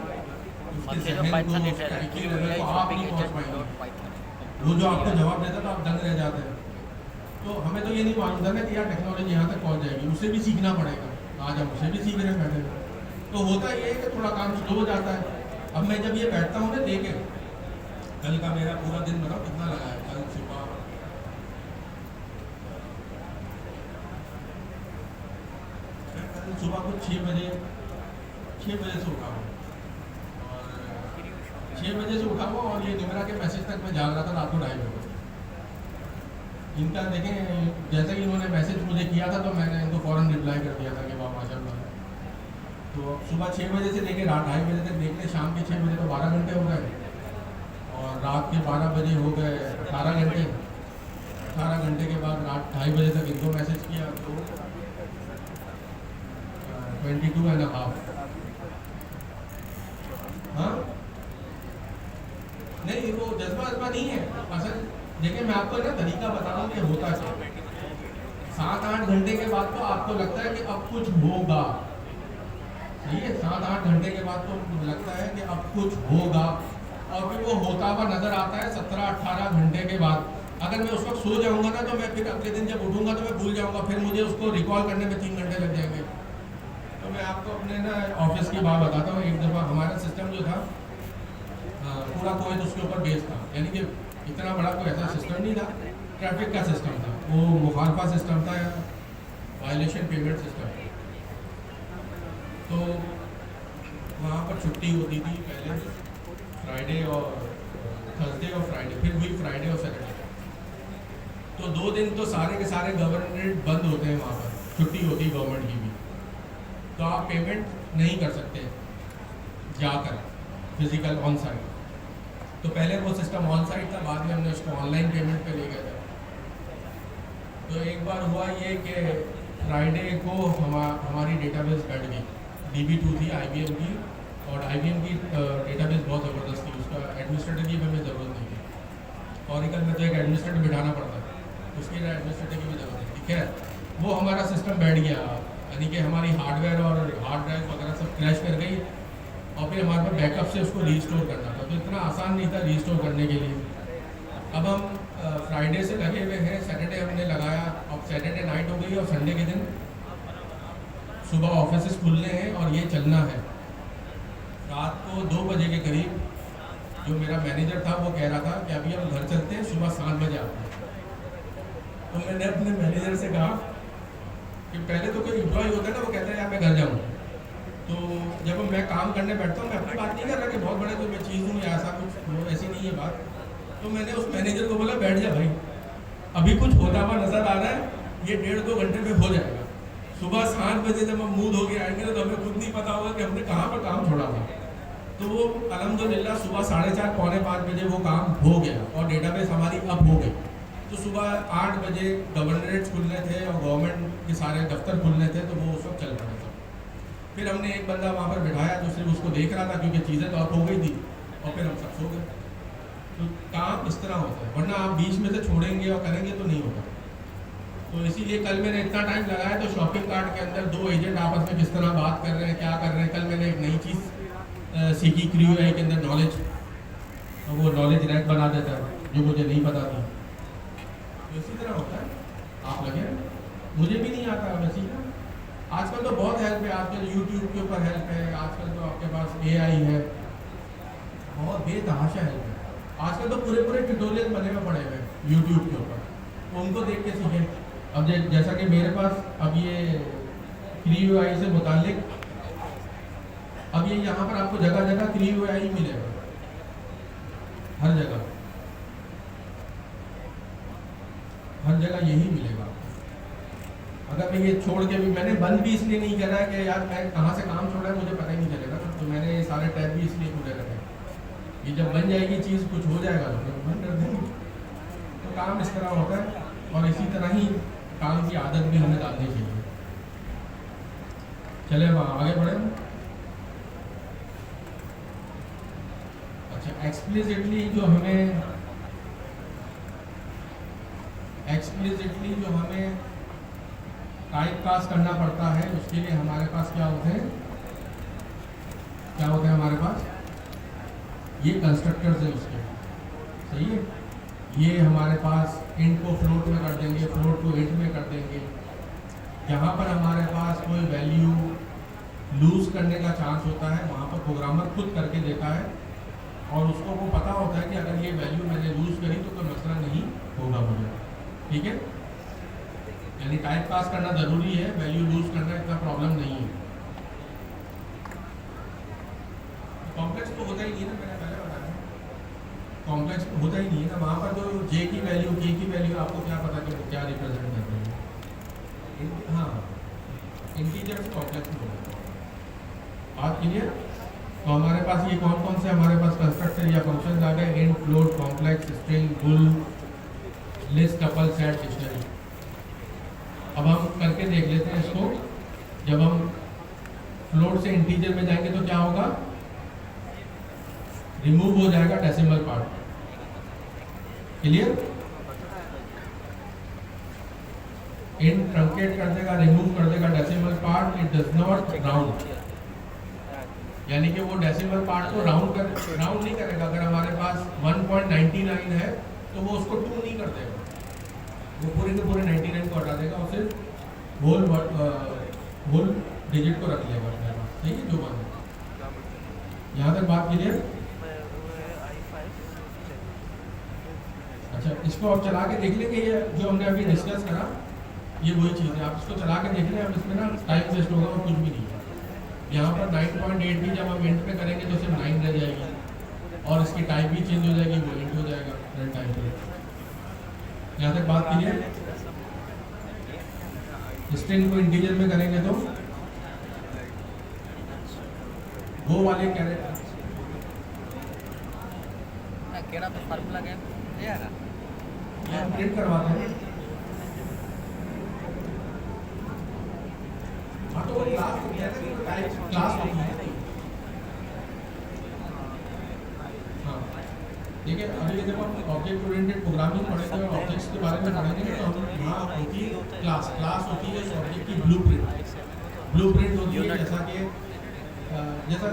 उसके जहन को उसके IQ लेवल को आप नहीं पहुँच पाएंगे। वो जो आपको जवाब देता था आप दंग रह जाते हैं। तो हमें तो ये नहीं मालूम था ना कि यार टेक्नोलॉजी यहाँ तक पहुँच जाएगी, उसे भी सीखना पड़ेगा। आज हम उसे भी सीख रहे हैं बैठे। तो होता ये है कि थोड़ा काम स्लो हो जाता है। अब मैं जब ये बैठता हूँ ना देखे, कल का मेरा पूरा दिन बताओ कितना लगा है। कल सुबह को 6 बजे से उठा हूँ और 6 बजे से उठा हुआ और ये निमरा के मैसेज तक मैं जाग रहा था रात को 2:30 बजे। इनका देखें, जैसे कि इन्होंने मैसेज मुझे किया था तो मैंने इनको फ़ौरन रिप्लाई कर दिया था कि वाह माशाल्लाह। तो सुबह 6 बजे से लेकर रात 2:30 बजे तक देख लें, शाम के 6 बजे तो 12 घंटे हो गए और रात के 12 बजे हो गए 18 घंटे। 18 घंटे के बाद रात 2:30 बजे तक इनको मैसेज किया तो 22.5। हाँ नहीं, वो जज्बा नहीं है असल। देखिए मैं आपको ना तरीका बता रहा हूँ कि होता क्या। 7-8 घंटे के बाद तो आपको लगता है कि अब कुछ होगा, सही है। 7-8 घंटे के बाद तो लगता है कि अब कुछ होगा और फिर वो होता हुआ नजर आता है 17-18 घंटे के बाद। अगर मैं उस वक्त सो जाऊंगा ना तो मैं फिर अगले दिन जब उठूंगा तो मैं भूल जाऊंगा, फिर मुझे उसको रिकॉल करने में 3 घंटे लग जाएंगे। तो मैं आपको अपने ना ऑफिस की बात बताता हूँ। एक दफ़ा हमारा सिस्टम जो था पूरा कोविड उसके ऊपर बेस था, यानी कि इतना बड़ा कोई ऐसा सिस्टम नहीं था, ट्रैफिक का सिस्टम था, वो मुखालफा सिस्टम था, वायलेशन पेमेंट सिस्टम। तो वहाँ पर छुट्टी होती थी पहले फ्राइडे और थर्सडे और फ्राइडे, फिर हुई फ्राइडे और सैटरडे। तो 2 दिन तो सारे के सारे गवर्नमेंट बंद होते हैं, वहाँ पर छुट्टी होती है गवर्नमेंट की भी। तो आप पेमेंट नहीं कर सकते जाकर फिजिकल ऑन साइट। तो पहले वो सिस्टम ऑन साइट था, बाद में हमने उसको ऑनलाइन पेमेंट पे ले गए थे। तो एक बार हुआ ये कि फ्राइडे को हमारी डेटाबेस बैठ गई। DB2 थी IBM की, और IBM की डेटाबेस बहुत ज़बरदस्त थी, उसका एडमिनिस्ट्रेटर की हमें ज़रूरत नहीं थी। ऑरेकल में तो एक एडमिनिस्ट्रेटर बिठाना पड़ता है, उसकी एडमिनिस्ट्रेटर की भी ज़रूरत नहीं थी। खैर वो हमारा सिस्टम बैठ गया, यानी कि हमारी हार्डवेयर और हार्ड ड्राइव वगैरह सब क्रैश कर गई और फिर हमारे पास बैकअप से उसको रीस्टोर करना था। तो इतना आसान नहीं था रीस्टोर करने के लिए। अब हम फ्राइडे से लगे हुए हैं, सैटरडे हमने लगाया, अब सैटरडे नाइट हो गई और संडे के दिन सुबह ऑफिस खुलने हैं और ये चलना है। रात को 2 बजे के करीब जो मेरा मैनेजर था वो कह रहा था कि अभी हम घर चलते हैं, सुबह 7 बजे आते हैं। तो मैंने अपने मैनेजर से कहा कि पहले तो कोई एम्प्लॉय होता है ना, वो कहता है यार मैं घर जाऊँ। तो जब मैं काम करने बैठता हूँ, मैं अपनी बात नहीं कर रहा कि बहुत बड़े कोई मैं चीज़ हूँ या ऐसा कुछ, वो ऐसी नहीं है बात। तो मैंने उस मैनेजर को बोला बैठ जा भाई, अभी कुछ होता हुआ नज़र आ रहा है, ये 1.5-2 घंटे में हो जाएगा। सुबह 7 बजे जब हम मूड हो के आएंगे तो हमें खुद नहीं पता होगा कि हमने कहाँ पर काम छोड़ा था। तो वो अल्हम्दुलिल्लाह सुबह 4:30-4:45 बजे वो काम हो गया और डेटाबेस हमारी अब हो गई। तो सुबह 8 बजे गवर्नरेट खुलने थे और गवर्नमेंट के सारे दफ्तर खुलने थे, तो वो उस वक्त चल पड़े थे। फिर हमने एक बंदा वहाँ पर बिठाया जो सिर्फ उसको देख रहा था, क्योंकि चीज़ें तो अब हो गई थी, और फिर हम सब सो गए। तो काम इस तरह होता है, वरना आप बीच में से छोड़ेंगे और करेंगे तो नहीं होगा। तो इसीलिए कल मैंने इतना टाइम लगाया तो शॉपिंग कार्ट के अंदर दो एजेंट आपस में किस तरह बात कर रहे हैं, क्या कर रहे हैं। कल मैंने एक नई चीज़ सीखी, क्रू है के अंदर नॉलेज, तो वो नॉलेज रैक बना देता है जो मुझे नहीं पता था। तो इसी तरह होता है, आप लगे, मुझे भी नहीं आता वैसे ही। आजकल तो बहुत हेल्प है, आजकल यूट्यूब के ऊपर हेल्प है, आजकल तो आपके पास AI है, बहुत बेतहाशा हेल्प है। आजकल तो पूरे पूरे ट्यूटोरियल बने हुए पड़े हुए यूट्यूब के ऊपर, तो उनको देख के सीखें। अब जैसा कि मेरे पास अब ये CrewAI से मुतालिक, अब ये यहाँ पर आपको जगह जगह CrewAI मिलेगा, हर जगह यही मिलेगा। अगर मैं ये छोड़ के भी, मैंने बंद भी इसलिए नहीं करा है कि यार मैं कहाँ से काम छोड़ा है मुझे पता ही नहीं चलेगा, तो मैंने ये सारे टैब भी इसलिए खुले रखे। ये जब बन जाएगी चीज़, कुछ हो जाएगा तो फिर बंद कर देंगे। तो काम इस तरह होता है, और इसी तरह ही काम की आदत भी हमें डालनी चाहिए। चले अब आगे बढ़े। अच्छा, एक्सप्लिसिटली जो हमें टाइप कास्ट करना पड़ता है, उसके लिए हमारे पास क्या होते हैं हमारे पास ये कंस्ट्रक्टर्स हैं उसके, सही है। ये हमारे पास इंट को फ्लोट में कर देंगे, फ्लोट को इंट में कर देंगे। जहाँ पर हमारे पास कोई वैल्यू लूज़ करने का चांस होता है, वहाँ पर प्रोग्रामर खुद करके देता है, और उसको वो पता होता है कि अगर ये वैल्यू मैंने लूज़ करी तो कोई मसला नहीं होगा मुझे, ठीक है। यानी टाइप कास्ट करना ज़रूरी है, वैल्यू लूज़ करना इतना प्रॉब्लम नहीं है। कॉम्प्लेक्स तो होता ही नहीं है ना, मैंने पहले बताया, कॉम्प्लेक्स तो होता ही नहीं है ना। वहाँ पर जो K की वैल्यू आपको क्या पता कि वो क्या रिप्रेजेंट कर रही है। हाँ, इंटीजर्स कॉम्प्लेक्स में होता है, बात क्लियर। तो हमारे पास ये कौन से हमारे पास कंस्ट्रक्टर या फंक्शन आ गए, int, float, complex, string, bull, list, tuple, set, dictionary. अब हम करके देख लेते हैं इसको। जब हम फ्लोट से इंटीजर में जाएंगे तो क्या होगा, रिमूव हो जाएगा decimal part, clear. Int truncate कर देगा, रिमूव कर देगा decimal part, it does not round, यानी कि वो डेसिमल पार्ट को राउंड नहीं करेगा। अगर हमारे पास 1.99 है तो वो उसको 2 नहीं कर देगा, वो पूरे के पूरे 99 को हटा देगा और सिर्फ होल डिजिट को रख लेगा अपने पास, सही है। जो बात है, यहाँ तक बात क्लियर। अच्छा, इसको आप चला के देख लेंगे, ये जो हमने अभी डिस्कस करा ये वही चीज़ है, आप इसको चला के देख लें। अब इसमें ना टाइम वेस्ट होगा और कुछ भी नहीं है। यहाँ पर 9.8 भी जब हम इंट पे करेंगे तो सिर्फ 9 रह जाएगी, और इसकी टाइप भी चेंज हो जाएगी, वो इंट हो जाएगा रन टाइम पे। यहाँ तक बात क्लियर। स्ट्रिंग को इंटीजर में करेंगे तो वो वाले कैरेक्टर केड़ा तो फार्मूला क्या है ये हम प्रिंट करवाते हैं। हाँ, तो वो क्लास होती है, क्लास होती है। हाँ, ठीक है। अभी जब हम ऑब्जेक्ट ओरिएंटेड प्रोग्रामिंग पढ़ेंगे और ऑब्जेक्ट्स के बारे में पढ़ेंगे तो हम वहाँ होती है क्लास होती है इस ऑब्जेक्ट की ब्लूप्रिंट होती है। जैसा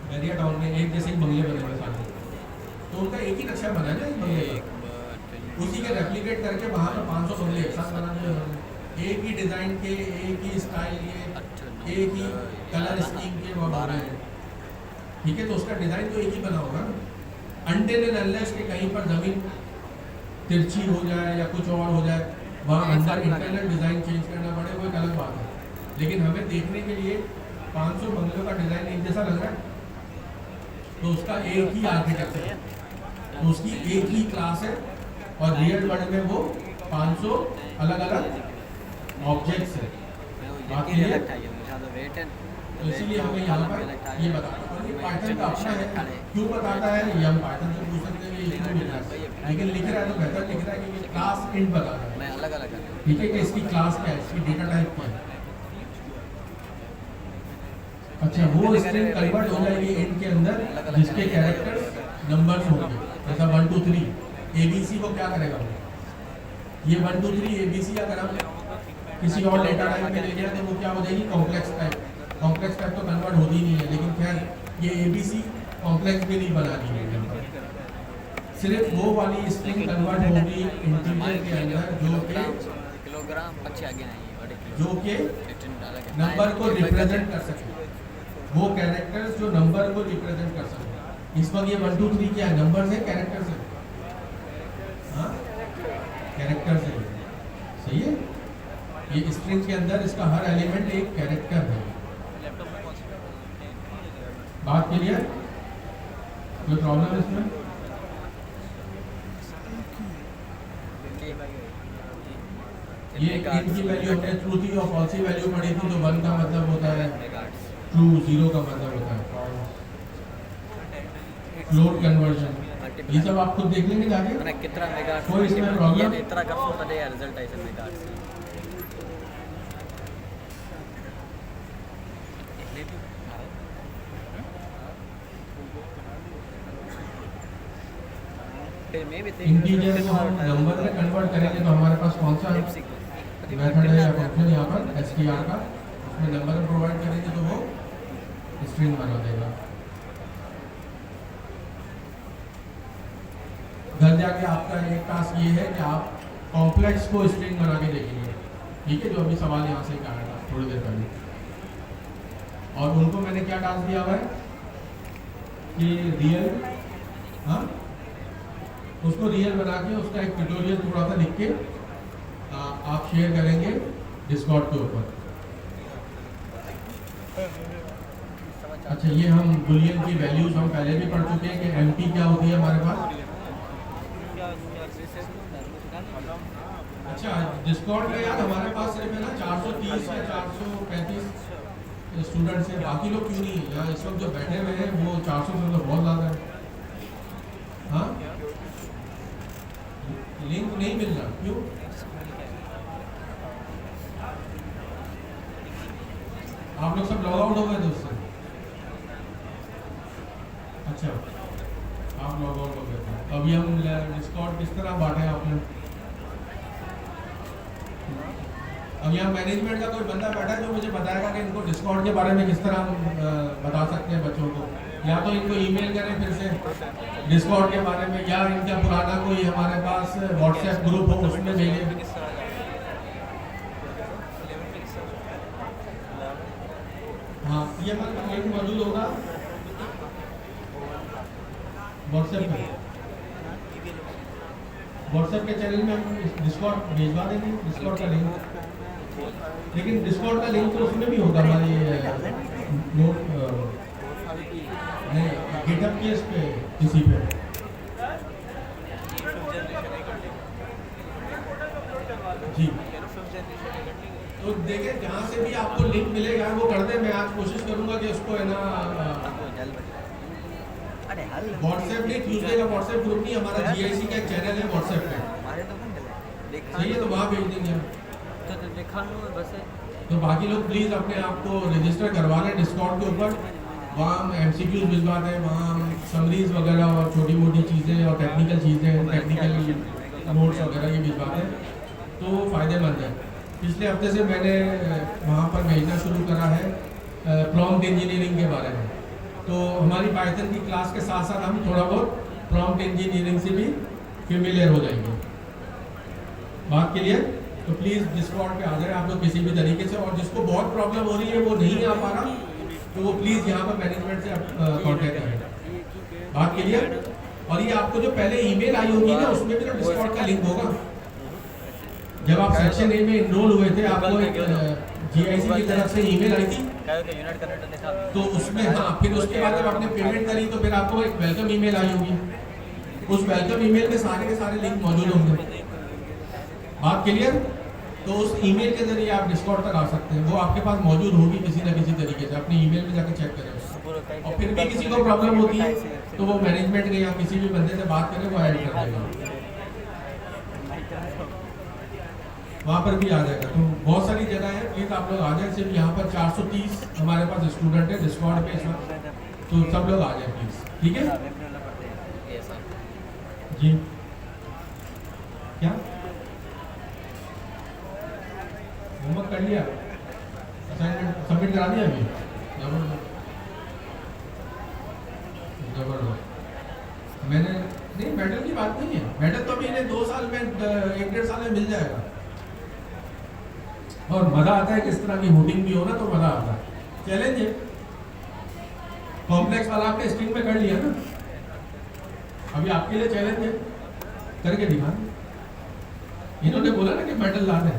बैरिया टाउन में एक जैसे बंगले बने हुए सारे, तो उनका एक ही नक्शा बना है ना इस बंगले का, उसी के रेप्लिकेट करके वहाँ पर 500 बंगले एक साथ बना दिए उन्होंने, एक ही डिज़ाइन के, एक ही स्टाइल के, एक ही कलर स्कीम के वो बना है, ठीक है। तो उसका डिज़ाइन तो एक ही बना होगा, अनटिल एंड अनलेस कि कहीं पर ज़मीन तिरछी हो जाए या कुछ और हो जाए, वहाँ अंदर इंटरनल डिज़ाइन चेंज करना पड़े, वो एक अलग बात है। लेकिन हमें देखने के लिए 500 बंगलों का डिज़ाइन एक जैसा लग रहा है, तो उसका एक ही आर्किटेक्चर है, तो उसकी एक ही क्लास है, और रियल वर्ल्ड में वो 500 अलग अलग ऑब्जेक्ट्स है। बात ये है, तो इसीलिए हमें यहाँ पर ये बताता है। और ये पाइथन का अपना है, क्यों बताता है ये हम पाइथन से पूछ सकते हैं कि इसको मिल रहा है, लेकिन लिख रहा है तो बेहतर लिख रहा है कि क्लास इंट बता रहा है, अलग अलग ठीक है, कि इसकी क्लास क्या है, इसकी डेटा टाइप क्या है। अच्छा, वो स्ट्रिंग कन्वर्ट हो जाएगी इंट के अंदर जिसके कैरेक्टर्स नंबर्स होंगे, जैसा 1 2 3 ABC को क्या करेगा, ये 1 2 3 ABC अगर हम किसी और डेटा टाइप में ले लिया तो वो क्या हो जाएगी, कॉम्प्लेक्स टाइप। कॉम्प्लेक्स टाइप तो कन्वर्ट होती नहीं है, लेकिन खैर ये ABC कॉम्प्लेक्स भी नहीं बनानी है। सिर्फ वो वाली स्ट्रिंग कन्वर्ट होगी इंटीजर के अंदर किलोग्राम अच्छे आगे नहीं जो कि नंबर को रिप्रेजेंट कर सके, वो कैरेक्टर्स जो नंबर को रिप्रेजेंट कर सके। इस वक्त ये 1 2 3 क्या है, नंबर्स है कैरेक्टर्स है? हाँ, कैरेक्टर्स है, सही है। ये स्ट्रिंग के अंदर इसका हर एलिमेंट एक कैरेक्टर है। बात क्लियर? कोई प्रॉब्लम है इसमें? ये इनकी वैल्यू हमने ट्रू थी और फॉल्सी वैल्यू पढ़ी थी, तो 1 का मतलब होता है ट्रू, 0 का मतलब होता है फॉल्स। फ्लोट कन्वर्जन ये सब आप खुद देख लेंगे जाके। मैंने कितना मेगाहर्ट्ज कोई इसमें प्रॉब्लम? ये इतना कर सकता है रिजल्ट ऐसे मेगाहर्ट्ज इंटीजर को हम नंबर में कन्वर्ट करेंगे तो हमारे पास कौन सा मेथड है या फंक्शन यहाँ पर str का, उसमें नंबर में प्रोवाइड करेंगे तो वो स्ट्रिंग बना देगा। घर जाके आपका एक टास्क ये है कि आप कॉम्प्लेक्स को स्ट्रिंग बना के देखेंगे, ठीक है, जो अभी सवाल यहाँ से आया था थोड़ी देर पहले। और उनको मैंने क्या टास्क दिया हुआ है कि रियल, हाँ, उसको रियल बना के उसका एक ट्यूटोरियल थोड़ा सा लिख के आप शेयर करेंगे डिस्कॉर्ड के ऊपर। अच्छा, ये हम बुलियन की वैल्यूज हम पहले भी पढ़ चुके हैं कि एमटी क्या होती है हमारे पास। अच्छा, डिस्कॉर्ड में यार हमारे पास सिर्फ है ना 430 या 435 स्टूडेंट्स हैं, बाकी लोग क्यों नहीं है यहाँ इस वक्त जो बैठे हुए हैं? वो 400 से तो बहुत ज़्यादा है। हाँ, लिंक नहीं मिल रहा, क्यों? आप लोग सब लॉग आउट हो गए थे उससे? अच्छा, आप लॉग आउट हो गए थे। अभी हम डिस्कॉर्ड किस तरह बांटे आपने? अब यहाँ मैनेजमेंट का कोई बंदा बैठा है जो मुझे बताएगा कि इनको डिस्कॉर्ड के बारे में किस तरह हम बता सकते हैं बच्चों को। या तो इनको ईमेल करें फिर से डिस्कॉर्ड के बारे में, या इनका पुराना कोई हमारे पास व्हाट्सएप ग्रुप हो उसमें भेजें। हाँ, ये मतलब लिंक मौजूद होगा व्हाट्सएप पे, व्हाट्सएप के चैनल में हम डिस्कॉर्ड भिजवा देंगे, डिस्कॉर्ड का लिंक। लेकिन डिस्कॉर्ड का लिंक तो उसमें भी होगा हमारी नोट नहीं गिटहब की इस पे किसी पे। जी, तो देखें जहाँ से भी आपको लिंक मिलेगा वो कर दे। मैं आज कोशिश करूँगा कि उसको है ना व्हाट्सएप नहीं, ट्यूजडे का व्हाट्सएप ग्रुप नहीं, हमारा GIC का एक चैनल है व्हाट्सएप पे, सही है, तो वहाँ भेज देंगे। तो बाकी लोग प्लीज़ अपने आप को रजिस्टर करवा लें डिस्कॉर्ड के ऊपर। वहाँ हम MCQs भिजवा दें, वहाँ हम समरीज वगैरह और छोटी मोटी चीज़ें और टेक्निकल चीज़ें, टेक्निकल नोट्स वगैरह ये भिजवा दें तो फ़ायदेमंद है। पिछले हफ्ते से मैंने वहाँ पर भेजना शुरू करा है प्रॉम्प्ट इंजीनियरिंग के बारे में। तो हमारी पाइथन की क्लास के साथ साथ हम थोड़ा बहुत प्रॉम्प्ट इंजीनियरिंग से भी फेमिलियर हो जाएंगे। बात क्लियर? तो प्लीज़ डिस्कॉर्ड पे आ जाए आप लोग किसी भी तरीके से, और जिसको बहुत प्रॉब्लम हो रही है वो नहीं आ पा रहा तो वो प्लीज़ यहाँ पर मैनेजमेंट से कांटेक्ट करें। बात क्लियर? और ये आपको जो पहले ईमेल आई होगी ना उसमें भी तो डिस्कॉर्ड का लिंक होगा। जब आप सेक्शन ए में इनरोल हुए थे आपको एक GIC की तरफ से ईमेल आई थी, तो उसमें हाँ, फिर उसके बाद जब आपने पेमेंट करी तो फिर आपको एक वेलकम ईमेल आई होगी। उस वेलकम ईमेल में सारे के सारे लिंक मौजूद होंगे। बात क्लियर? तो उस ईमेल के जरिए आप डिस्कॉर्ड तक आ सकते हैं, वो आपके पास मौजूद होगी किसी न किसी तरीके से। अपनी ईमेल में जाकर चेक करें, और फिर भी किसी को प्रॉब्लम होती है तो वो मैनेजमेंट के या किसी भी बंदे से बात करें, वो ऐड कर देगा, वहाँ पर भी आ जाएगा। तो बहुत सारी जगह है, प्लीज़ आप लोग आ जाए। सिर्फ यहाँ पर 430 हमारे पास स्टूडेंट है डिस्कॉर्ड पे इस वक्त, तो सब लोग आ जाए प्लीज़, ठीक है जी? क्या कर लिया, असाइनमेंट सबमिट करा दिया अभी? जबरदस्त। मैंने नहीं, मेडल की बात नहीं है, मेडल तो अभी इन्हें 2 साल में 1-1.5 साल में मिल जाएगा। और मजा आता है किस तरह की वोटिंग भी हो ना, तो मजा आता है। चैलेंज है, कॉम्प्लेक्स वाला आपने स्ट्रिंग में कर लिया ना, अभी आपके लिए चैलेंज है, करके दिखा। इन्होंने बोला ना कि मेडल लाना है,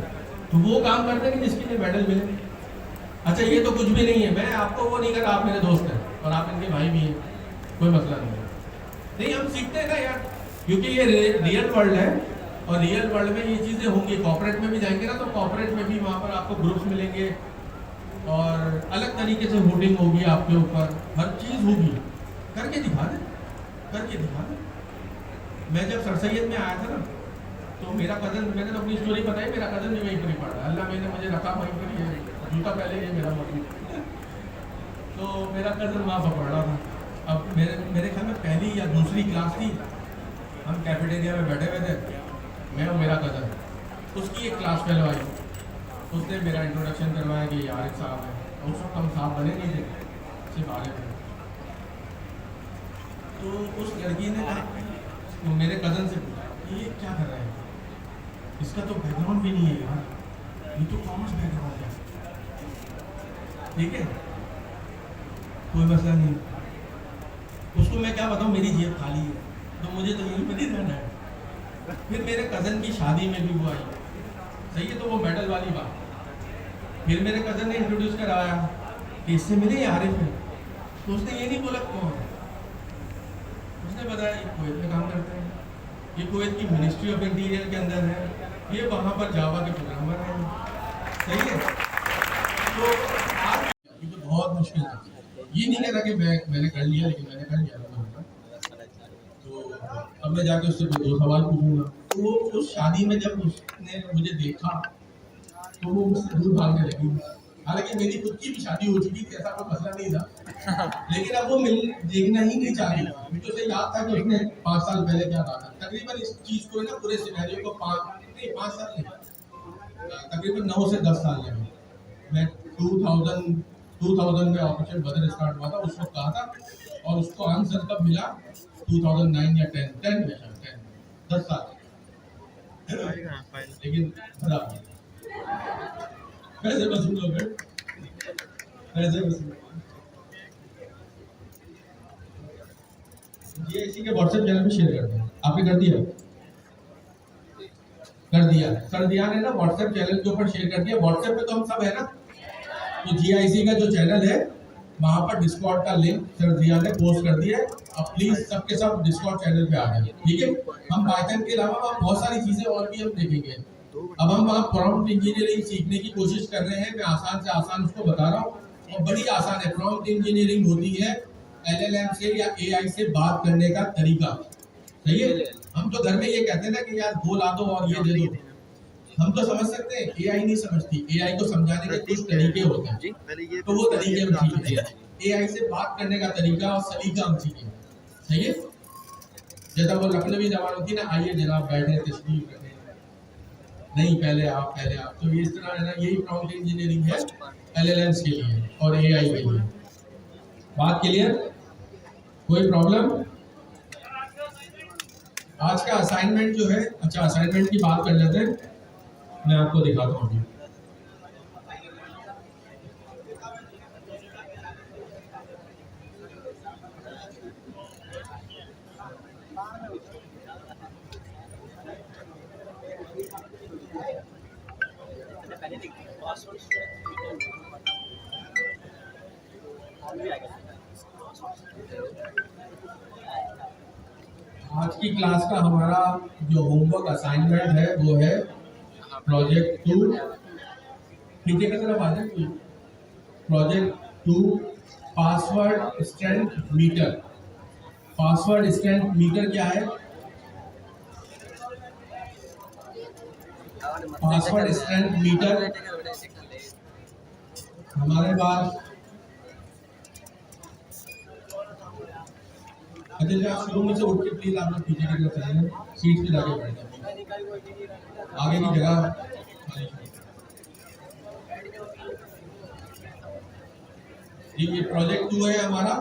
तो वो काम करते हैं कि जिसके लिए मेडल मिले। अच्छा ये तो कुछ भी नहीं है, मैं आपको वो नहीं कर रहा, आप मेरे दोस्त हैं और आप इनके भाई भी हैं, कोई मसला नहीं है। नहीं, हम सीखते हैं ना यार, क्योंकि ये रियल वर्ल्ड है और रियल वर्ल्ड में ये चीज़ें होंगी। कॉर्पोरेट में भी जाएंगे ना, तो कॉर्पोरेट में भी वहाँ पर आपको ग्रुप्स मिलेंगे और अलग तरीके से वोटिंग होगी आपके ऊपर, हर चीज़ होगी। करके दिखा दें, करके दिखा दें। मैं जब सर सैयद में आया था ना, तो मेरा कज़न, मैंने तो अपनी स्टोरी बताई, मेरा कज़न भी वहीं पर ही पढ़ा, अल्लाह मैंने मुझे रखा वहीं पर ही, जूता पहले ये मेरा मतलब। तो मेरा कज़न वहाँ पर पढ़ रहा था। अब मेरे ख्याल में पहली या दूसरी क्लास थी, हम कैफेटेरिया में बैठे हुए थे, मैं और मेरा कज़न, उसकी एक क्लास फेलो आई, उसने मेरा इंट्रोडक्शन करवाया कि यार एक साहब है, और उस वक्त हम साहब बने नहीं थे, सिर्फ आगे थे। तो उस लड़की ने कहा, तो मेरे कज़न से पूछा कि ये क्या कर रहा है, इसका तो बैकग्राउंड भी नहीं है यार, ये तो कॉमर्स बैकग्राउंड है। ठीक है, कोई मसला नहीं। उसको मैं क्या बताऊँ, मेरी जेब खाली है, तो मुझे तो यहीं पर ही रहना है। फिर मेरे कज़न की शादी में भी वो आई, सही है, तो वो मेडल वाली बात। फिर मेरे कज़न ने इंट्रोड्यूस कराया कि इससे मिले ये आरिफ है, तो उसने ये नहीं बोला कौन है, उसने बताया ये कुवैत में काम करते हैं, ये कुवैत की मिनिस्ट्री ऑफ इंटीरियर के अंदर है, ये वहाँ पर जावा के प्रोग्रामर हैं। सही है, तो आप तो बहुत मुश्किल है, ये नहीं कहता कि मैंने कर लिया, लेकिन मैंने कर लिया। तो अब मैं जाके उससे 2 सवाल पूछूंगा। तो वो उस शादी में जब उसने मुझे देखा, तो वो मुझसे दूर भागने लगी। हालांकि मेरी खुद की भी शादी हो चुकी थी, ऐसा कोई मसला नहीं था, लेकिन अब वो देखना ही नहीं चाह रही। मुझे उसे याद था कि उसने 5 साल पहले क्या कहा था। तकरीबन इस चीज़ को ना, पूरे सिनेरियो को 5 साल नहीं, तकरीबन 9 से 10 साल लगे। मैं 2000 में ऑपरेशन बदर स्टार्ट हुआ था, उस वक्त कहा था, और उसको आंसर कब मिला, 2009 या 10 में, 10 साल। लेकिन पैसे वसूल हो गए, पैसे वसूल। ये इसी के व्हाट्सएप चैनल पे शेयर कर दें, आपने कर दिया? कर दिया, सर दिया ने ना व्हाट्सएप चैनल के ऊपर शेयर कर दिया। व्हाट्सएप पे तो हम सब है ना, तो GIC का जो चैनल है, वहाँ पर डिस्कॉर्ड का लिंक सर दिया ने पोस्ट कर दिया है। अब प्लीज सबके सब डिस्कॉर्ड चैनल पे आ जाए, ठीक है। हम पाइथन के अलावा बहुत सारी चीजें और भी हम देखेंगे। अब हम वहाँ प्रॉम्प्ट इंजीनियरिंग सीखने की कोशिश कर रहे हैं, मैं आसान से आसान उसको बता रहा हूँ, और बड़ी आसान है। प्रॉम्प्ट इंजीनियरिंग होती है LLM से या AI से बात करने का तरीका, सही है। हम तो घर में ये कहते हैं ना कि यार वो ला दो और ये दे दो, हम तो समझ सकते हैं, AI नहीं समझती। AI को समझाने के कुछ तरीके होते हैं, तो वो तरीके हम सीखें। AI से बात करने का तरीका और सलीका हम सीखें, सही है। जैसा वो लखनवी जबान होती है ना, आइए जनाब बैठे तशरीफ रखें, नहीं पहले आप। तो ये इस तरह है ना, यही प्रॉम्प्ट इंजीनियरिंग है LLMs के लिए और AI के लिए। बात क्लियर? कोई प्रॉब्लम? आज का असाइनमेंट जो है, अच्छा असाइनमेंट की बात कर लेते हैं, मैं आपको दिखाता हूँ। आज की क्लास का हमारा जो होमवर्क असाइनमेंट है वो है प्रोजेक्ट 2। नीचे की तरफ आ जाए, project 2 password strength meter. Password strength meter क्या है? पासवर्ड स्ट्रेंथ मीटर हमारे पास, अच्छा शुरू में से उठ के प्लीज आप लोग पीछे की तरफ चले, सीट पे जाके बैठ जाए, आगे की जगह। ये प्रोजेक्ट 2 है हमारा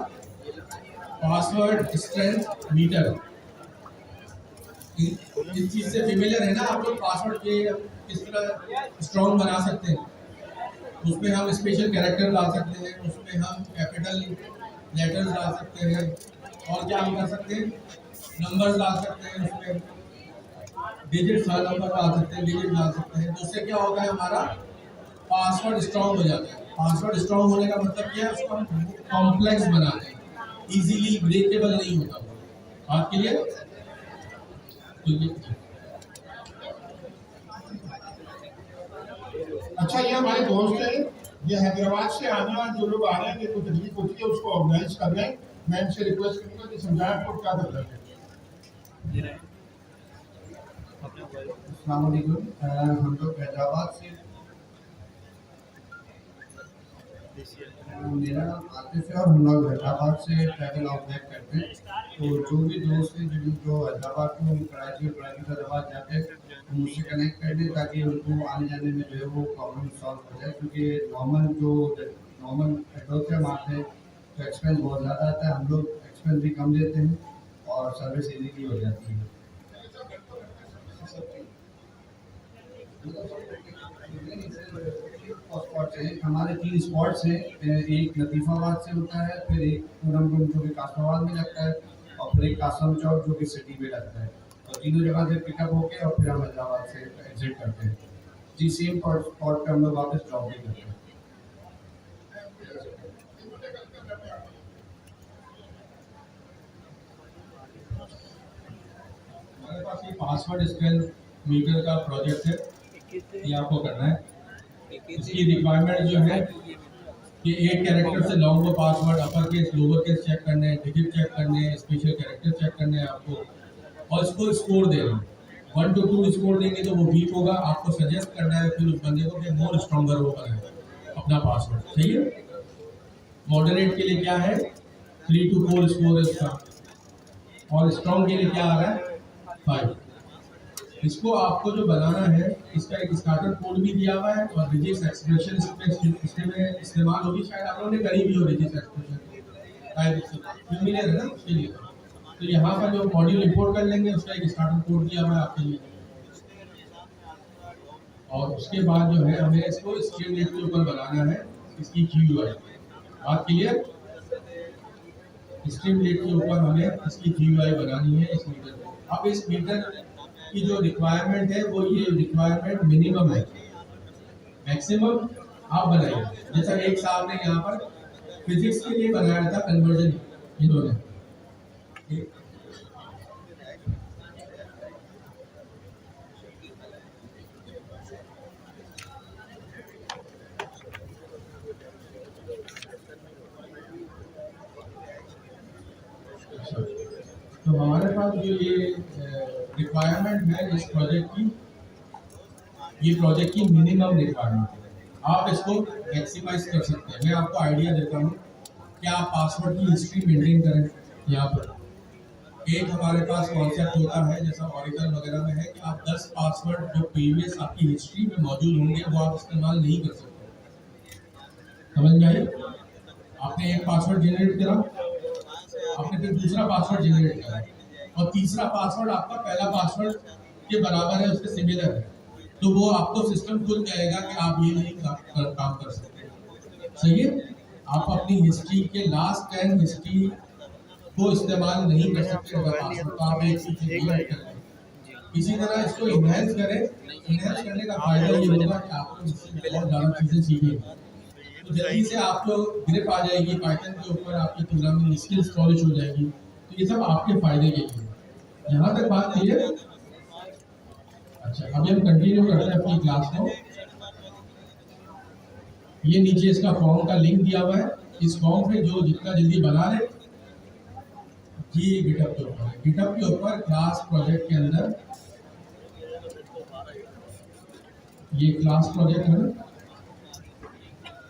पासवर्ड स्ट्रेंथ मीटर। इस चीज से फेमिलियर है ना आप लोग, पासवर्ड के किस तरह स्ट्रॉन्ग बना सकते हैं। उसमें हम स्पेशल कैरेक्टर डाल सकते हैं, उसमें हम कैपिटल लेटर्स डाल सकते हैं, और क्या हम कर सकते हैं, नंबर्स डाल सकते हैं, उसमें डिजिट नंबर डाल सकते हैं, डिजिट डाल सकते हैं। तो उससे क्या होता है, हमारा पासवर्ड स्ट्रॉन्ग हो जाता है। पासवर्ड स्ट्रॉन्ग होने का मतलब क्या है, उसको हम कॉम्प्लेक्स बनाते हैं, इजीली ब्रेकेबल नहीं होता। बात क्लियर? अच्छा, ये हमारे दोस्त हैं, ये हैदराबाद से आने वाले जो लोग आ रहे हैं, जिनको तकलीफ होती है उसको ऑर्गेनाइज कर रहे हैं। मैं इनसे रिक्वेस्ट करूंगा कि समझाएं आपको क्या कर रहे हैं। अस्सलाम वालेकुम। हम लोग हैदराबाद से, मेरा नाम आतिफ है और हम लोग हैदराबाद से ट्रैवल ऑर्गेनाइज करते हैं। तो जो भी दोस्त हैं जो हैदराबाद में कराची और कराची हैदराबाद जाते हैं, तो मुझसे कनेक्ट कर दें ताकि उनको आने जाने में जो है वो प्रॉब्लम सॉल्व हो जाए। क्योंकि नॉर्मल पेट्रोल से हम आते हैं तो एक्सपेंस बहुत ज़्यादा आता है, हम लोग एक्सपेंस भी कम देते हैं और सर्विस इजीली हो जाती है। हमारे 3 स्पॉट्स हैं, एक लतीफ़ाबाद से होता है, फिर एक पूरम जो कि कासमाबाद में लगता है, और फिर एक कासम चौक जो कि सिटी में लगता है। और तीनों जगह से पिकअप होके और फिर हम हैदराबाद से एग्जिट करते हैं। जी, सेम स्पॉट पे हम लोग वापस ड्रॉप भी करते हैं। हमारे पास ये पासवर्ड स्ट्रेंथ मीटर का प्रोजेक्ट है, ये आपको करना है। इसकी रिक्वायरमेंट जो है कि 8 कैरेक्टर से लॉन्ग वो password, upper case lower case check करने हैं, डिजिट चेक करने हैं, स्पेशल कैरेक्टर चेक करने हैं आपको, और इसको स्कोर देना। 1 to 2 स्कोर देंगे तो वो वीक होगा, आपको सजेस्ट करना है फिर उस बंदे को कि मोर स्ट्रॉन्गर वो बनाए अपना पासवर्ड। सही है? मॉडरेट के लिए क्या है, 3 to 4 स्कोर है उसका, और स्ट्रॉन्ग के लिए क्या आ रहा है, 5। इसको आपको जो बनाना है, इसका एक स्टार्टर कोड भी दिया हुआ है और रिजिक्स एक्सप्रेशन इसमें इस्तेमाल होगी। शायद आप लोगों ने करी भी हो रिजिक्स एक्सप्रेशन, फेमिलियर है ना उसके लिए। तो यहाँ पर जो मॉड्यूल इंपोर्ट कर लेंगे उसका एक स्टार्टर कोड दिया हुआ है आपके लिए, और उसके बाद जो है हमें इसको स्ट्रीमलेट के ऊपर बनाना है इसकी GUI। बात क्लियर? स्ट्रीमलेट के ऊपर हमें इसकी GUI बनानी है इस मीटर को। अब इस मीटर की जो रिक्वायरमेंट है वो ये रिक्वायरमेंट मिनिमम है, मैक्सिमम आप बनाइए। जैसा एक साहब ने यहाँ पर फिजिक्स के लिए बनाया था कन्वर्जन, इन्होंने तो हमारे पास जो ये रिक्वायरमेंट है इस प्रोजेक्ट की, ये प्रोजेक्ट की मिनिमम रिक्वायरमेंट है। आप इसको मैक्सिमाइज कर सकते हैं। मैं आपको आइडिया देता हूँ कि आप पासवर्ड की हिस्ट्री मेंटेन करें। यहाँ पर एक हमारे पास कॉन्सेप्ट होता है जैसा ऑरिकल वगैरह में है कि आप 10 पासवर्ड जो प्रीवियस आपकी हिस्ट्री में मौजूद होंगे वो आप इस्तेमाल नहीं कर सकते। समझ में आई? आपने एक पासवर्ड जनरेट करा, आपने फिर दूसरा पासवर्ड जनरेट करा, और तीसरा पासवर्ड आपका पहला पासवर्ड के बराबर है, उसके सिमिलर है, तो वो आपको सिस्टम खुल जाएगा कि आप ये नहीं काम कर सकते। सही है? आप अपनी हिस्ट्री के लास्ट 10 हिस्ट्री को इस्तेमाल नहीं कर सकते पासवर्ड, तो आप एक चीज करें। इसी तरह इसको इनहेंस करें। इनहेंस करने का फायदा ये होगा कि आपको इससे बहुत ज़्यादा चीज़ें सीखेंगे, तो जल्दी से आपको ग्रिप आ जाएगी पाइथन के ऊपर, आपकी प्रोग्रामिंग स्किल्स पॉलिश हो जाएगी। तो ये सब आपके फायदे के लिए। यहाँ तक बात क्लियर? अच्छा, अभी हम कंटिन्यू करते हैं अपनी क्लास को। ये नीचे इसका फॉर्म का लिंक दिया हुआ है, इस फॉर्म पे जो जितना जल्दी बना ले, ये गिटहब के ऊपर है। गिटहब के ऊपर क्लास प्रोजेक्ट के अंदर ये क्लास प्रोजेक्ट है ना,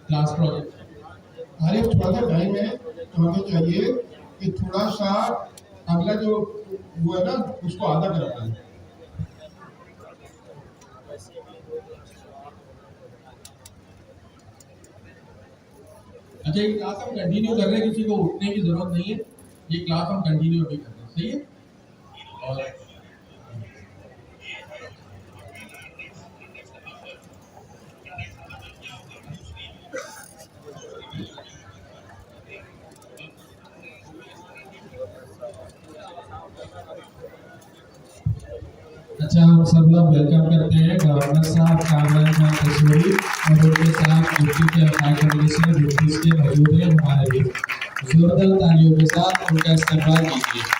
क्लास प्रोजेक्ट। अरे थोड़ा सा टाइम है, तो हमें चाहिए कि थोड़ा सा अगला जो वो है ना उसको आधा करना है। अच्छा, ये क्लास हम कंटिन्यू कर रहे हैं, किसी को उठने की जरूरत नहीं है, ये क्लास हम कंटिन्यू अभी कर रहे हैं, सही है। और अच्छा, हम सब लोग वेलकम करते हैं गवर्नर साहब कामरान खान कसूरी और उनके साथ डिप्टी के हाई कमिश्नर डिप्टी के मौजूद हैं हमारे भी। जोरदार तालियों के साथ उनका इस्तकबाल कीजिए।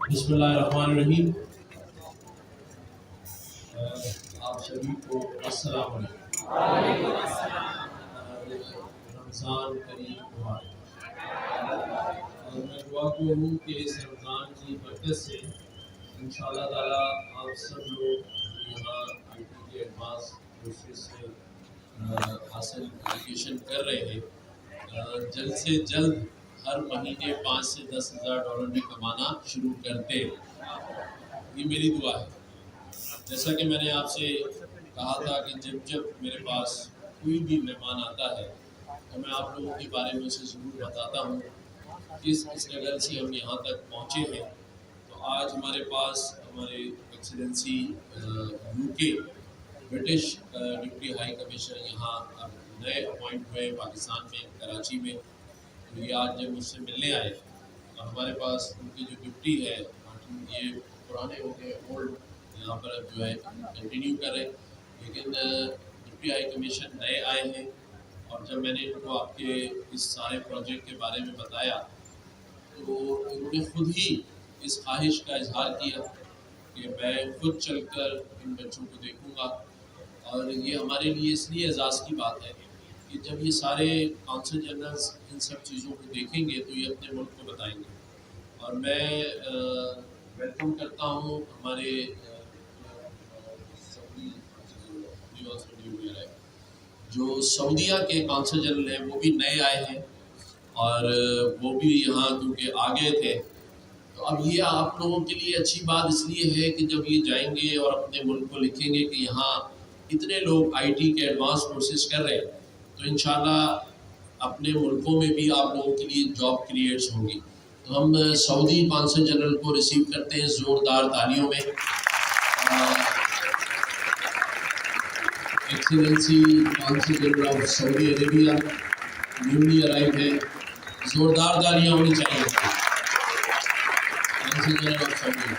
बिस्मिल्लाहिर्रहमानिर्रहीम। आप सभी को अस्सलाम वालेकुम। रमज़ान करीम मुबारक। और मैं दुआ को हूँ कि इस रमज़ान की बरकत से इंशाअल्लाह ताला आप सब लोग यहाँ IT के एडवांस कोर्सेज से हासिल एजुकेशन कर रहे हैं, जल्द से जल्द हर महीने 5 से 10 हज़ार डॉलर भी कमाना शुरू कर दें। ये मेरी दुआ है। जैसा कि मैंने आपसे कहा था कि जब जब मेरे पास कोई भी मेहमान आता है तो मैं आप लोगों के बारे में उसे ज़रूर बताता हूँ किस स्ट्रगल से हम यहाँ तक पहुँचे हैं। तो आज हमारे पास हमारे excellency UK British deputy high commissioner यहाँ नए अपॉइंट हुए पाकिस्तान में, कराची में। तो ये आज जब मुझसे मिलने आए और हमारे पास उनके जो डिप्टी है, ये पुराने हो गए, ओल्ड, यहाँ पर अब जो है कंटिन्यू कर रहे, लेकिन डिप्टी हाई कमीशन नए आए हैं। और जब मैंने इनको आपके इस सारे प्रोजेक्ट के बारे में बताया तो इन्होंने खुद ही इस ख्वाहिश का इजहार किया कि मैं खुद चलकर इन बच्चों को देखूंगा। और ये हमारे लिए इसलिए एजाज़ की बात है कि जब ये सारे काउंसिल जनरल्स इन सब चीज़ों को देखेंगे तो ये अपने मुल्क को बताएंगे। और मैं वेलकम करता हूँ हमारे जो सऊदीया के काउंसिल जनरल हैं, वो भी नए आए हैं और वो भी यहाँ क्योंकि आ गए थे। तो अब ये आप लोगों के लिए अच्छी बात इसलिए है कि जब ये जाएंगे और अपने मुल्क को लिखेंगे कि यहाँ इतने लोग IT के एडवांस कोर्सेज कर रहे हैं, तो इंशाल्लाह अपने मुल्कों में भी आप लोगों के लिए जॉब क्रिएट्स होंगी। तो हम सऊदी काउंसिल जनरल को रिसीव करते हैं ज़ोरदार तालियों में। Excellency council general of Saudi Arabia newly arrive है, ज़ोरदार तालियां होनी चाहिए। Council general of Saudi.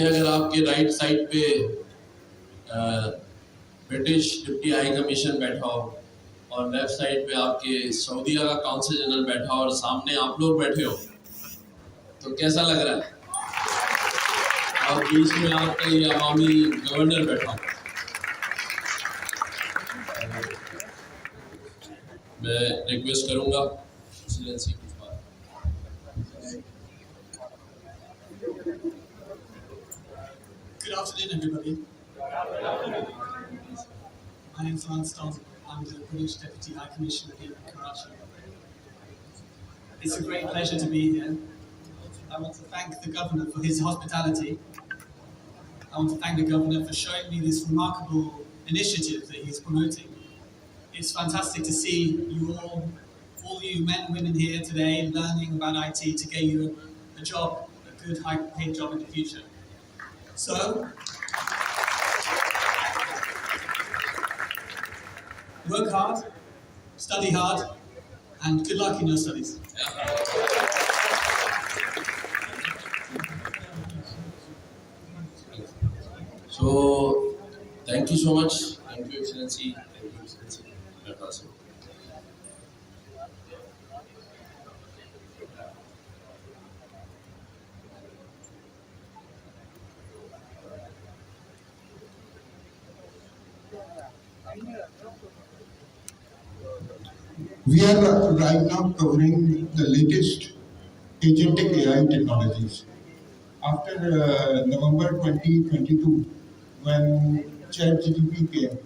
देखिए, अगर आपके राइट साइड पे ब्रिटिश डिप्टी हाई कमीशन बैठा हो और लेफ्ट साइड पे आपके सऊदीया का काउंसिल जनरल बैठा हो और सामने आप लोग बैठे हो, तो कैसा लग रहा है? और बीच में आपका ये अवामी गवर्नर बैठा हो। मैं रिक्वेस्ट करूंगा एक्सीलेंसी कुछ बात। Good afternoon, everybody. My name is Lance Stone. I'm the British Deputy High Commissioner here in Karachi. It's a great pleasure to be here. I want to thank the Governor for his hospitality. I want to thank the Governor for showing me this remarkable initiative that he's promoting. It's fantastic to see you all you men and women here today learning about IT to get you a job, a good high-paid job in the future. So, work hard, study hard, and good luck in your studies. So, thank you so much. Thank you, Excellency. Thank you, Excellency. That's awesome. We are right now covering the latest agentic AI technologies. After November 2022, when ChatGPT came,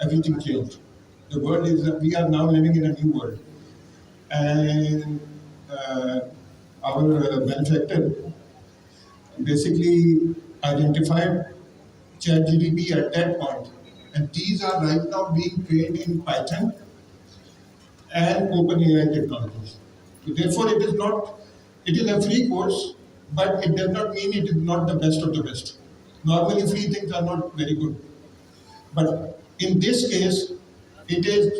everything changed. The world is, we are now living in a new world. And our benefactor basically identified ChatGPT at that point. And these are right now being trained in Python and OpenAI technologies. So therefore, it is a free course, but it does not mean it is not the best of the best. Normally, free things are not very good. But in this case, it is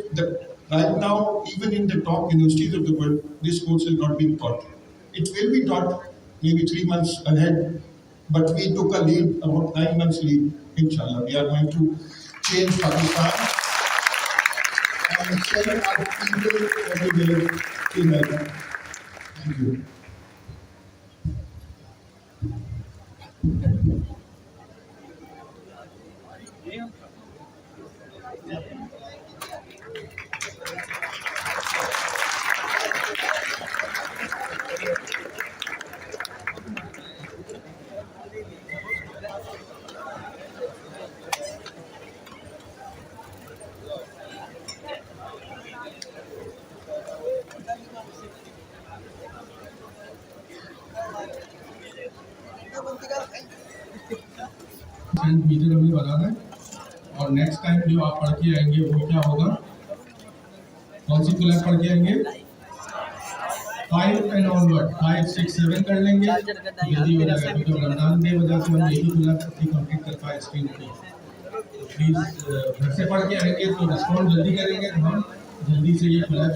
right now, even in the top universities of the world, this course is not being taught. It will be taught maybe 3 months ahead, but we took a lead, about 9 months lead, inshallah. We are going to change Pakistan and send our people everywhere to America. Thank you. Meter हमें बताना है और next time जो आप पढ़ के आएंगे वो क्या होगा, कौन सी क्लास पढ़ के आएंगे? 5 एंड ऑनवर्ड 5, 6, 7 कर लेंगे जल्दी हो जाएगा, क्योंकि रमजान की वजह से हम यही क्लास कंप्लीट कर पाए स्क्रीन की। तो प्लीज़ घर से पढ़ के आएंगे तो रिस्पॉन्ड जल्दी करेंगे, तो हम जल्दी से ये क्लास